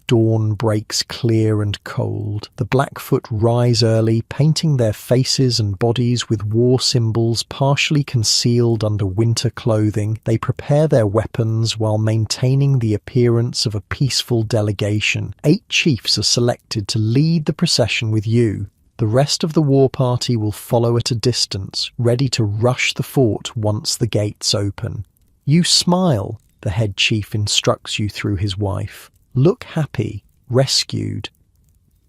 Dawn breaks clear and cold. The Blackfoot rise early, painting their faces and bodies with war symbols partially concealed under winter clothing. They prepare their weapons while maintaining the appearance of a peaceful delegation. 8 chiefs are selected to lead the procession with you. The rest of the war party will follow at a distance, ready to rush the fort once the gates open. You smile, the head chief instructs you through his wife. Look happy, rescued.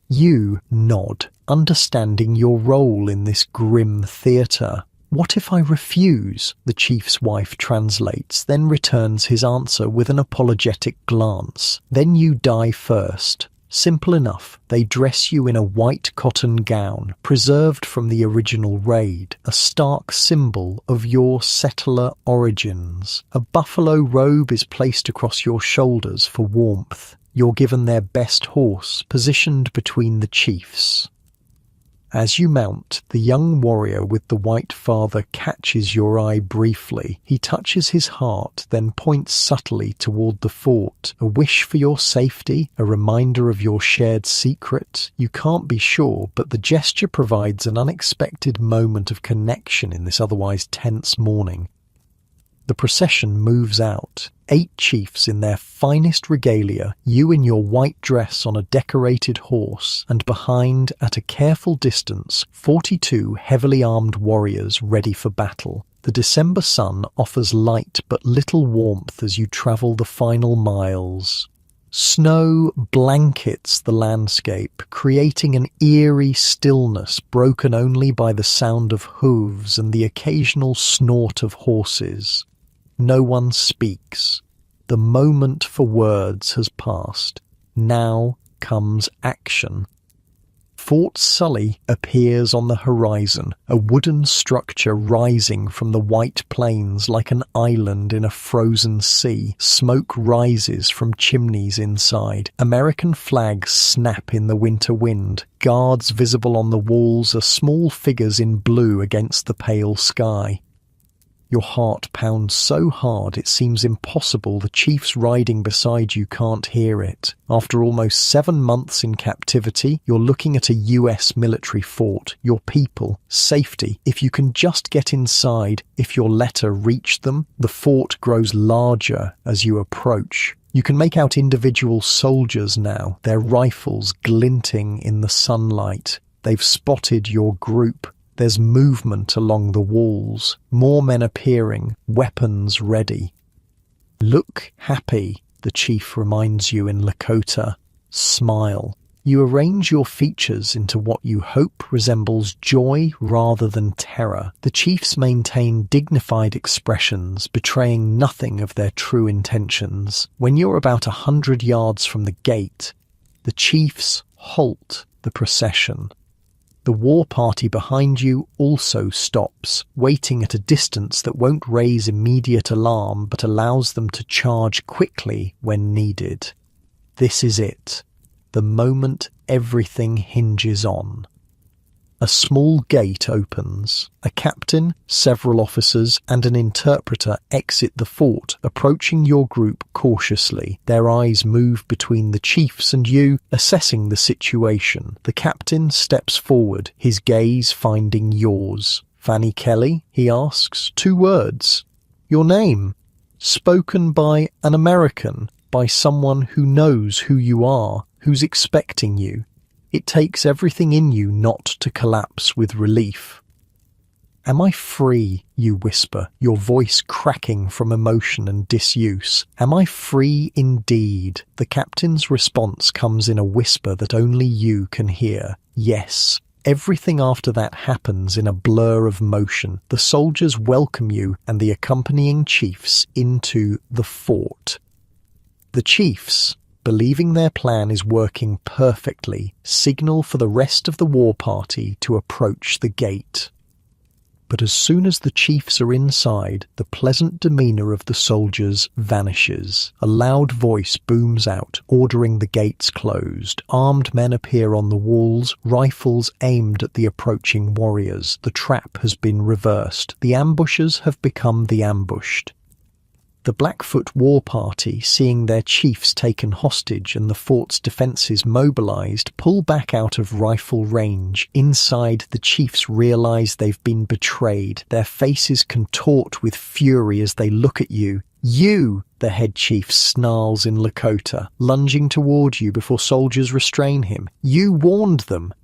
You nod, understanding your role in this grim theatre. "What if I refuse?" the chief's wife translates, then returns his answer with an apologetic glance. "Then you die first." Simple enough. They dress you in a white cotton gown, preserved from the original raid, a stark symbol of your settler origins. A buffalo robe is placed across your shoulders for warmth. You're given their best horse, positioned between the chiefs. As you mount, the young warrior with the white father catches your eye briefly. He touches his heart, then points subtly toward the fort. A wish for your safety, a reminder of your shared secret. You can't be sure, but the gesture provides an unexpected moment of connection in this otherwise tense morning. The procession moves out. 8 chiefs in their finest regalia, you in your white dress on a decorated horse, and behind, at a careful distance, 42 heavily armed warriors ready for battle. The December sun offers light but little warmth as you travel the final miles. Snow blankets the landscape, creating an eerie stillness broken only by the sound of hooves and the occasional snort of horses. No one speaks. The moment for words has passed. Now comes action. Fort Sully appears on the horizon, a wooden structure rising from the white plains like an island in a frozen sea. Smoke rises from chimneys inside. American flags snap in the winter wind. Guards visible on the walls are small figures in blue against the pale sky. Your heart pounds so hard it seems impossible the chiefs riding beside you can't hear it. After almost 7 months in captivity, you're looking at a US military fort, your people, safety. If you can just get inside, if your letter reached them, the fort grows larger as you approach. You can make out individual soldiers now, their rifles glinting in the sunlight. They've spotted your group. There's movement along the walls, more men appearing, weapons ready. Look happy, the chief reminds you in Lakota. Smile. You arrange your features into what you hope resembles joy rather than terror. The chiefs maintain dignified expressions, betraying nothing of their true intentions. When you're about 100 yards from the gate, the chiefs halt the procession. The war party behind you also stops, waiting at a distance that won't raise immediate alarm but allows them to charge quickly when needed. This is it, the moment everything hinges on. A small gate opens. A captain, several officers, and an interpreter exit the fort, approaching your group cautiously. Their eyes move between the chiefs and you, assessing the situation. The captain steps forward, his gaze finding yours. "Fanny Kelly?" he asks. 2 words. "Your name?" Spoken by an American, by someone who knows who you are, who's expecting you. It takes everything in you not to collapse with relief. "Am I free?" you whisper, your voice cracking from emotion and disuse. "Am I free indeed?" The captain's response comes in a whisper that only you can hear. "Yes." Everything after that happens in a blur of motion. The soldiers welcome you and the accompanying chiefs into the fort. The chiefs, believing their plan is working perfectly, signal for the rest of the war party to approach the gate. But as soon as the chiefs are inside, the pleasant demeanor of the soldiers vanishes. A loud voice booms out, ordering the gates closed. Armed men appear on the walls, rifles aimed at the approaching warriors. The trap has been reversed. The ambushers have become the ambushed. The Blackfoot war party, seeing their chiefs taken hostage and the fort's defences mobilised, pull back out of rifle range. Inside, the chiefs realise they've been betrayed. Their faces contort with fury as they look at you. "You!" the head chief snarls in Lakota, lunging toward you before soldiers restrain him. "You warned them!"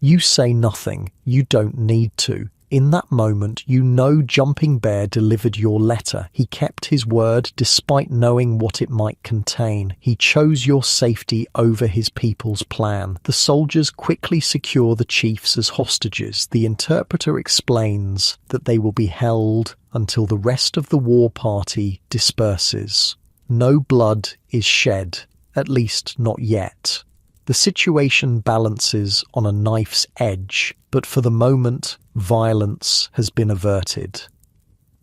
You say nothing. You don't need to. In that moment, you know Jumping Bear delivered your letter. He kept his word despite knowing what it might contain. He chose your safety over his people's plan. The soldiers quickly secure the chiefs as hostages. The interpreter explains that they will be held until the rest of the war party disperses. No blood is shed, at least not yet. The situation balances on a knife's edge, but for the moment, violence has been averted.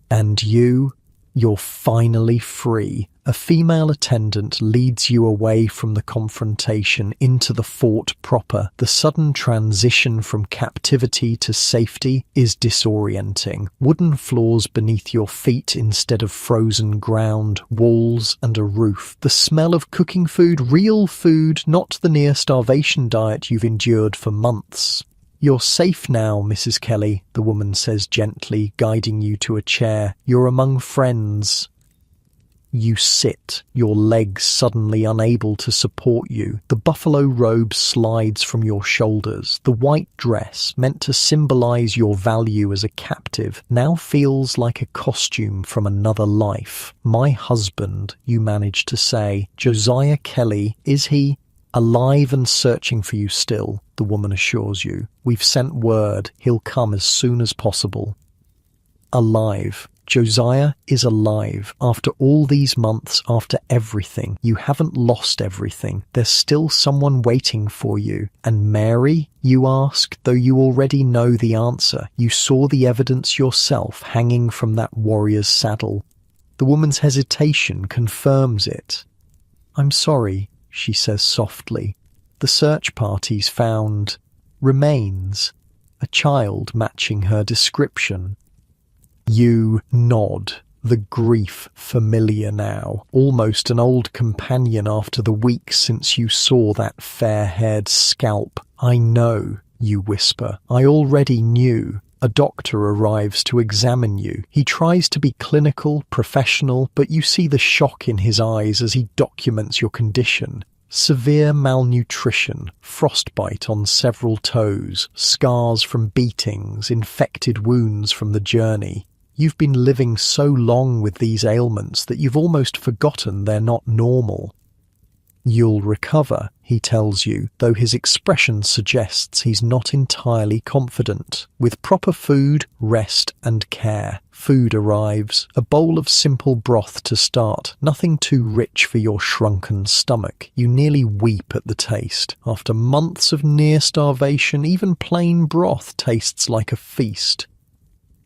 And you're finally free. A female attendant leads you away from the confrontation into the fort proper. The sudden transition from captivity to safety is disorienting. Wooden floors beneath your feet instead of frozen ground, walls and a roof. The smell of cooking food, real food, not the near-starvation diet you've endured for months. "You're safe now, Mrs. Kelly," the woman says gently, guiding you to a chair. "You're among friends." You sit, your legs suddenly unable to support you. The buffalo robe slides from your shoulders. The white dress, meant to symbolize your value as a captive, now feels like a costume from another life. "My husband," you manage to say. "Josiah Kelly, is he?" "Alive and searching for you still," the woman assures you. "We've sent word. He'll come as soon as possible." Alive. Josiah is alive. After all these months, after everything, you haven't lost everything. There's still someone waiting for you. "And Mary?" you ask, though you already know the answer. You saw the evidence yourself hanging from that warrior's saddle. The woman's hesitation confirms it. "I'm sorry," she says softly. "The search parties found remains, a child matching her description." You nod, the grief familiar now, almost an old companion after the weeks since you saw that fair-haired scalp. "I know," you whisper. "I already knew." A doctor arrives to examine you. He tries to be clinical, professional, but you see the shock in his eyes as he documents your condition. Severe malnutrition, frostbite on several toes, scars from beatings, infected wounds from the journey. You've been living so long with these ailments that you've almost forgotten they're not normal. "You'll recover," he tells you, though his expression suggests he's not entirely confident. With proper food, rest and care. Food arrives, a bowl of simple broth to start, nothing too rich for your shrunken stomach. You nearly weep at the taste. After months of near starvation, even plain broth tastes like a feast.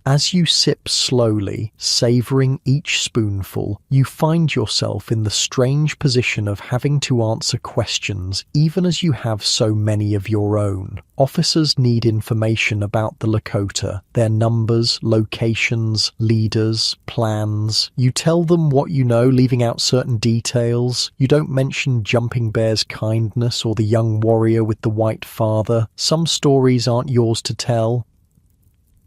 As you sip slowly, savouring each spoonful, you find yourself in the strange position of having to answer questions, even as you have so many of your own. Officers need information about the Lakota, their numbers, locations, leaders, plans. You tell them what you know, leaving out certain details. You don't mention Jumping Bear's kindness or the young warrior with the white father. Some stories aren't yours to tell.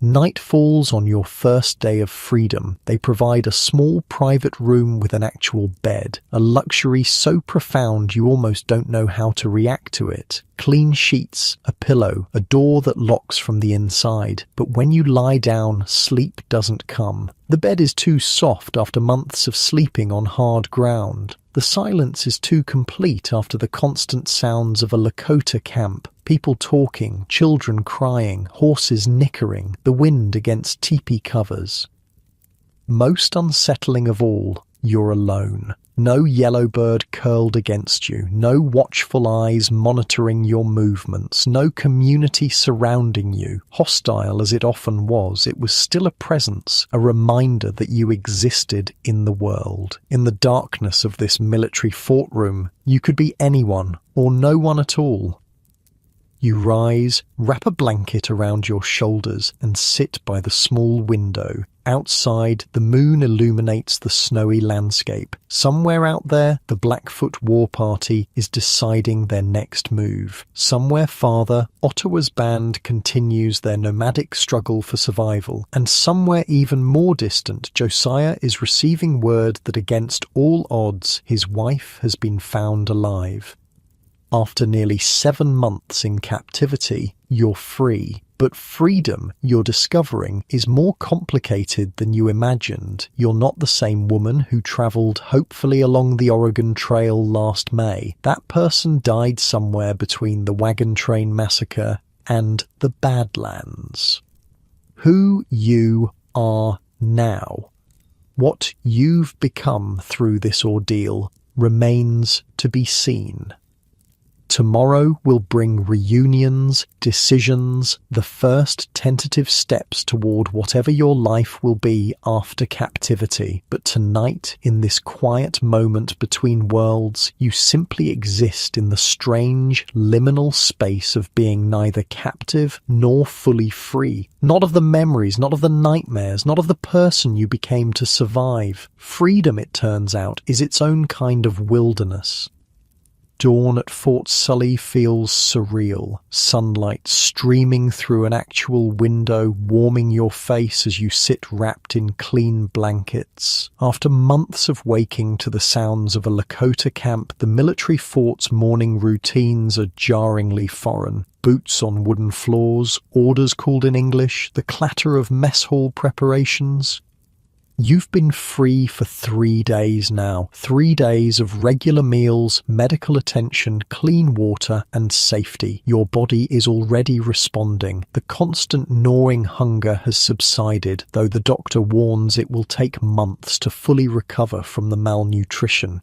Night falls on your first day of freedom. They provide a small private room with an actual bed, a luxury so profound you almost don't know how to react to it. Clean sheets, a pillow, a door that locks from the inside. But when you lie down, sleep doesn't come. The bed is too soft after months of sleeping on hard ground. The silence is too complete after the constant sounds of a Lakota camp. People talking, children crying, horses nickering, the wind against teepee covers. Most unsettling of all, you're alone. No yellowbird curled against you, no watchful eyes monitoring your movements, no community surrounding you. Hostile as it often was, it was still a presence, a reminder that you existed in the world. In the darkness of this military fort room, you could be anyone or no one at all. You rise, wrap a blanket around your shoulders and sit by the small window. Outside, the moon illuminates the snowy landscape. Somewhere out there, the Blackfoot War Party is deciding their next move. Somewhere farther, Ottawa's band continues their nomadic struggle for survival. And somewhere even more distant, Josiah is receiving word that against all odds, his wife has been found alive. After nearly 7 months in captivity, you're free. But freedom you're discovering is more complicated than you imagined. You're not the same woman who travelled hopefully along the Oregon Trail last May. That person died somewhere between the wagon train massacre and the Badlands. Who you are now, what you've become through this ordeal, remains to be seen. Tomorrow will bring reunions, decisions, the first tentative steps toward whatever your life will be after captivity. But tonight, in this quiet moment between worlds, you simply exist in the strange, liminal space of being neither captive nor fully free. Not of the memories, not of the nightmares, not of the person you became to survive. Freedom, it turns out, is its own kind of wilderness. Dawn at Fort Sully feels surreal, sunlight streaming through an actual window, warming your face as you sit wrapped in clean blankets. After months of waking to the sounds of a Lakota camp, the military fort's morning routines are jarringly foreign. Boots on wooden floors, orders called in English, the clatter of mess hall preparations. You've been free for 3 days now. 3 days of regular meals, medical attention, clean water, and safety. Your body is already responding. The constant gnawing hunger has subsided, though the doctor warns it will take months to fully recover from the malnutrition.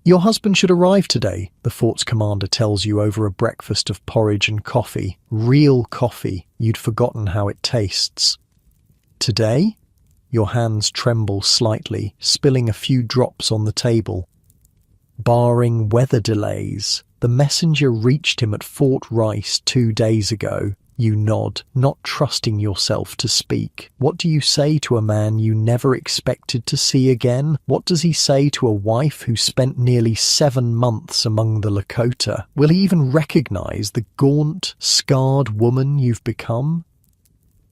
Your husband should arrive today, the fort's commander tells you over a breakfast of porridge and coffee. Real coffee. You'd forgotten how it tastes. Today? Your hands tremble slightly, spilling a few drops on the table. Barring weather delays, the messenger reached him at Fort Rice 2 days ago. You nod, not trusting yourself to speak. What do you say to a man you never expected to see again? What does he say to a wife who spent nearly 7 months among the Lakota? Will he even recognize the gaunt, scarred woman you've become?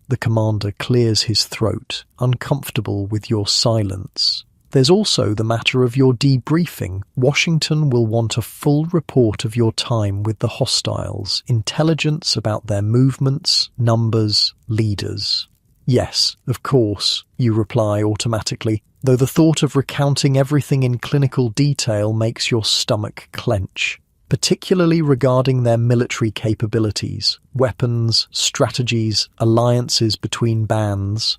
The commander clears his throat, uncomfortable with your silence. There's also the matter of your debriefing. Washington will want a full report of your time with the hostiles, intelligence about their movements, numbers, leaders. Yes, of course, you reply automatically, though the thought of recounting everything in clinical detail makes your stomach clench. Particularly regarding their military capabilities, weapons, strategies, alliances between bands.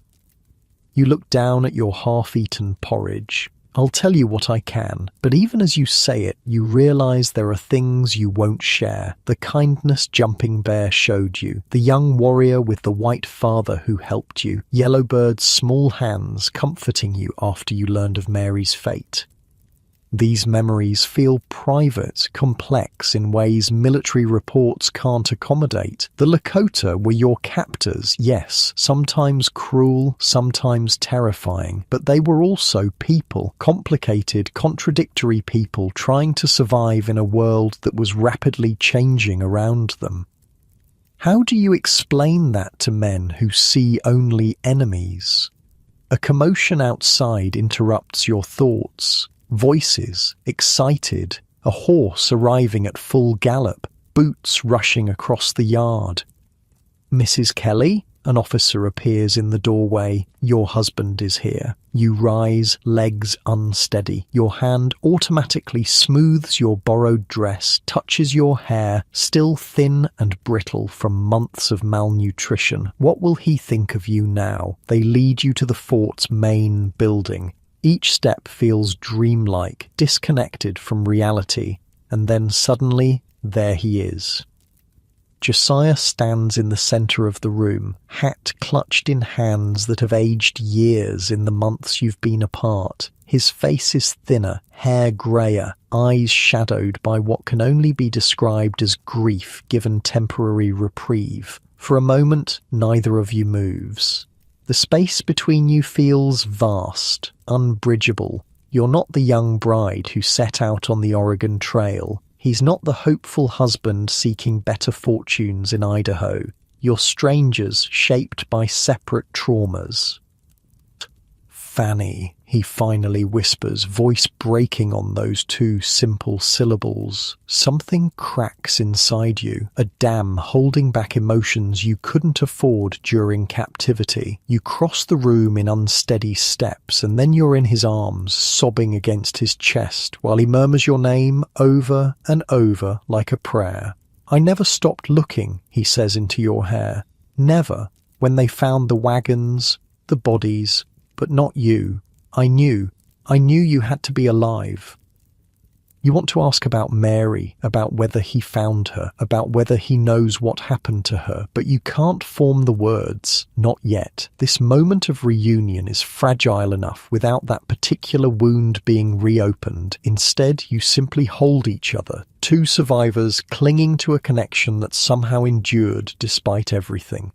You look down at your half-eaten porridge. I'll tell you what I can, but even as you say it, you realize there are things you won't share. The kindness Jumping Bear showed you, the young warrior with the white father who helped you, Yellowbird's small hands comforting you after you learned of Mary's fate. These memories feel private, complex in ways military reports can't accommodate. The Lakota were your captors, yes, sometimes cruel, sometimes terrifying, but they were also people, complicated, contradictory people trying to survive in a world that was rapidly changing around them. How do you explain that to men who see only enemies? A commotion outside interrupts your thoughts. Voices, excited, a horse arriving at full gallop, boots rushing across the yard. Mrs. Kelly, an officer appears in the doorway. Your husband is here. You rise, legs unsteady. Your hand automatically smooths your borrowed dress, touches your hair, still thin and brittle from months of malnutrition. What will he think of you now? They lead you to the fort's main building. Each step feels dreamlike, disconnected from reality, and then suddenly, there he is. Josiah stands in the center of the room, hat clutched in hands that have aged years in the months you've been apart. His face is thinner, hair grayer, eyes shadowed by what can only be described as grief given temporary reprieve. For a moment, neither of you moves. The space between you feels vast, unbridgeable. You're not the young bride who set out on the Oregon Trail. He's not the hopeful husband seeking better fortunes in Idaho. You're strangers shaped by separate traumas. Fanny, he finally whispers, voice breaking on those 2 simple syllables. Something cracks inside you, a dam holding back emotions you couldn't afford during captivity. You cross the room in unsteady steps, and then you're in his arms, sobbing against his chest, while he murmurs your name over and over like a prayer. I never stopped looking, he says into your hair. Never, when they found the wagons, the bodies, but not you. I knew you had to be alive. You want to ask about Mary, about whether he found her, about whether he knows what happened to her, but you can't form the words, not yet. This moment of reunion is fragile enough without that particular wound being reopened. Instead, you simply hold each other, 2 survivors clinging to a connection that somehow endured despite everything.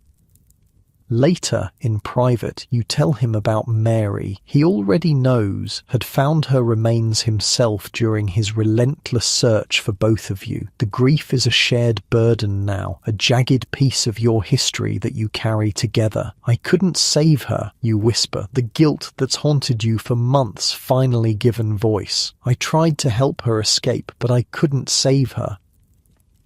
Later, in private, you tell him about Mary. He already knows, had found her remains himself during his relentless search for both of you. The grief is a shared burden now, a jagged piece of your history that you carry together. I couldn't save her, you whisper, the guilt that's haunted you for months finally given voice. I tried to help her escape, but I couldn't save her.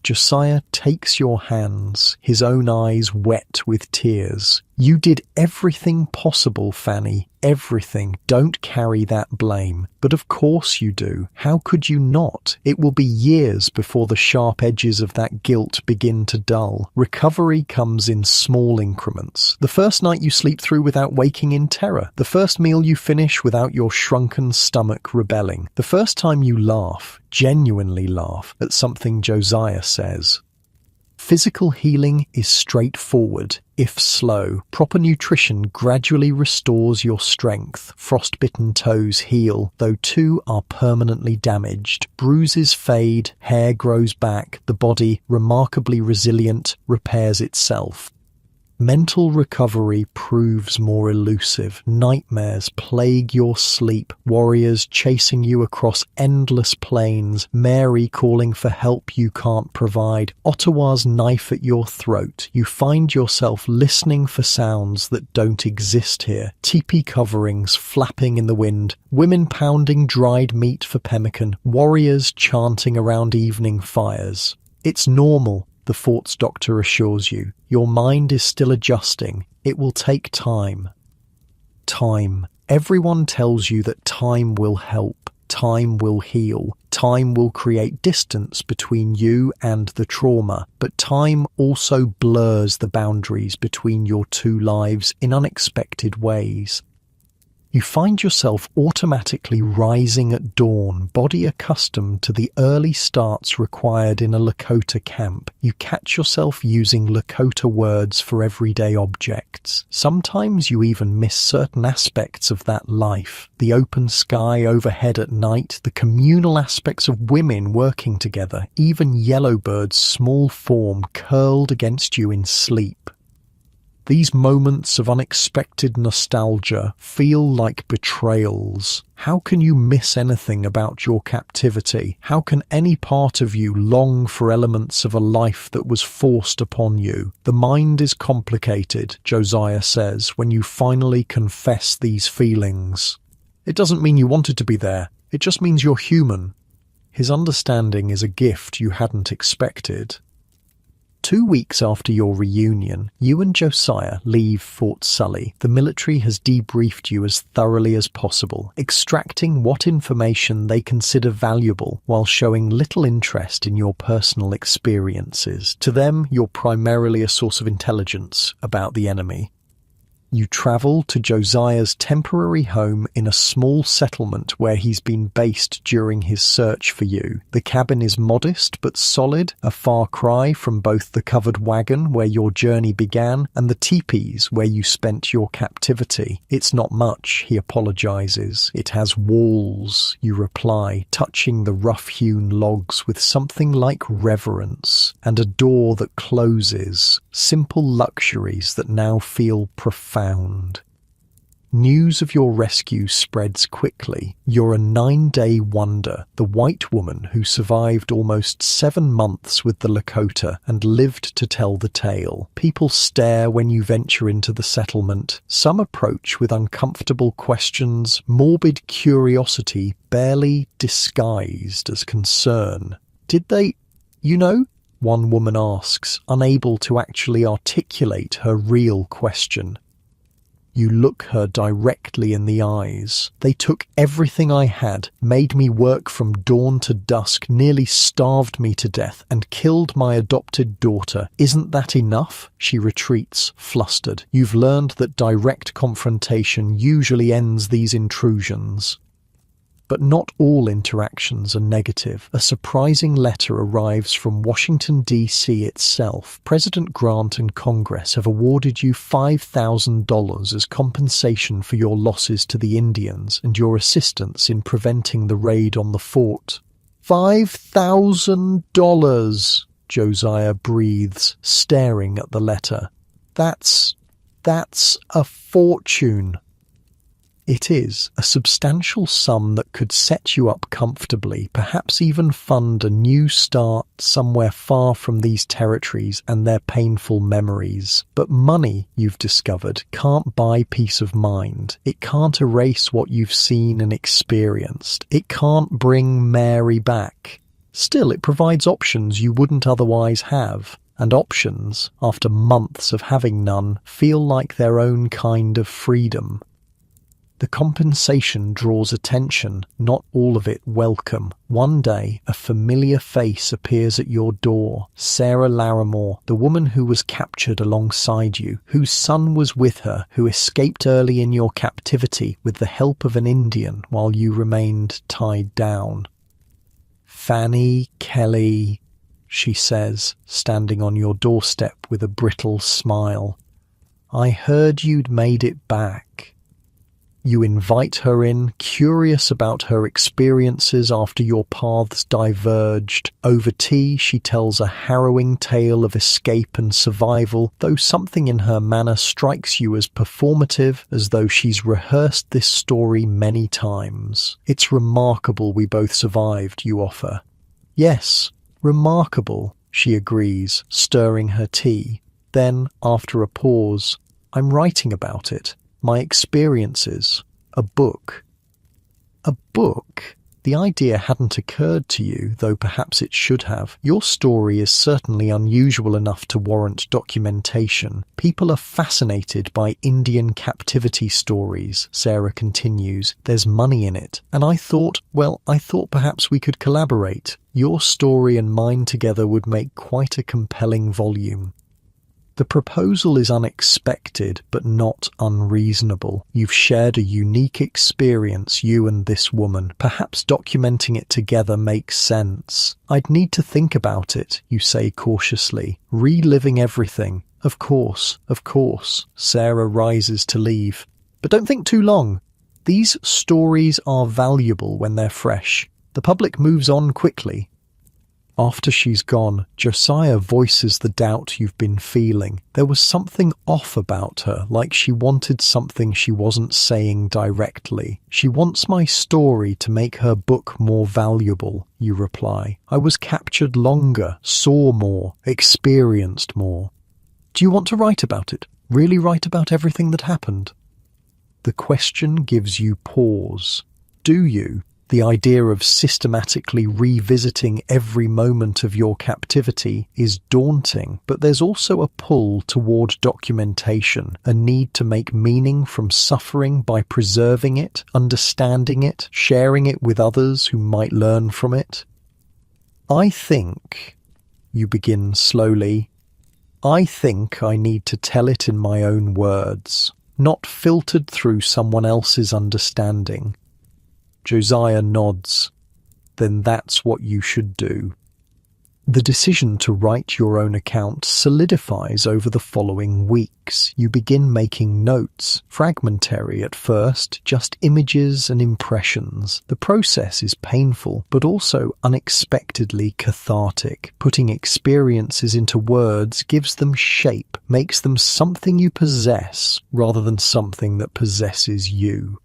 Josiah takes your hands, his own eyes wet with tears. You did everything possible, Fanny, everything. Don't carry that blame. But of course you do. How could you not? It will be years before the sharp edges of that guilt begin to dull. Recovery comes in small increments. The first night you sleep through without waking in terror. The first meal you finish without your shrunken stomach rebelling. The first time you laugh, genuinely laugh, at something Josiah says. Physical healing is straightforward, if slow. Proper nutrition gradually restores your strength. Frostbitten toes heal, though two are permanently damaged. Bruises fade, hair grows back, the body, remarkably resilient, repairs itself. Mental recovery proves more elusive. Nightmares plague your sleep, warriors chasing you across endless plains, Mary calling for help you can't provide, Ottawa's knife at your throat. You find yourself listening for sounds that don't exist here. Teepee coverings flapping in the wind, women pounding dried meat for pemmican, warriors chanting around evening fires. It's normal, the fort's doctor assures you. Your mind is still adjusting. It will take time. Time. Everyone tells you that time will help. Time will heal. Time will create distance between you and the trauma. But time also blurs the boundaries between your two lives in unexpected ways. You find yourself automatically rising at dawn, body accustomed to the early starts required in a Lakota camp. You catch yourself using Lakota words for everyday objects. Sometimes you even miss certain aspects of that life. The open sky overhead at night, the communal aspects of women working together, even Yellowbird's small form curled against you in sleep. These moments of unexpected nostalgia feel like betrayals. How can you miss anything about your captivity? How can any part of you long for elements of a life that was forced upon you? The mind is complicated, Josiah says, when you finally confess these feelings. It doesn't mean you wanted to be there. It just means you're human. His understanding is a gift you hadn't expected. 2 weeks after your reunion, you and Josiah leave Fort Sully. The military has debriefed you as thoroughly as possible, extracting what information they consider valuable while showing little interest in your personal experiences. To them, you're primarily a source of intelligence about the enemy. You travel to Josiah's temporary home in a small settlement where he's been based during his search for you. The cabin is modest but solid, a far cry from both the covered wagon where your journey began and the teepees where you spent your captivity. It's not much, he apologizes. It has walls, you reply, touching the rough-hewn logs with something like reverence, and a door that closes. Simple luxuries that now feel profound. News of your rescue spreads quickly. You're a 9-day wonder, the white woman who survived almost 7 months with the Lakota and lived to tell the tale. People stare when you venture into the settlement. Some approach with uncomfortable questions, morbid curiosity barely disguised as concern. Did they, one woman asks, unable to actually articulate her real question. You look her directly in the eyes. They took everything I had, made me work from dawn to dusk, nearly starved me to death, and killed my adopted daughter. Isn't that enough? She retreats, flustered. You've learned that direct confrontation usually ends these intrusions. But not all interactions are negative. A surprising letter arrives from Washington, D.C. itself. President Grant and Congress have awarded you $5,000 as compensation for your losses to the Indians and your assistance in preventing the raid on the fort. $5,000, Josiah breathes, staring at the letter. That's That's a fortune. It is a substantial sum that could set you up comfortably, perhaps even fund a new start somewhere far from these territories and their painful memories. But money, you've discovered, can't buy peace of mind. It can't erase what you've seen and experienced. It can't bring Mary back. Still, it provides options you wouldn't otherwise have. And options, after months of having none, feel like their own kind of freedom. The compensation draws attention, not all of it welcome. One day, a familiar face appears at your door. Sarah Larimore, the woman who was captured alongside you, whose son was with her, who escaped early in your captivity with the help of an Indian while you remained tied down. Fanny Kelly, she says, standing on your doorstep with a brittle smile. I heard you'd made it back. You invite her in, curious about her experiences after your paths diverged. Over tea, she tells a harrowing tale of escape and survival, though something in her manner strikes you as performative, as though she's rehearsed this story many times. It's remarkable we both survived, you offer. Yes, remarkable, she agrees, stirring her tea. Then, after a pause, I'm writing about it. My experiences. A book. A book? The idea hadn't occurred to you, though perhaps it should have. Your story is certainly unusual enough to warrant documentation. People are fascinated by Indian captivity stories, Sarah continues. There's money in it. And I thought perhaps we could collaborate. Your story and mine together would make quite a compelling volume. The proposal is unexpected, but not unreasonable. You've shared a unique experience, you and this woman. Perhaps documenting it together makes sense. I'd need to think about it, you say cautiously. Reliving everything. Of course. Sarah rises to leave. But don't think too long. These stories are valuable when they're fresh. The public moves on quickly. After she's gone, Josiah voices the doubt you've been feeling. There was something off about her, like she wanted something she wasn't saying directly. She wants my story to make her book more valuable, you reply. I was captured longer, saw more, experienced more. Do you want to write about it? Really write about everything that happened? The question gives you pause. Do you? The idea of systematically revisiting every moment of your captivity is daunting, but there's also a pull toward documentation, a need to make meaning from suffering by preserving it, understanding it, sharing it with others who might learn from it. I think, you begin slowly, I think I need to tell it in my own words, not filtered through someone else's understanding. Josiah nods. Then that's what you should do. The decision to write your own account solidifies over the following weeks. You begin making notes, fragmentary at first, just images and impressions. The process is painful, but also unexpectedly cathartic. Putting experiences into words gives them shape, makes them something you possess, rather than something that possesses you.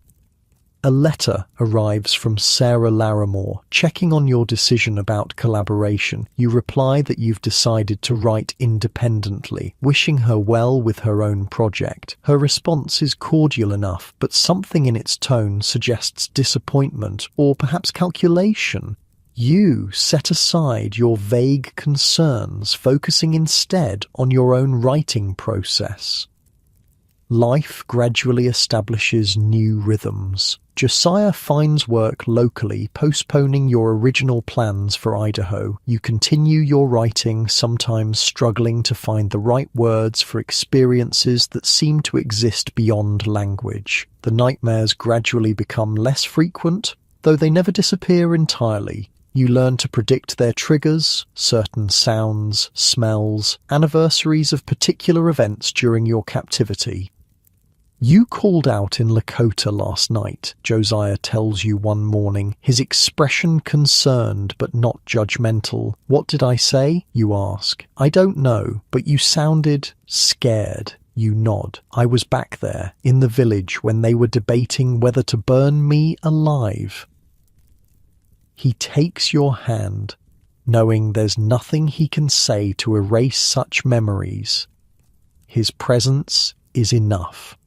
A letter arrives from Sarah Larimore, checking on your decision about collaboration. You reply that you've decided to write independently, wishing her well with her own project. Her response is cordial enough, but something in its tone suggests disappointment or perhaps calculation. You set aside your vague concerns, focusing instead on your own writing process. Life gradually establishes new rhythms. Josiah finds work locally, postponing your original plans for Idaho. You continue your writing, sometimes struggling to find the right words for experiences that seem to exist beyond language. The nightmares gradually become less frequent, though they never disappear entirely. You learn to predict their triggers, certain sounds, smells, anniversaries of particular events during your captivity. You called out in Lakota last night, Josiah tells you one morning, his expression concerned but not judgmental. What did I say? You ask. I don't know, but you sounded scared. You nod. I was back there, in the village, when they were debating whether to burn me alive. He takes your hand, knowing there's nothing he can say to erase such memories. His presence is enough.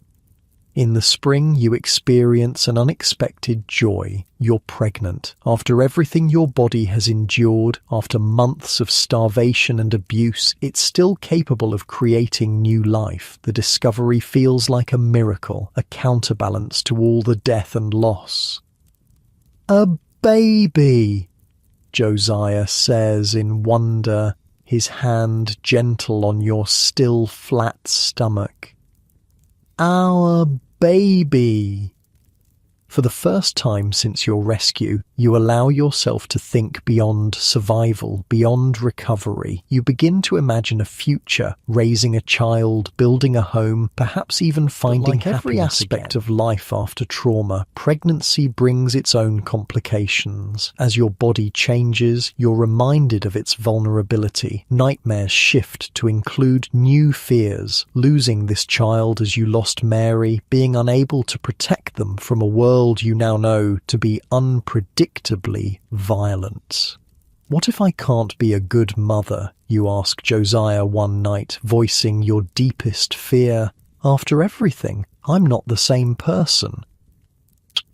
In the spring, you experience an unexpected joy. You're pregnant. After everything your body has endured, after months of starvation and abuse, it's still capable of creating new life. The discovery feels like a miracle, a counterbalance to all the death and loss. A baby, Josiah says in wonder, his hand gentle on your still flat stomach. Our baby. For the first time since your rescue, you allow yourself to think beyond survival, beyond recovery. You begin to imagine a future, raising a child, building a home, perhaps even finding happiness. Like every aspect of life after trauma, pregnancy brings its own complications. As your body changes, you're reminded of its vulnerability. Nightmares shift to include new fears, losing this child as you lost Mary, being unable to protect them from a world you now know to be unpredictably violent. What if I can't be a good mother? You ask Josiah one night, voicing your deepest fear. After everything, I'm not the same person.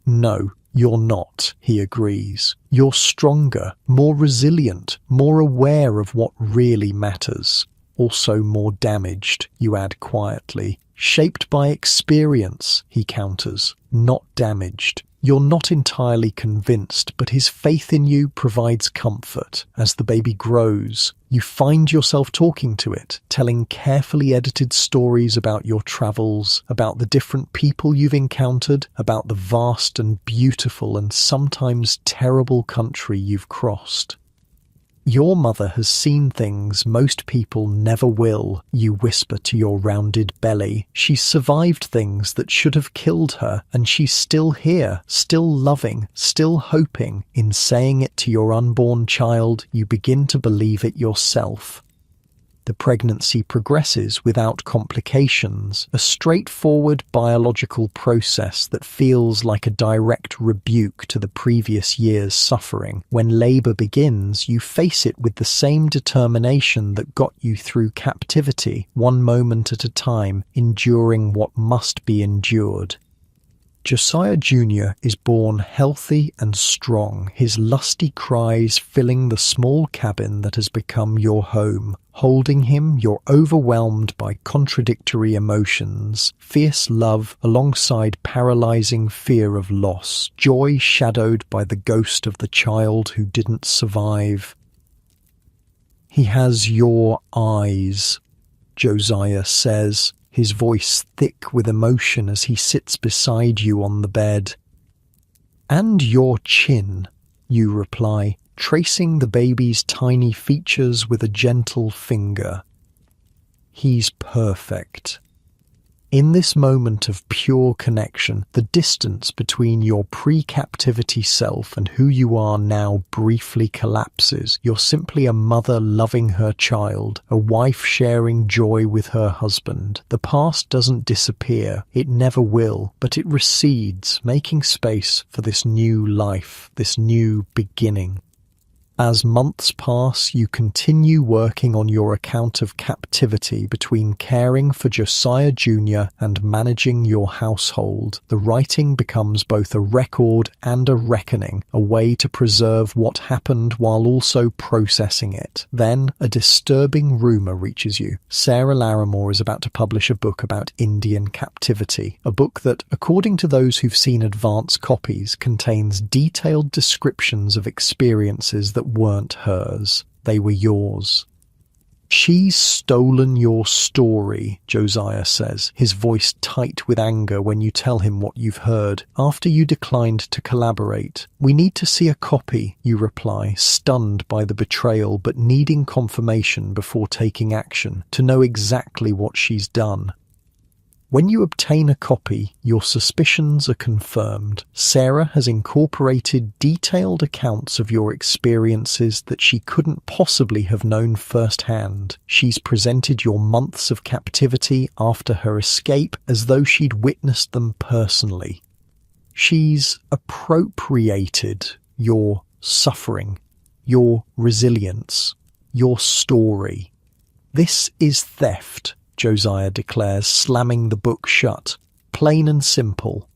No, you're not, he agrees. You're stronger, more resilient, more aware of what really matters. Also more damaged, you add quietly. Shaped by experience, he counters, not damaged. You're not entirely convinced, but his faith in you provides comfort. As the baby grows, you find yourself talking to it, telling carefully edited stories about your travels, about the different people you've encountered, about the vast and beautiful and sometimes terrible country you've crossed. Your mother has seen things most people never will, you whisper to your rounded belly. She's survived things that should have killed her, and she's still here, still loving, still hoping. In saying it to your unborn child, you begin to believe it yourself. The pregnancy progresses without complications, a straightforward biological process that feels like a direct rebuke to the previous year's suffering. When labor begins, you face it with the same determination that got you through captivity, one moment at a time, enduring what must be endured. Josiah Jr. is born healthy and strong, his lusty cries filling the small cabin that has become your home. Holding him, you're overwhelmed by contradictory emotions, fierce love alongside paralyzing fear of loss, joy shadowed by the ghost of the child who didn't survive. He has your eyes, Josiah says, his voice thick with emotion as he sits beside you on the bed. And your chin, you reply, tracing the baby's tiny features with a gentle finger. He's perfect. In this moment of pure connection, the distance between your pre-captivity self and who you are now briefly collapses. You're simply a mother loving her child, a wife sharing joy with her husband. The past doesn't disappear, it never will, but it recedes, making space for this new life, this new beginning. As months pass, you continue working on your account of captivity between caring for Josiah Jr. and managing your household. The writing becomes both a record and a reckoning, a way to preserve what happened while also processing it. Then, a disturbing rumor reaches you. Sarah Larimore is about to publish a book about Indian captivity, a book that, according to those who've seen advance copies, contains detailed descriptions of experiences that weren't hers. They were yours. She's stolen your story, Josiah says, his voice tight with anger when you tell him what you've heard. After you declined to collaborate, we need to see a copy, you reply, stunned by the betrayal but needing confirmation before taking action, to know exactly what she's done. When you obtain a copy, your suspicions are confirmed. Sarah has incorporated detailed accounts of your experiences that she couldn't possibly have known firsthand. She's presented your months of captivity after her escape as though she'd witnessed them personally. She's appropriated your suffering, your resilience, your story. This is theft, Josiah declares, slamming the book shut. Plain and simple.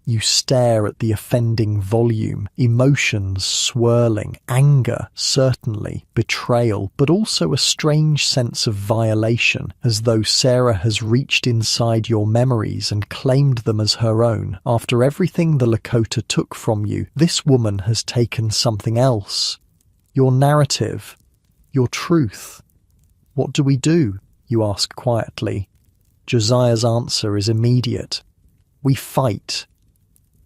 You stare at the offending volume, emotions swirling, anger, certainly, betrayal, but also a strange sense of violation, as though Sarah has reached inside your memories and claimed them as her own. After everything the Lakota took from you, this woman has taken something else. Your narrative, your truth. What do we do? You ask quietly. Josiah's answer is immediate. We fight.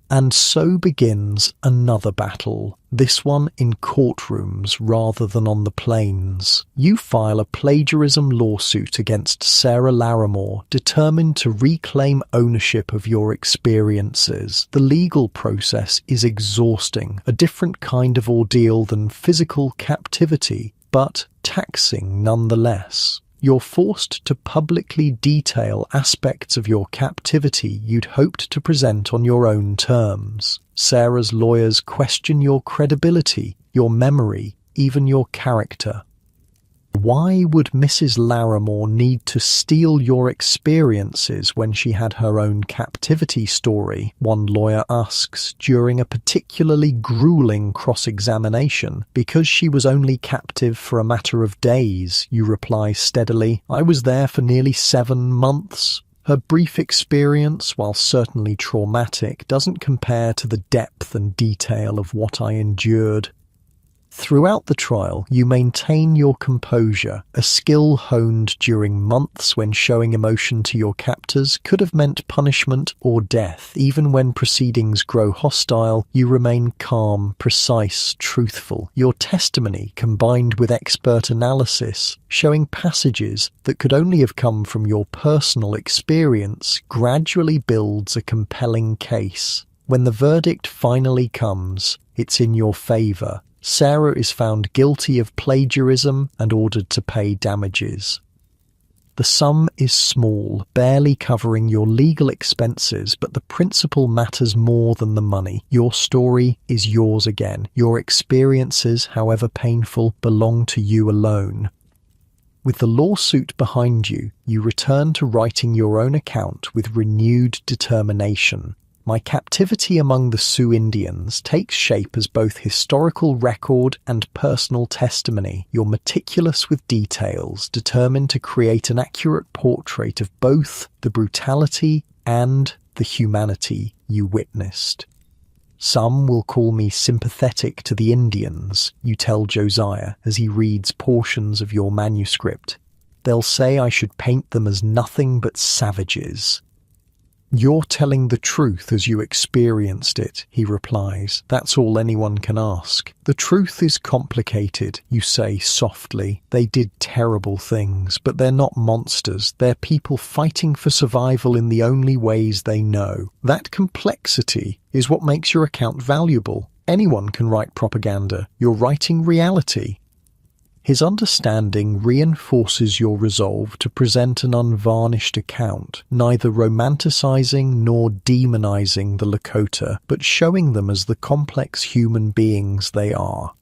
And so begins another battle, this one in courtrooms rather than on the plains. You file a plagiarism lawsuit against Sarah Larimore, determined to reclaim ownership of your experiences. The legal process is exhausting, a different kind of ordeal than physical captivity, but taxing nonetheless. You're forced to publicly detail aspects of your captivity you'd hoped to present on your own terms. Sarah's lawyers question your credibility, your memory, even your character. Why would Mrs. Larimore need to steal your experiences when she had her own captivity story? One lawyer asks during a particularly grueling cross-examination. Because she was only captive for a matter of days, you reply steadily. I was there for nearly 7 months. Her brief experience, while certainly traumatic, doesn't compare to the depth and detail of what I endured. Throughout the trial, you maintain your composure, a skill honed during months when showing emotion to your captors could have meant punishment or death. Even when proceedings grow hostile, you remain calm, precise, truthful. Your testimony, combined with expert analysis, showing passages that could only have come from your personal experience, gradually builds a compelling case. When the verdict finally comes, it's in your favor. Sarah is found guilty of plagiarism and ordered to pay damages. The sum is small, barely covering your legal expenses, but the principle matters more than the money. Your story is yours again. Your experiences, however painful, belong to you alone. With the lawsuit behind you, you return to writing your own account with renewed determination. My captivity among the Sioux Indians takes shape as both historical record and personal testimony. You're meticulous with details, determined to create an accurate portrait of both the brutality and the humanity you witnessed. Some will call me sympathetic to the Indians, you tell Josiah as he reads portions of your manuscript. They'll say I should paint them as nothing but savages. You're telling the truth as you experienced it, he replies. That's all anyone can ask. The truth is complicated, you say softly. They did terrible things, but they're not monsters. They're people fighting for survival in the only ways they know. That complexity is what makes your account valuable. Anyone can write propaganda. You're writing reality. His understanding reinforces your resolve to present an unvarnished account, neither romanticizing nor demonizing the Lakota, but showing them as the complex human beings they are.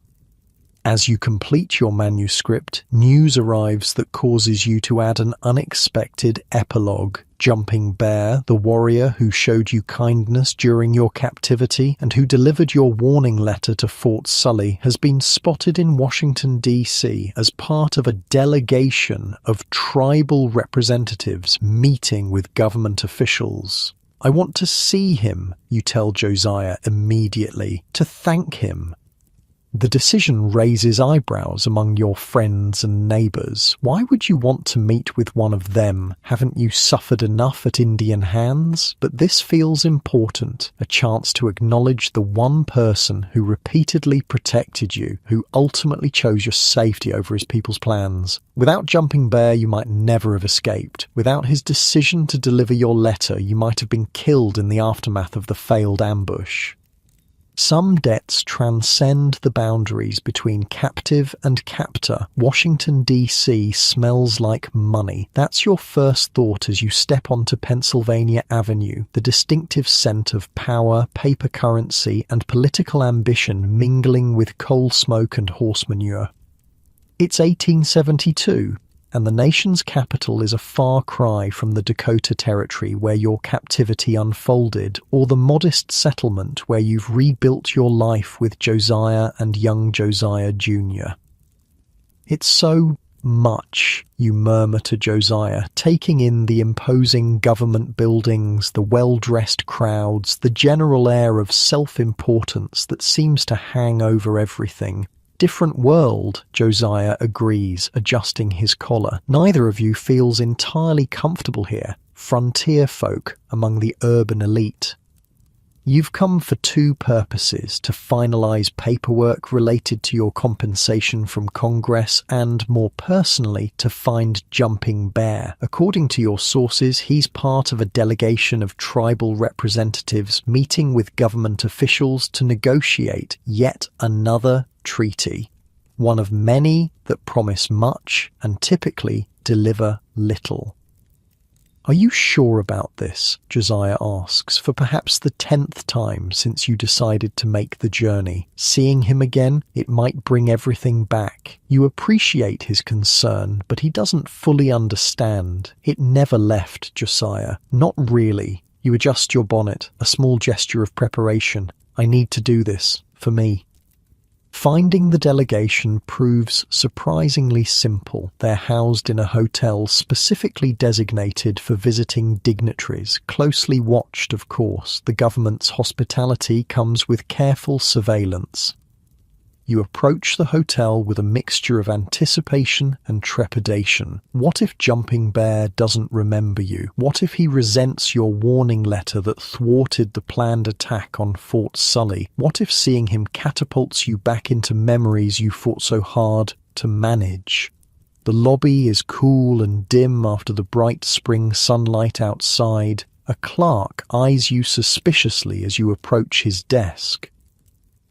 As you complete your manuscript, news arrives that causes you to add an unexpected epilogue. Jumping Bear, the warrior who showed you kindness during your captivity and who delivered your warning letter to Fort Sully, has been spotted in Washington, D.C. as part of a delegation of tribal representatives meeting with government officials. I want to see him, you tell Josiah immediately, to thank him. The decision raises eyebrows among your friends and neighbours. Why would you want to meet with one of them? Haven't you suffered enough at Indian hands? But this feels important, a chance to acknowledge the one person who repeatedly protected you, who ultimately chose your safety over his people's plans. Without Jumping Bear, you might never have escaped. Without his decision to deliver your letter, you might have been killed in the aftermath of the failed ambush. Some debts transcend the boundaries between captive and captor. Washington, D.C. smells like money. That's your first thought as you step onto Pennsylvania Avenue, the distinctive scent of power, paper currency, and political ambition mingling with coal smoke and horse manure. It's 1872. And the nation's capital is a far cry from the Dakota Territory where your captivity unfolded, or the modest settlement where you've rebuilt your life with Josiah and young Josiah Jr. It's so much, you murmur to Josiah, taking in the imposing government buildings, the well-dressed crowds, the general air of self-importance that seems to hang over everything. Different world, Josiah agrees, adjusting his collar. Neither of you feels entirely comfortable here, frontier folk among the urban elite. You've come for two purposes: to finalize paperwork related to your compensation from Congress and, more personally, to find Jumping Bear. According to your sources, he's part of a delegation of tribal representatives meeting with government officials to negotiate yet another treaty, one of many that promise much and typically deliver little. Are you sure about this? Josiah asks, for perhaps the 10th time since you decided to make the journey. Seeing him again, it might bring everything back. You appreciate his concern, but he doesn't fully understand. It never left, Josiah. Not really. You adjust your bonnet, a small gesture of preparation. I need to do this, for me. Finding the delegation proves surprisingly simple. They're housed in a hotel specifically designated for visiting dignitaries, closely watched, of course. The government's hospitality comes with careful surveillance. You approach the hotel with a mixture of anticipation and trepidation. What if Jumping Bear doesn't remember you? What if he resents your warning letter that thwarted the planned attack on Fort Sully? What if seeing him catapults you back into memories you fought so hard to manage? The lobby is cool and dim after the bright spring sunlight outside. A clerk eyes you suspiciously as you approach his desk.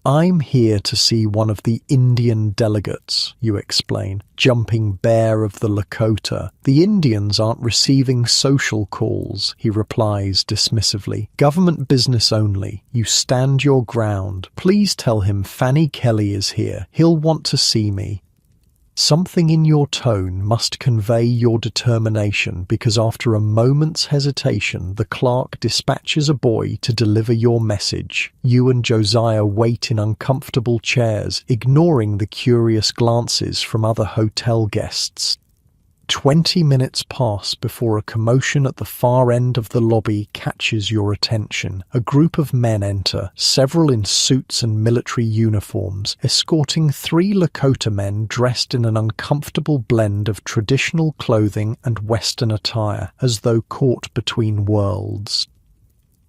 I'm here to see one of the Indian delegates, you explain. Jumping Bear of the Lakota. The Indians aren't receiving social calls, he replies dismissively. Government business only. You stand your ground. Please tell him Fanny Kelly is here. He'll want to see me. Something in your tone must convey your determination, because after a moment's hesitation, the clerk dispatches a boy to deliver your message. You and Josiah wait in uncomfortable chairs, ignoring the curious glances from other hotel guests. 20 minutes pass before a commotion at the far end of the lobby catches your attention. A group of men enter, several in suits and military uniforms, escorting 3 Lakota men dressed in an uncomfortable blend of traditional clothing and Western attire, as though caught between worlds.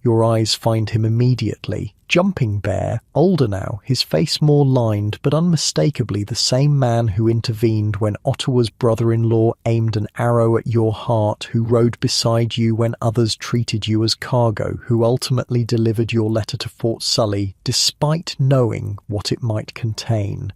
Your eyes find him immediately. Jumping Bear, older now, his face more lined, but unmistakably the same man who intervened when Ottawa's brother-in-law aimed an arrow at your heart, who rode beside you when others treated you as cargo, who ultimately delivered your letter to Fort Sully, despite knowing what it might contain.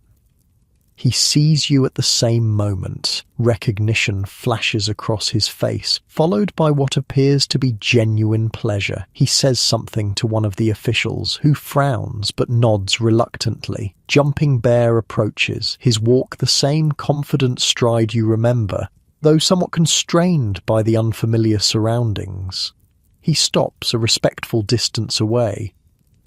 He sees you at the same moment. Recognition flashes across his face, followed by what appears to be genuine pleasure. He says something to one of the officials, who frowns but nods reluctantly. Jumping Bear approaches, his walk the same confident stride you remember, though somewhat constrained by the unfamiliar surroundings. He stops a respectful distance away.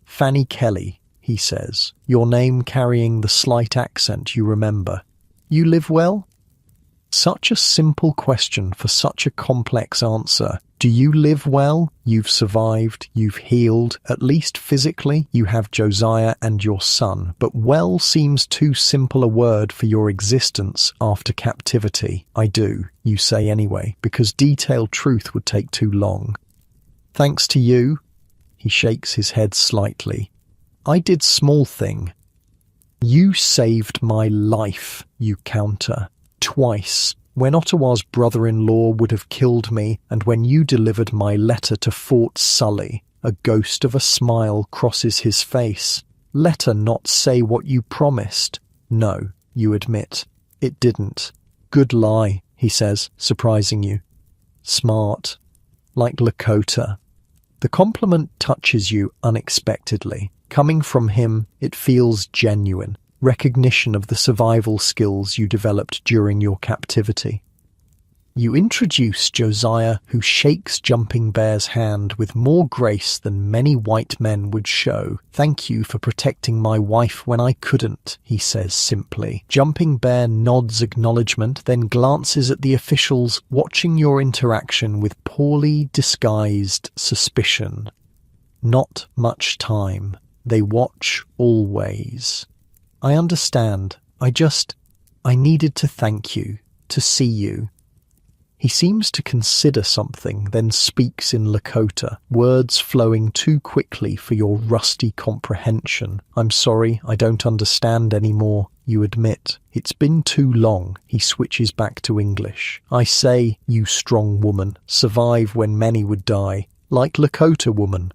Fanny Kelly, he says, your name carrying the slight accent you remember. You live well? Such a simple question for such a complex answer. Do you live well? You've survived, you've healed, at least physically. You have Josiah and your son, but well seems too simple a word for your existence after captivity. I do, you say anyway, because detailed truth would take too long. Thanks to you, he shakes his head slightly. I did small thing. You saved my life, you counter. Twice, when Ottawa's brother-in-law would have killed me, and when you delivered my letter to Fort Sully. A ghost of a smile crosses his face. Letter not say what you promised. No, you admit. It didn't. Good lie, he says, surprising you. Smart. Like Lakota. The compliment touches you unexpectedly. Coming from him, it feels genuine. Recognition of the survival skills you developed during your captivity. You introduce Josiah, who shakes Jumping Bear's hand with more grace than many white men would show. Thank you for protecting my wife when I couldn't, he says simply. Jumping Bear nods acknowledgement, then glances at the officials, watching your interaction with poorly disguised suspicion. Not much time. They watch always. I understand. I needed to thank you, to see you. He seems to consider something, then speaks in Lakota, words flowing too quickly for your rusty comprehension. I'm sorry, I don't understand anymore, you admit. It's been too long, he switches back to English. I say, you strong woman, survive when many would die, like Lakota woman.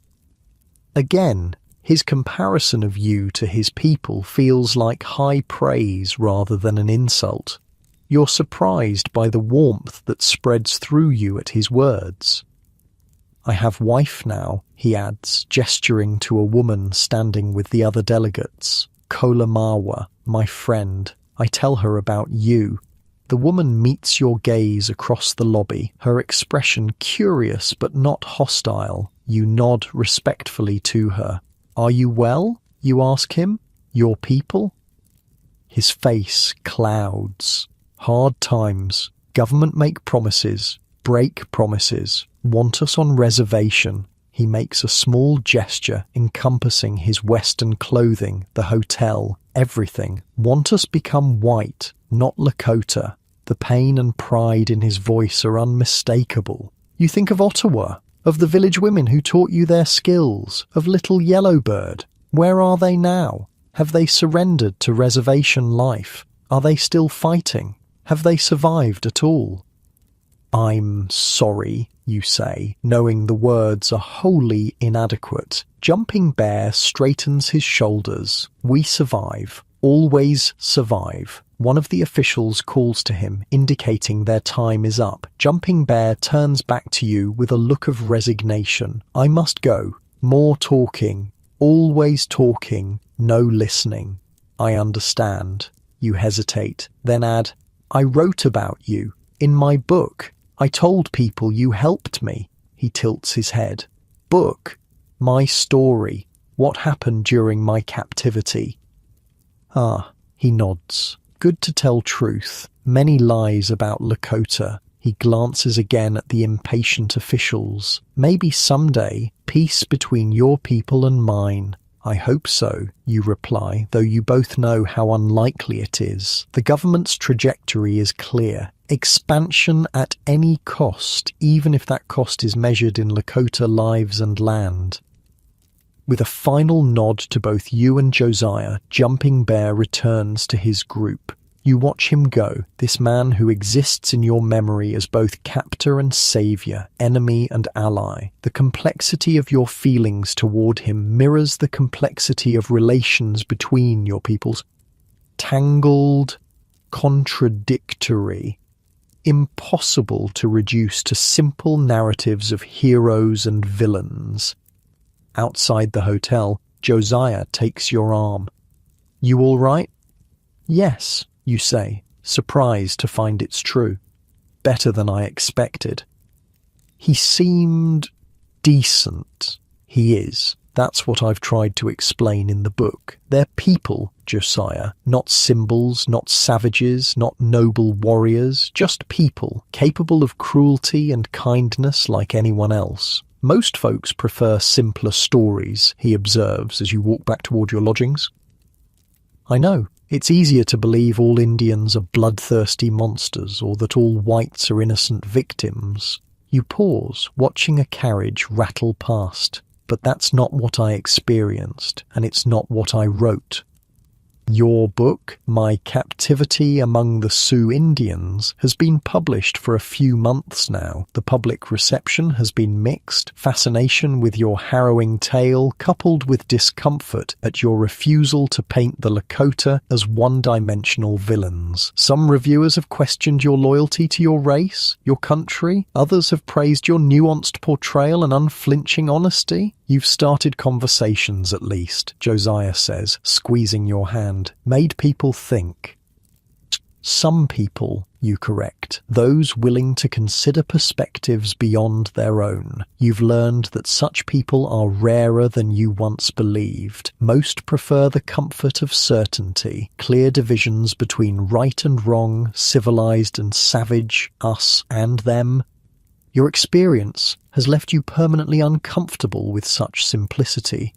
Again, his comparison of you to his people feels like high praise rather than an insult. You're surprised by the warmth that spreads through you at his words. I have wife now, he adds, gesturing to a woman standing with the other delegates. Kolamawa, my friend. I tell her about you. The woman meets your gaze across the lobby, her expression curious but not hostile. You nod respectfully to her. Are you well? You ask him. Your people? His face clouds. Hard times. Government make promises. Break promises. Want us on reservation. He makes a small gesture encompassing his Western clothing, the hotel, everything. Want us become white, not Lakota. The pain and pride in his voice are unmistakable. You think of Ottawa. Of the village women who taught you their skills, of little Yellowbird. Where are they now? Have they surrendered to reservation life? Are they still fighting? Have they survived at all? I'm sorry, you say, knowing the words are wholly inadequate. Jumping Bear straightens his shoulders. We survive. Always survive. One of the officials calls to him, indicating their time is up. Jumping Bear turns back to you with a look of resignation. I must go. More talking. Always talking. No listening. I understand. You hesitate. Then add, I wrote about you. In my book. I told people you helped me. He tilts his head. Book. My story. What happened during my captivity. Ah, he nods. Good to tell truth. Many lies about Lakota. He glances again at the impatient officials. Maybe someday, peace between your people and mine. I hope so, you reply, though you both know how unlikely it is. The government's trajectory is clear. Expansion at any cost, even if that cost is measured in Lakota lives and land. With a final nod to both you and Josiah, Jumping Bear returns to his group. You watch him go, this man who exists in your memory as both captor and savior, enemy and ally. The complexity of your feelings toward him mirrors the complexity of relations between your peoples. Tangled, contradictory, impossible to reduce to simple narratives of heroes and villains. Outside the hotel, Josiah takes your arm. You all right? Yes, you say, surprised to find it's true. Better than I expected. He seemed decent. He is. That's what I've tried to explain in the book. They're people, Josiah, not symbols, not savages, not noble warriors, just people, capable of cruelty and kindness like anyone else. Most folks prefer simpler stories, he observes as you walk back toward your lodgings. I know. It's easier to believe all Indians are bloodthirsty monsters or that all whites are innocent victims. You pause, watching a carriage rattle past. But that's not what I experienced, and it's not what I wrote. Your book, My Captivity Among the Sioux Indians, has been published for a few months now. The public reception has been mixed, fascination with your harrowing tale coupled with discomfort at your refusal to paint the Lakota as one-dimensional villains. Some reviewers have questioned your loyalty to your race, your country. Others have praised your nuanced portrayal and unflinching honesty. You've started conversations, at least, Josiah says, squeezing your hand. Made people think. Some people, you correct, those willing to consider perspectives beyond their own. You've learned that such people are rarer than you once believed. Most prefer the comfort of certainty, clear divisions between right and wrong, civilized and savage, us and them. Your experience has left you permanently uncomfortable with such simplicity.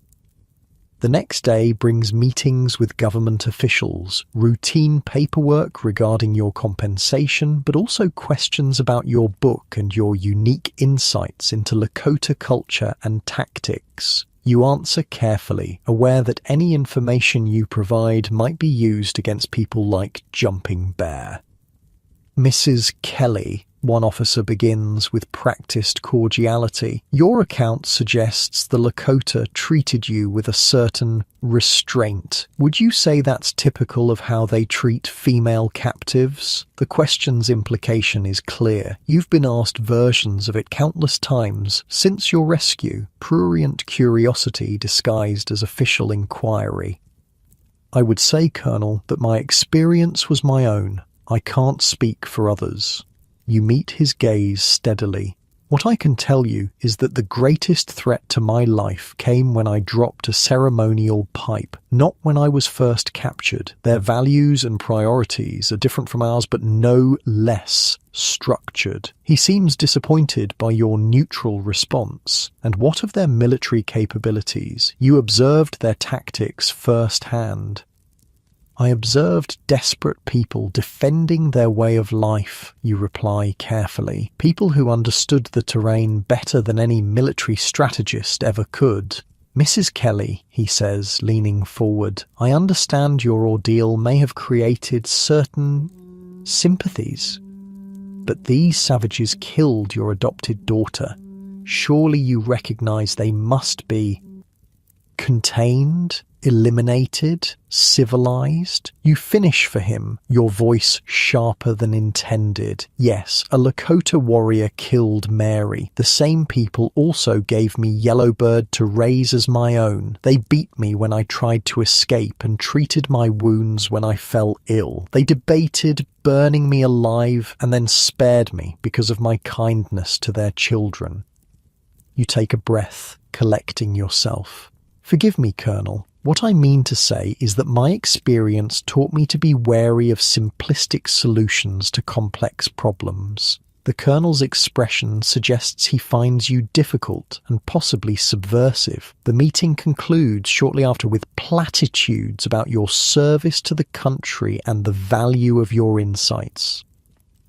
The next day brings meetings with government officials, routine paperwork regarding your compensation, but also questions about your book and your unique insights into Lakota culture and tactics. You answer carefully, aware that any information you provide might be used against people like Jumping Bear. Mrs. Kelly, one officer begins with practiced cordiality. Your account suggests the Lakota treated you with a certain restraint. Would you say that's typical of how they treat female captives? The question's implication is clear. You've been asked versions of it countless times since your rescue, prurient curiosity disguised as official inquiry. I would say, Colonel, that my experience was my own. I can't speak for others. You meet his gaze steadily. What I can tell you is that the greatest threat to my life came when I dropped a ceremonial pipe, not when I was first captured. Their values and priorities are different from ours, but no less structured. He seems disappointed by your neutral response. And what of their military capabilities? You observed their tactics firsthand. I observed desperate people defending their way of life, you reply carefully. People who understood the terrain better than any military strategist ever could. Mrs. Kelly, he says, leaning forward, I understand your ordeal may have created certain sympathies. But these savages killed your adopted daughter. Surely you recognize they must be contained, eliminated, civilized. You finish for him, your voice sharper than intended. Yes, a Lakota warrior killed Mary. The same people also gave me Yellowbird to raise as my own. They beat me when I tried to escape and treated my wounds when I fell ill. They debated burning me alive and then spared me because of my kindness to their children. You take a breath, collecting yourself. Forgive me, Colonel. What I mean to say is that my experience taught me to be wary of simplistic solutions to complex problems. The Colonel's expression suggests he finds you difficult and possibly subversive. The meeting concludes shortly after with platitudes about your service to the country and the value of your insights.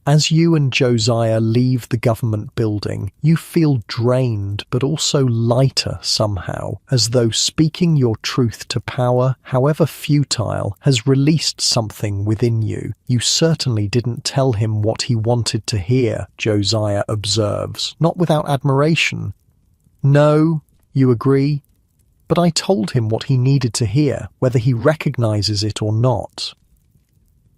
As you and Josiah leave the government building, you feel drained but also lighter somehow, as though speaking your truth to power, however futile, has released something within you. You certainly didn't tell him what he wanted to hear, Josiah observes, not without admiration. No, you agree, but I told him what he needed to hear, whether he recognizes it or not.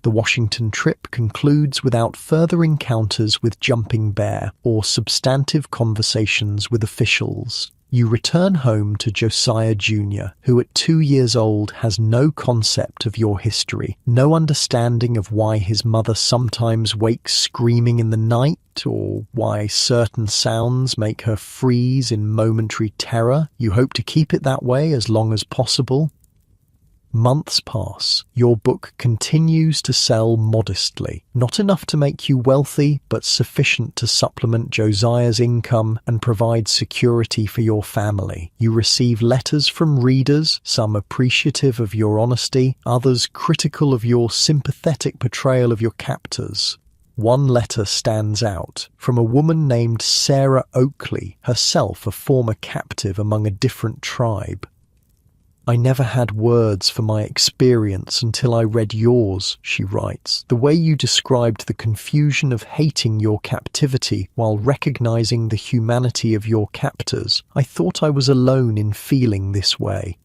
The Washington trip concludes without further encounters with Jumping Bear or substantive conversations with officials. You return home to Josiah Jr., who at 2 years old has no concept of your history, no understanding of why his mother sometimes wakes screaming in the night, or why certain sounds make her freeze in momentary terror. You hope to keep it that way as long as possible. Months pass. Your book continues to sell modestly. Not enough to make you wealthy, but sufficient to supplement Josiah's income and provide security for your family. You receive letters from readers, some appreciative of your honesty, others critical of your sympathetic portrayal of your captors. One letter stands out, from a woman named Sarah Oakley, herself a former captive among a different tribe. "I never had words for my experience until I read yours," she writes. "The way you described the confusion of hating your captivity while recognizing the humanity of your captors, I thought I was alone in feeling this way."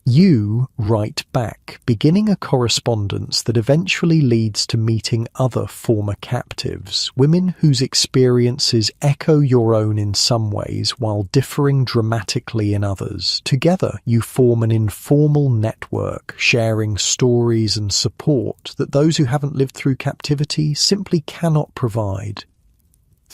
You write back, beginning a correspondence that eventually leads to meeting other former captives, women whose experiences echo your own in some ways while differing dramatically in others. Together, you form an informal network, sharing stories and support that those who haven't lived through captivity simply cannot provide.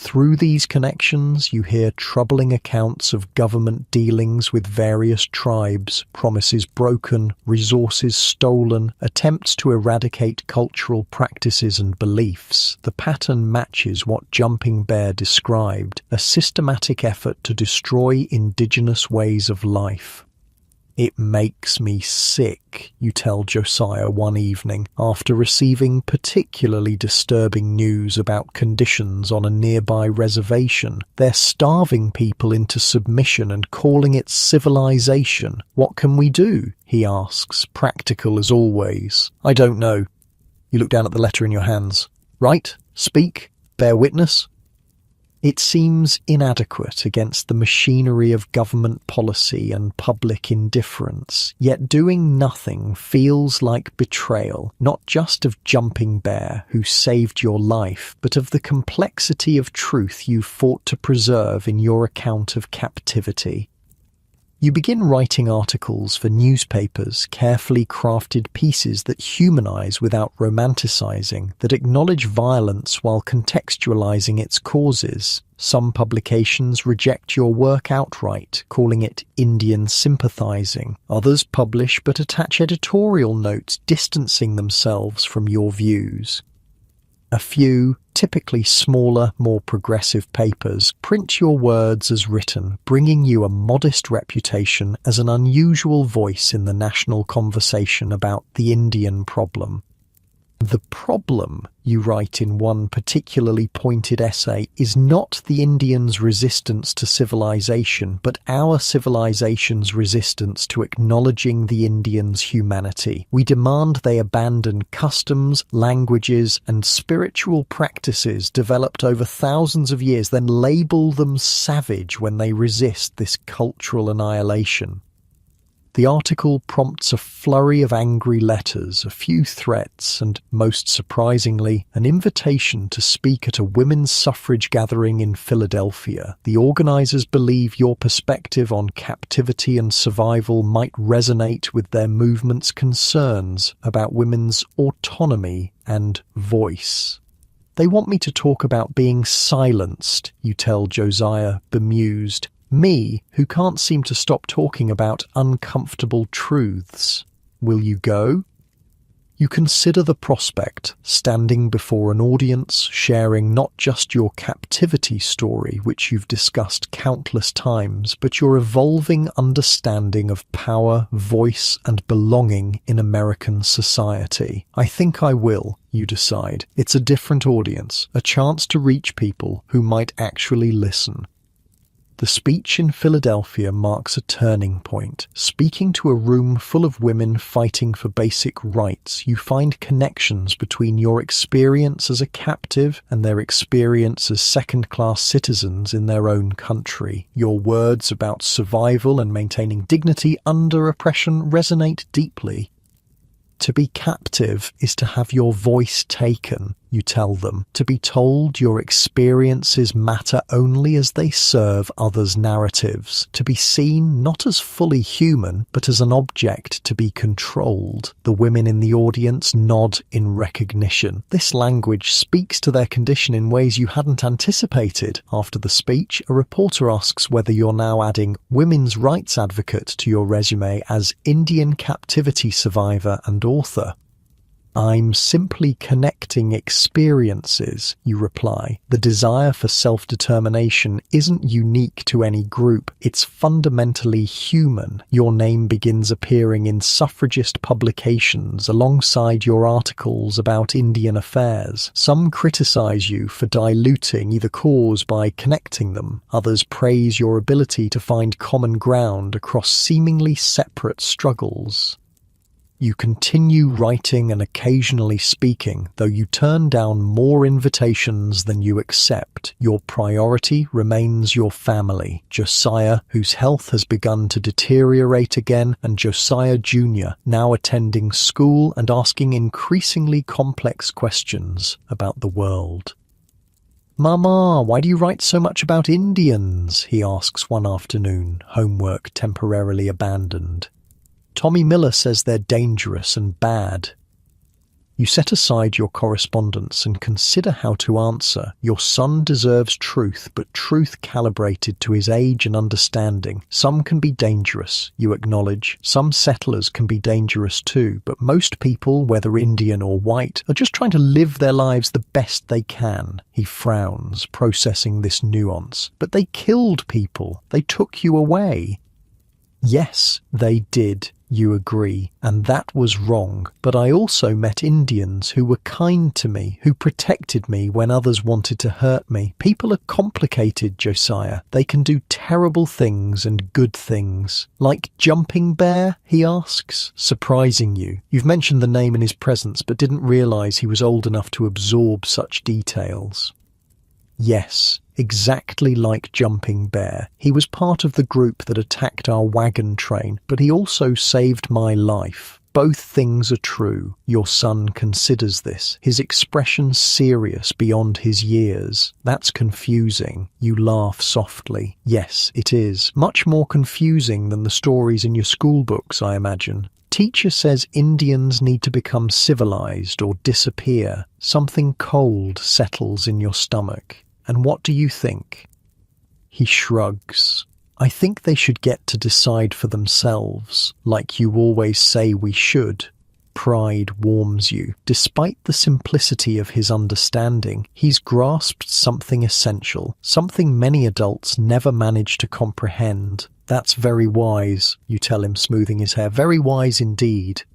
Through these connections, you hear troubling accounts of government dealings with various tribes, promises broken, resources stolen, attempts to eradicate cultural practices and beliefs. The pattern matches what Jumping Bear described, a systematic effort to destroy indigenous ways of life. "It makes me sick," you tell Josiah one evening, after receiving particularly disturbing news about conditions on a nearby reservation. "They're starving people into submission and calling it civilization. What can we do?" he asks, practical as always. "I don't know." You look down at the letter in your hands. "Write, speak, bear witness." It seems inadequate against the machinery of government policy and public indifference, yet doing nothing feels like betrayal, not just of Jumping Bear, who saved your life, but of the complexity of truth you fought to preserve in your account of captivity. You begin writing articles for newspapers, carefully crafted pieces that humanize without romanticizing, that acknowledge violence while contextualizing its causes. Some publications reject your work outright, calling it Indian sympathizing. Others publish but attach editorial notes distancing themselves from your views. A few, typically smaller, more progressive papers, print your words as written, bringing you a modest reputation as an unusual voice in the national conversation about the Indian problem. "The problem," you write in one particularly pointed essay, "is not the Indians' resistance to civilization, but our civilization's resistance to acknowledging the Indians' humanity. We demand they abandon customs, languages, and spiritual practices developed over thousands of years, then label them savage when they resist this cultural annihilation." The article prompts a flurry of angry letters, a few threats, and, most surprisingly, an invitation to speak at a women's suffrage gathering in Philadelphia. The organizers believe your perspective on captivity and survival might resonate with their movement's concerns about women's autonomy and voice. "They want me to talk about being silenced," you tell Josiah, bemused. "Me, who can't seem to stop talking about uncomfortable truths. Will you go?" You consider the prospect, standing before an audience, sharing not just your captivity story, which you've discussed countless times, but your evolving understanding of power, voice, and belonging in American society. "I think I will," you decide. It's a different audience, a chance to reach people who might actually listen. The speech in Philadelphia marks a turning point. Speaking to a room full of women fighting for basic rights, you find connections between your experience as a captive and their experience as second-class citizens in their own country. Your words about survival and maintaining dignity under oppression resonate deeply. To be captive is to have your voice taken. you tell them, to be told your experiences matter only as they serve others' narratives, to be seen not as fully human, but as an object to be controlled. The women in the audience nod in recognition. This language speaks to their condition in ways you hadn't anticipated. After the speech, a reporter asks whether you're now adding women's rights advocate to your resume as Indian captivity survivor and author. I'm simply connecting experiences, you reply. The desire for self-determination isn't unique to any group. It's fundamentally human. Your name begins appearing in suffragist publications alongside your articles about Indian affairs. Some criticize you for diluting either cause by connecting them. Others praise your ability to find common ground across seemingly separate struggles. You continue writing and occasionally speaking, though you turn down more invitations than you accept. Your priority remains your family. Josiah, whose health has begun to deteriorate again, and Josiah Jr., now attending school and asking increasingly complex questions about the world. "Mama, why do you write so much about Indians?" he asks one afternoon, homework temporarily abandoned. "Tommy Miller says they're dangerous and bad." You set aside your correspondence and consider how to answer. Your son deserves truth, but truth calibrated to his age and understanding. Some can be dangerous, you acknowledge. Some settlers can be dangerous too, but most people, whether Indian or white, are just trying to live their lives the best they can. He frowns, processing this nuance. "But they killed people. They took you away." "Yes, they did," you agree, "and that was wrong. But I also met Indians who were kind to me, who protected me when others wanted to hurt me. People are complicated, Josiah. They can do terrible things and good things." "Like Jumping Bear?" he asks, surprising you. You've mentioned the name in his presence, but didn't realize he was old enough to absorb such details. "Yes, exactly like Jumping Bear. He was part of the group that attacked our wagon train, but he also saved my life. Both things are true." Your son considers this, his expression serious beyond his years. "That's confusing." You laugh softly. "Yes, it is. Much more confusing than the stories in your school books, I imagine. Teacher says Indians need to become civilized or disappear. Something cold settles in your stomach. And what do you think?" He shrugs. "I think they should get to decide for themselves, like you always say we should." Pride warms you. Despite the simplicity of his understanding, he's grasped something essential, something many adults never manage to comprehend. "That's very wise," you tell him, smoothing his hair. "Very wise indeed."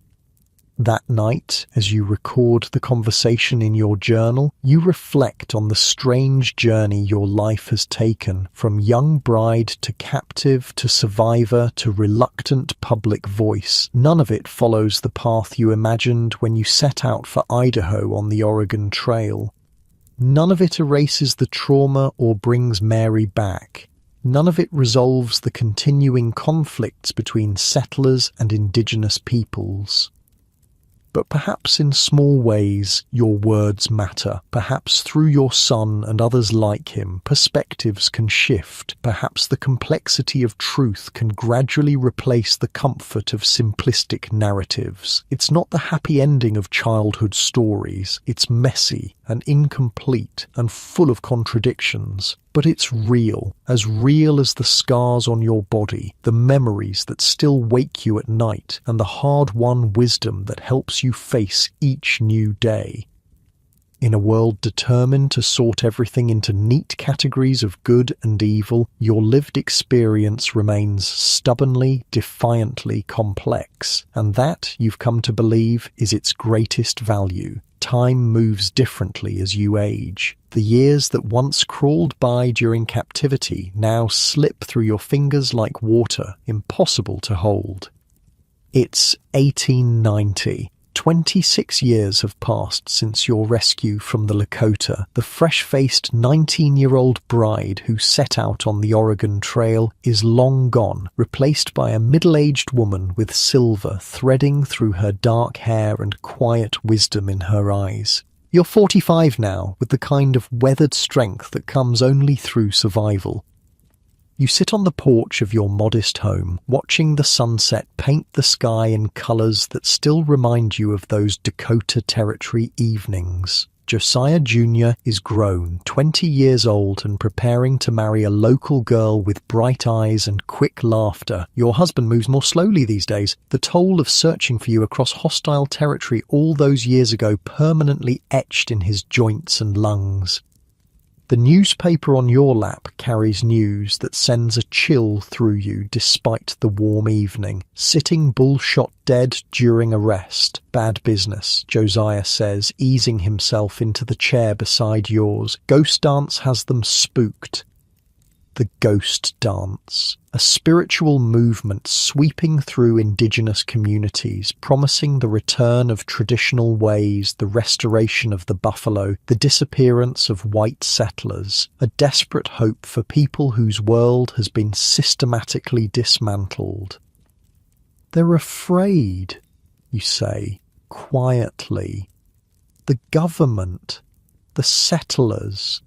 That night, as you record the conversation in your journal, you reflect on the strange journey your life has taken, from young bride to captive to survivor to reluctant public voice. None of it follows the path you imagined when you set out for Idaho on the Oregon Trail. None of it erases the trauma or brings Mary back. None of it resolves the continuing conflicts between settlers and indigenous peoples. But perhaps in small ways your words matter. Perhaps through your son and others like him, perspectives can shift. Perhaps the complexity of truth can gradually replace the comfort of simplistic narratives. It's not the happy ending of childhood stories. It's messy and incomplete and full of contradictions. But it's real as the scars on your body, the memories that still wake you at night, and the hard-won wisdom that helps you face each new day. In a world determined to sort everything into neat categories of good and evil, your lived experience remains stubbornly, defiantly complex, and that, you've come to believe, is its greatest value. Time moves differently as you age. The years that once crawled by during captivity now slip through your fingers like water, impossible to hold. It's 1890. 26 years have passed since your rescue from the Lakota. The fresh-faced 19-year-old bride who set out on the Oregon Trail is long gone, replaced by a middle-aged woman with silver threading through her dark hair and quiet wisdom in her eyes. You're 45 now, with the kind of weathered strength that comes only through survival. You sit on the porch of your modest home, watching the sunset paint the sky in colours that still remind you of those Dakota Territory evenings. Josiah Jr. is grown, 20 years old, and preparing to marry a local girl with bright eyes and quick laughter. Your husband moves more slowly these days, the toll of searching for you across hostile territory all those years ago permanently etched in his joints and lungs. The newspaper on your lap carries news that sends a chill through you despite the warm evening. Sitting Bull shot dead during arrest. Bad business, Josiah says, easing himself into the chair beside yours. Ghost dance has them spooked. The ghost dance, a spiritual movement sweeping through indigenous communities, promising the return of traditional ways, the restoration of the buffalo, the disappearance of white settlers, a desperate hope for people whose world has been systematically dismantled. They're afraid, you say, quietly. The government, the settlers,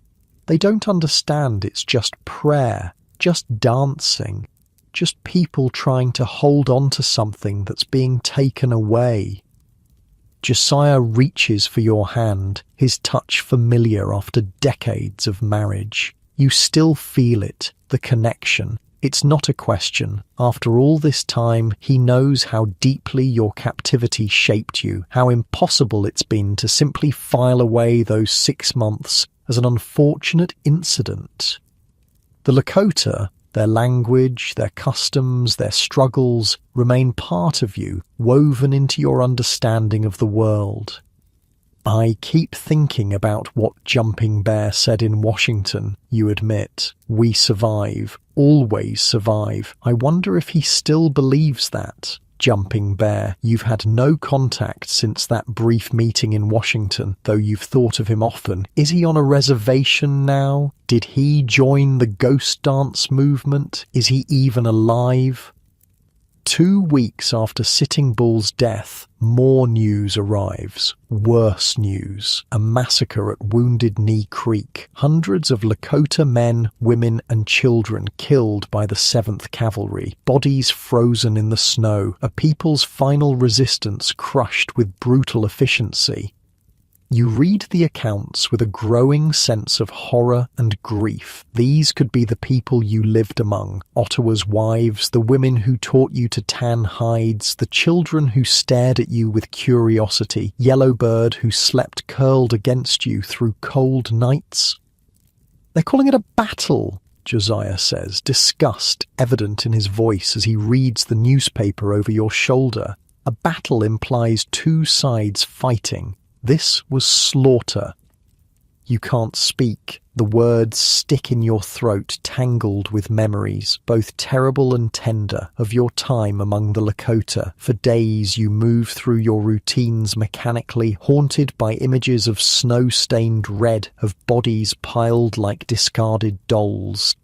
they don't understand it's just prayer, just dancing, just people trying to hold on to something that's being taken away. Josiah reaches for your hand, his touch familiar after decades of marriage. You still feel it, the connection. It's not a question. After all this time, he knows how deeply your captivity shaped you, how impossible it's been to simply file away those 6 months as an unfortunate incident. The Lakota, their language, their customs, their struggles, remain part of you, woven into your understanding of the world. I keep thinking about what Jumping Bear said in Washington, you admit. We survive, always survive. I wonder if he still believes that. Jumping Bear, you've had no contact since that brief meeting in Washington, though you've thought of him often. Is he on a reservation now? Did he join the ghost dance movement? Is he even alive? 2 weeks after Sitting Bull's death, more news arrives. Worse news. A massacre at Wounded Knee Creek. Hundreds of Lakota men, women and children killed by the 7th Cavalry. Bodies frozen in the snow. A people's final resistance crushed with brutal efficiency. You read the accounts with a growing sense of horror and grief. These could be the people you lived among, Ottawa's wives, the women who taught you to tan hides, the children who stared at you with curiosity, Yellowbird who slept curled against you through cold nights. They're calling it a battle, Josiah says, disgust evident in his voice as he reads the newspaper over your shoulder. A battle implies 2 sides fighting. This was slaughter. You can't speak. The words stick in your throat, tangled with memories, both terrible and tender, of your time among the Lakota. For days you move through your routines mechanically, haunted by images of snow-stained red, of bodies piled like discarded dolls.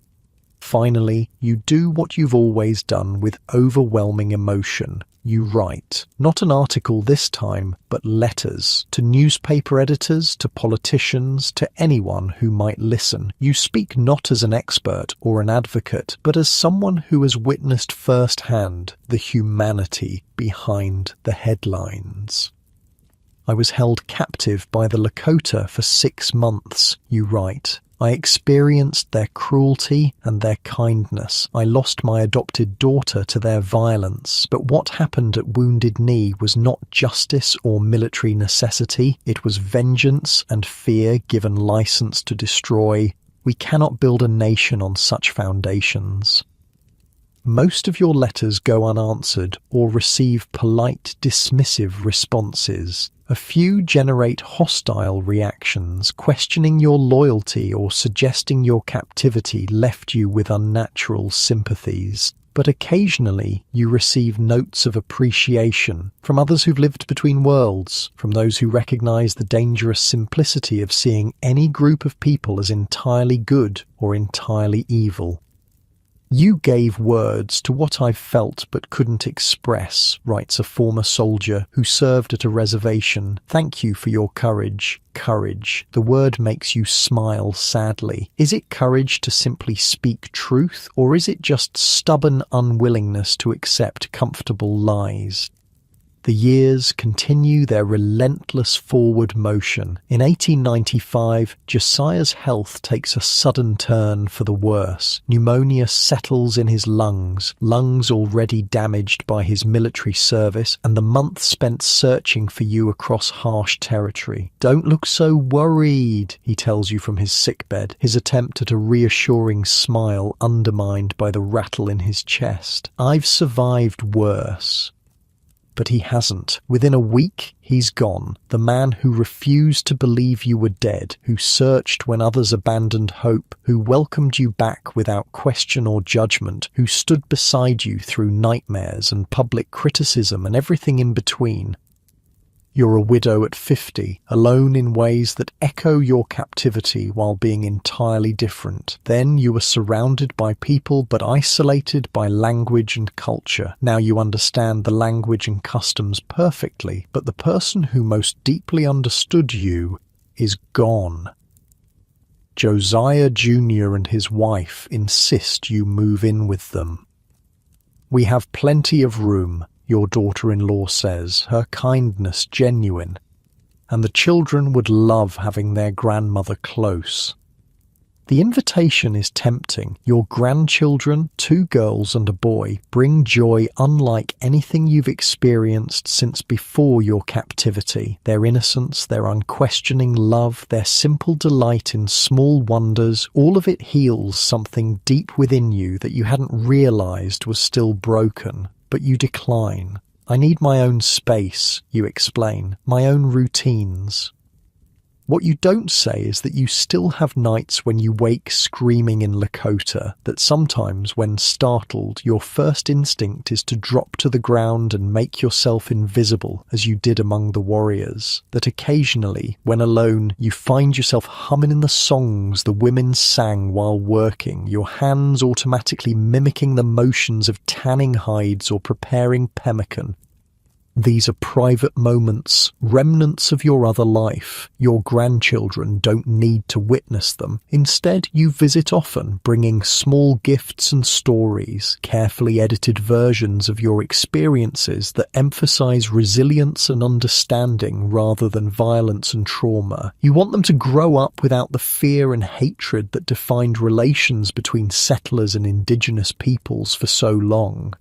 Finally, you do what you've always done with overwhelming emotion. You write, not an article this time, but letters, to newspaper editors, to politicians, to anyone who might listen. You speak not as an expert or an advocate, but as someone who has witnessed firsthand the humanity behind the headlines. I was held captive by the Lakota for 6 months, you write. I experienced their cruelty and their kindness. I lost my adopted daughter to their violence. But what happened at Wounded Knee was not justice or military necessity. It was vengeance and fear given license to destroy. We cannot build a nation on such foundations. Most of your letters go unanswered or receive polite, dismissive responses. A few generate hostile reactions, questioning your loyalty or suggesting your captivity left you with unnatural sympathies. But occasionally you receive notes of appreciation from others who've lived between worlds, from those who recognize the dangerous simplicity of seeing any group of people as entirely good or entirely evil. "You gave words to what I've felt but couldn't express," writes a former soldier who served at a reservation. "Thank you for your courage." Courage. The word makes you smile sadly. Is it courage to simply speak truth, or is it just stubborn unwillingness to accept comfortable lies? The years continue their relentless forward motion. In 1895, Josiah's health takes a sudden turn for the worse. Pneumonia settles in his lungs already damaged by his military service, and the months spent searching for you across harsh territory. "Don't look so worried," he tells you from his sickbed, his attempt at a reassuring smile undermined by the rattle in his chest. "I've survived worse." But he hasn't. Within a week, he's gone. The man who refused to believe you were dead, who searched when others abandoned hope, who welcomed you back without question or judgment, who stood beside you through nightmares and public criticism and everything in between. You're a widow at 50, alone in ways that echo your captivity while being entirely different. Then you were surrounded by people but isolated by language and culture. Now you understand the language and customs perfectly, but the person who most deeply understood you is gone. Josiah Jr. and his wife insist you move in with them. "We have plenty of room," your daughter-in-law says, her kindness genuine, "and the children would love having their grandmother close." The invitation is tempting. Your grandchildren, 2 girls and a boy, bring joy unlike anything you've experienced since before your captivity. Their innocence, their unquestioning love, their simple delight in small wonders, all of it heals something deep within you that you hadn't realized was still broken. But you decline. "I need my own space," you explain, "my own routines." What you don't say is that you still have nights when you wake screaming in Lakota, that sometimes, when startled, your first instinct is to drop to the ground and make yourself invisible, as you did among the warriors, that occasionally, when alone, you find yourself humming in the songs the women sang while working, your hands automatically mimicking the motions of tanning hides or preparing pemmican. These are private moments, remnants of your other life. Your grandchildren don't need to witness them. Instead, you visit often, bringing small gifts and stories, carefully edited versions of your experiences that emphasize resilience and understanding rather than violence and trauma. You want them to grow up without the fear and hatred that defined relations between settlers and indigenous peoples for so long.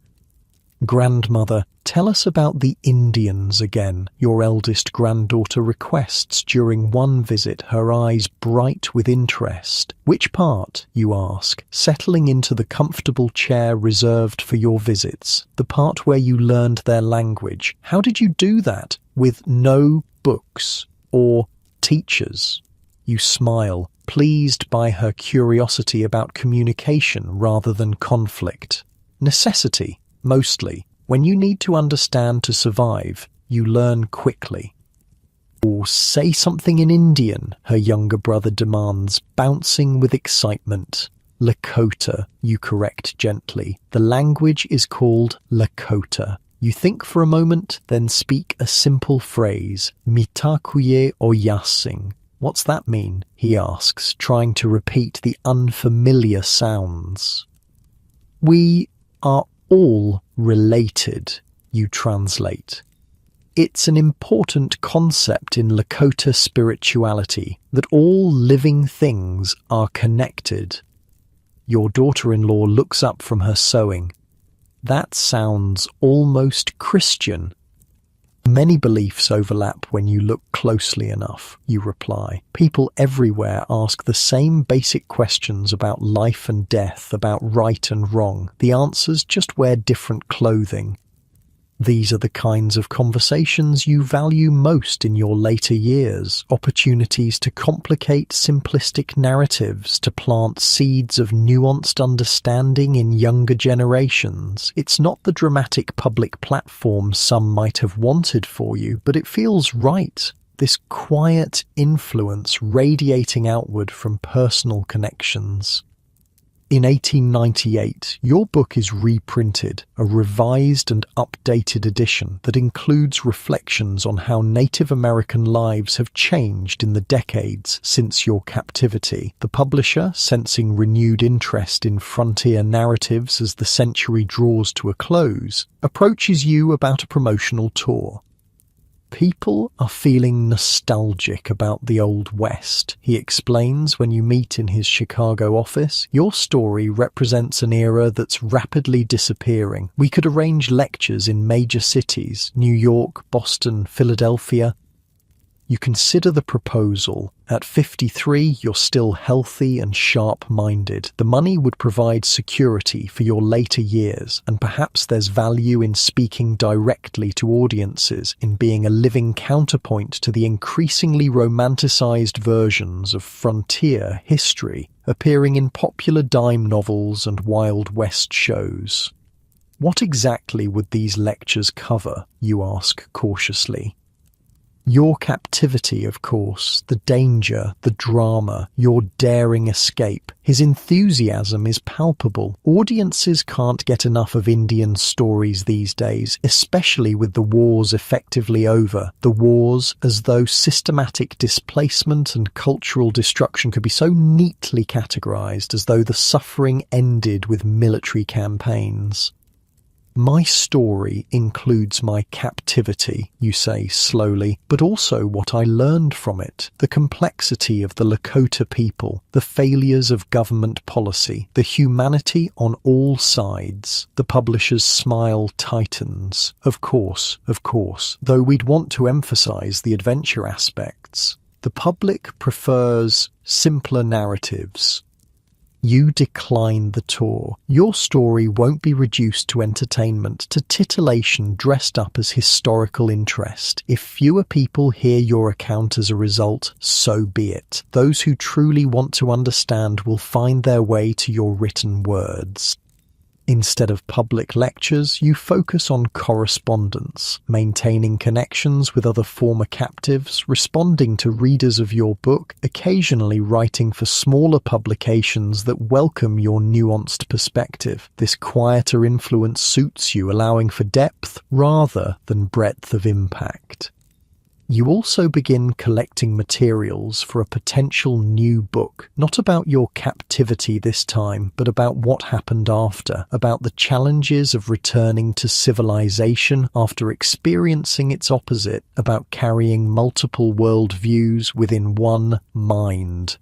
"Grandmother, tell us about the Indians again," your eldest granddaughter requests during one visit, her eyes bright with interest. "Which part?" you ask, settling into the comfortable chair reserved for your visits, the part where you learned their language. "How did you do that? With no books or teachers?" You smile, pleased by her curiosity about communication rather than conflict. "Necessity. Mostly. When you need to understand to survive, you learn quickly." "Or say something in Indian," her younger brother demands, bouncing with excitement. "Lakota," you correct gently. The language is called Lakota. You think for a moment, then speak a simple phrase, "Mitakuye o yasing." "What's that mean?" he asks, trying to repeat the unfamiliar sounds. "We are all related," you translate. It's an important concept in Lakota spirituality that all living things are connected. Your daughter-in-law looks up from her sewing. "That sounds almost Christian." "Many beliefs overlap when you look closely enough," you reply. "People everywhere ask the same basic questions about life and death, about right and wrong. The answers just wear different clothing." These are the kinds of conversations you value most in your later years, opportunities to complicate simplistic narratives, to plant seeds of nuanced understanding in younger generations. It's not the dramatic public platform some might have wanted for you, but it feels right. This quiet influence radiating outward from personal connections. In 1898, your book is reprinted, a revised and updated edition that includes reflections on how Native American lives have changed in the decades since your captivity. The publisher, sensing renewed interest in frontier narratives as the century draws to a close, approaches you about a promotional tour. People are feeling nostalgic about the Old West, he explains when you meet in his Chicago office. Your story represents an era that's rapidly disappearing. We could arrange lectures in major cities, New York, Boston, Philadelphia. You consider the proposal. At 53, you're still healthy and sharp-minded. The money would provide security for your later years, and perhaps there's value in speaking directly to audiences, in being a living counterpoint to the increasingly romanticized versions of frontier history appearing in popular dime novels and Wild West shows. What exactly would these lectures cover, you ask cautiously? Your captivity, of course, the danger, the drama, your daring escape. His enthusiasm is palpable. Audiences can't get enough of Indian stories these days, especially with the wars effectively over. The wars, as though systematic displacement and cultural destruction could be so neatly categorized, as though the suffering ended with military campaigns. My story includes my captivity, you say slowly, but also what I learned from it, the complexity of the Lakota people, the failures of government policy, the humanity on all sides. The publisher's smile tightens. Of course, though we'd want to emphasize the adventure aspects. The public prefers simpler narratives. You decline the tour. Your story won't be reduced to entertainment, to titillation dressed up as historical interest. If fewer people hear your account as a result, so be it. Those who truly want to understand will find their way to your written words. Instead of public lectures, you focus on correspondence, maintaining connections with other former captives, responding to readers of your book, occasionally writing for smaller publications that welcome your nuanced perspective. This quieter influence suits you, allowing for depth rather than breadth of impact. You also begin collecting materials for a potential new book, not about your captivity this time, but about what happened after, about the challenges of returning to civilization after experiencing its opposite, about carrying multiple worldviews within one mind,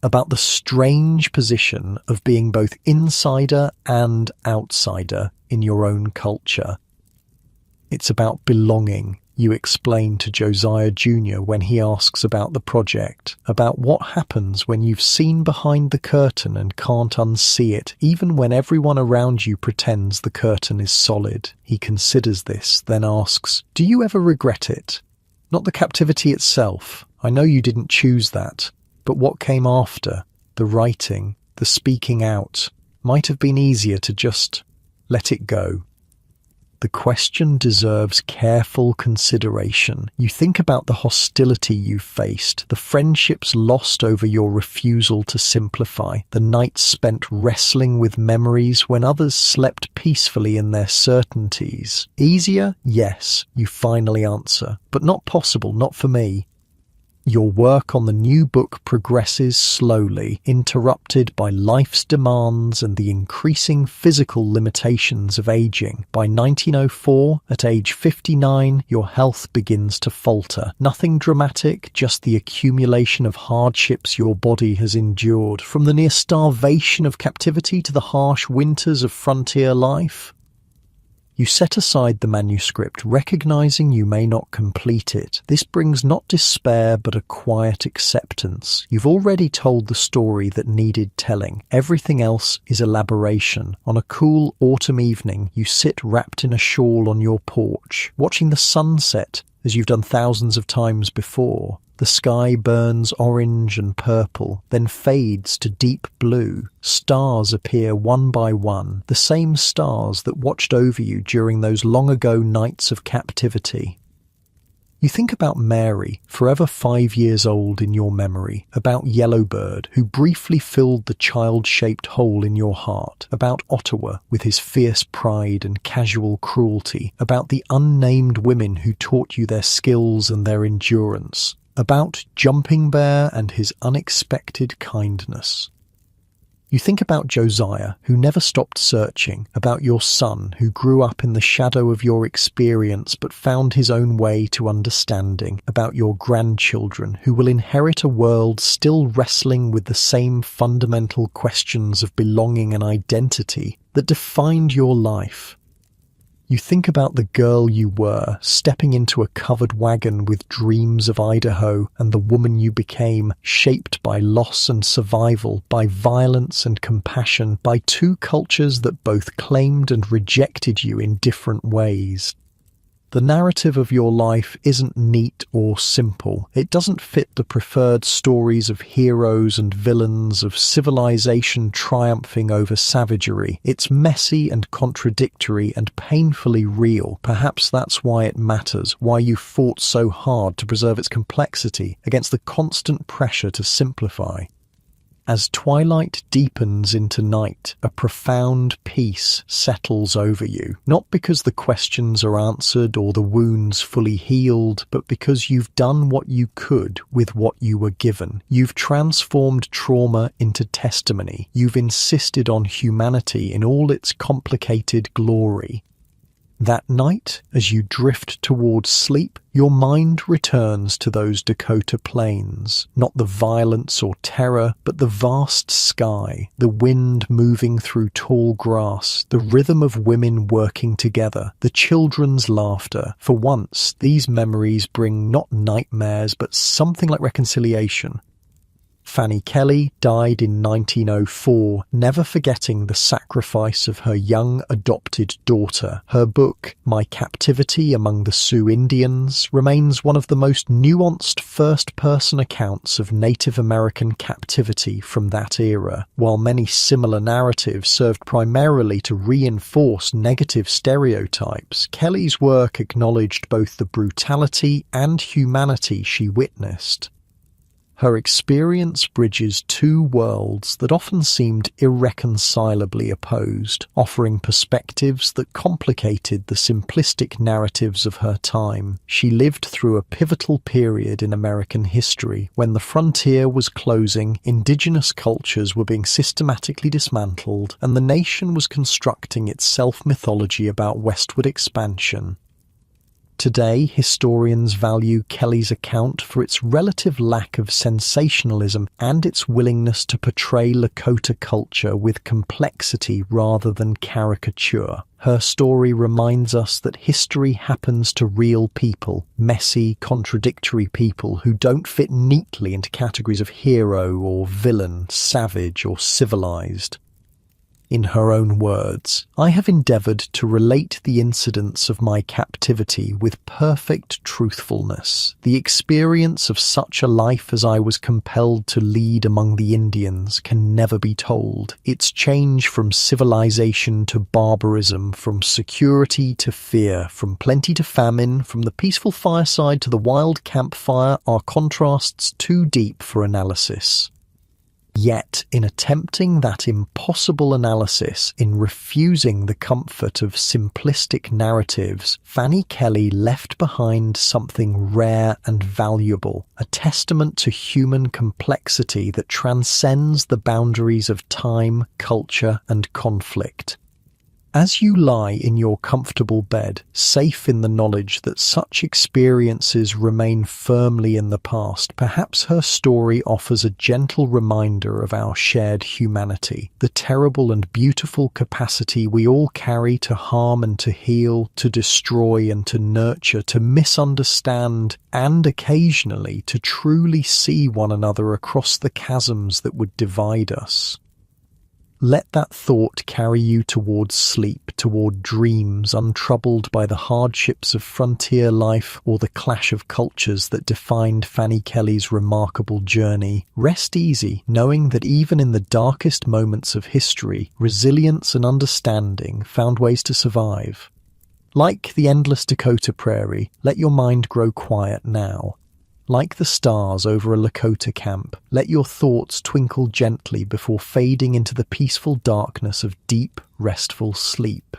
about the strange position of being both insider and outsider in your own culture. It's about belonging. You explain to Josiah Jr. when he asks about the project, about what happens when you've seen behind the curtain and can't unsee it, even when everyone around you pretends the curtain is solid. He considers this, then asks, "Do you ever regret it? Not the captivity itself. I know you didn't choose that. But what came after? The writing, the speaking out. Might have been easier to just let it go." The question deserves careful consideration. You think about the hostility you faced, the friendships lost over your refusal to simplify, the nights spent wrestling with memories when others slept peacefully in their certainties. Easier? Yes, you finally answer. But not possible, not for me. Your work on the new book progresses slowly, interrupted by life's demands and the increasing physical limitations of aging. By 1904, at age 59, your health begins to falter. Nothing dramatic, just the accumulation of hardships your body has endured, from the near starvation of captivity to the harsh winters of frontier life. You set aside the manuscript, recognizing you may not complete it. This brings not despair, but a quiet acceptance. You've already told the story that needed telling. Everything else is elaboration. On a cool autumn evening, you sit wrapped in a shawl on your porch, watching the sunset, as you've done thousands of times before. The sky burns orange and purple, then fades to deep blue. Stars appear one by one, the same stars that watched over you during those long ago nights of captivity. You think about Mary, forever 5 years old in your memory, about Yellowbird, who briefly filled the child-shaped hole in your heart, about Ottawa with his fierce pride and casual cruelty, about the unnamed women who taught you their skills and their endurance, about Jumping Bear and his unexpected kindness. You think about Josiah, who never stopped searching, about your son, who grew up in the shadow of your experience but found his own way to understanding, about your grandchildren, who will inherit a world still wrestling with the same fundamental questions of belonging and identity that defined your life. You think about the girl you were, stepping into a covered wagon with dreams of Idaho, and the woman you became, shaped by loss and survival, by violence and compassion, by two cultures that both claimed and rejected you in different ways. The narrative of your life isn't neat or simple. It doesn't fit the preferred stories of heroes and villains, of civilization triumphing over savagery. It's messy and contradictory and painfully real. Perhaps that's why it matters, why you fought so hard to preserve its complexity against the constant pressure to simplify. As twilight deepens into night, a profound peace settles over you, not because the questions are answered or the wounds fully healed, but because you've done what you could with what you were given. You've transformed trauma into testimony. You've insisted on humanity in all its complicated glory. That night, as you drift towards sleep, your mind returns to those Dakota plains, not the violence or terror, but the vast sky, the wind moving through tall grass, the rhythm of women working together, the children's laughter. For once, these memories bring not nightmares, but something like reconciliation. Fanny Kelly died in 1904, never forgetting the sacrifice of her young adopted daughter. Her book, My Captivity Among the Sioux Indians, remains one of the most nuanced first-person accounts of Native American captivity from that era. While many similar narratives served primarily to reinforce negative stereotypes, Kelly's work acknowledged both the brutality and humanity she witnessed. Her experience bridges two worlds that often seemed irreconcilably opposed, offering perspectives that complicated the simplistic narratives of her time. She lived through a pivotal period in American history when the frontier was closing, indigenous cultures were being systematically dismantled, and the nation was constructing its self-mythology about westward expansion. Today, historians value Kelly's account for its relative lack of sensationalism and its willingness to portray Lakota culture with complexity rather than caricature. Her story reminds us that history happens to real people, messy, contradictory people who don't fit neatly into categories of hero or villain, savage or civilized. In her own words, I have endeavoured to relate the incidents of my captivity with perfect truthfulness. The experience of such a life as I was compelled to lead among the Indians can never be told. Its change from civilization to barbarism, from security to fear, from plenty to famine, from the peaceful fireside to the wild campfire are contrasts too deep for analysis. Yet, in attempting that impossible analysis, in refusing the comfort of simplistic narratives, Fanny Kelly left behind something rare and valuable, a testament to human complexity that transcends the boundaries of time, culture, and conflict. As you lie in your comfortable bed, safe in the knowledge that such experiences remain firmly in the past, perhaps her story offers a gentle reminder of our shared humanity, the terrible and beautiful capacity we all carry to harm and to heal, to destroy and to nurture, to misunderstand, and occasionally to truly see one another across the chasms that would divide us. Let that thought carry you towards sleep, toward dreams untroubled by the hardships of frontier life or the clash of cultures that defined Fanny Kelly's remarkable journey. Rest easy, knowing that even in the darkest moments of history, resilience and understanding found ways to survive. Like the endless Dakota prairie, let your mind grow quiet now. Like the stars over a Lakota camp, let your thoughts twinkle gently before fading into the peaceful darkness of deep, restful sleep.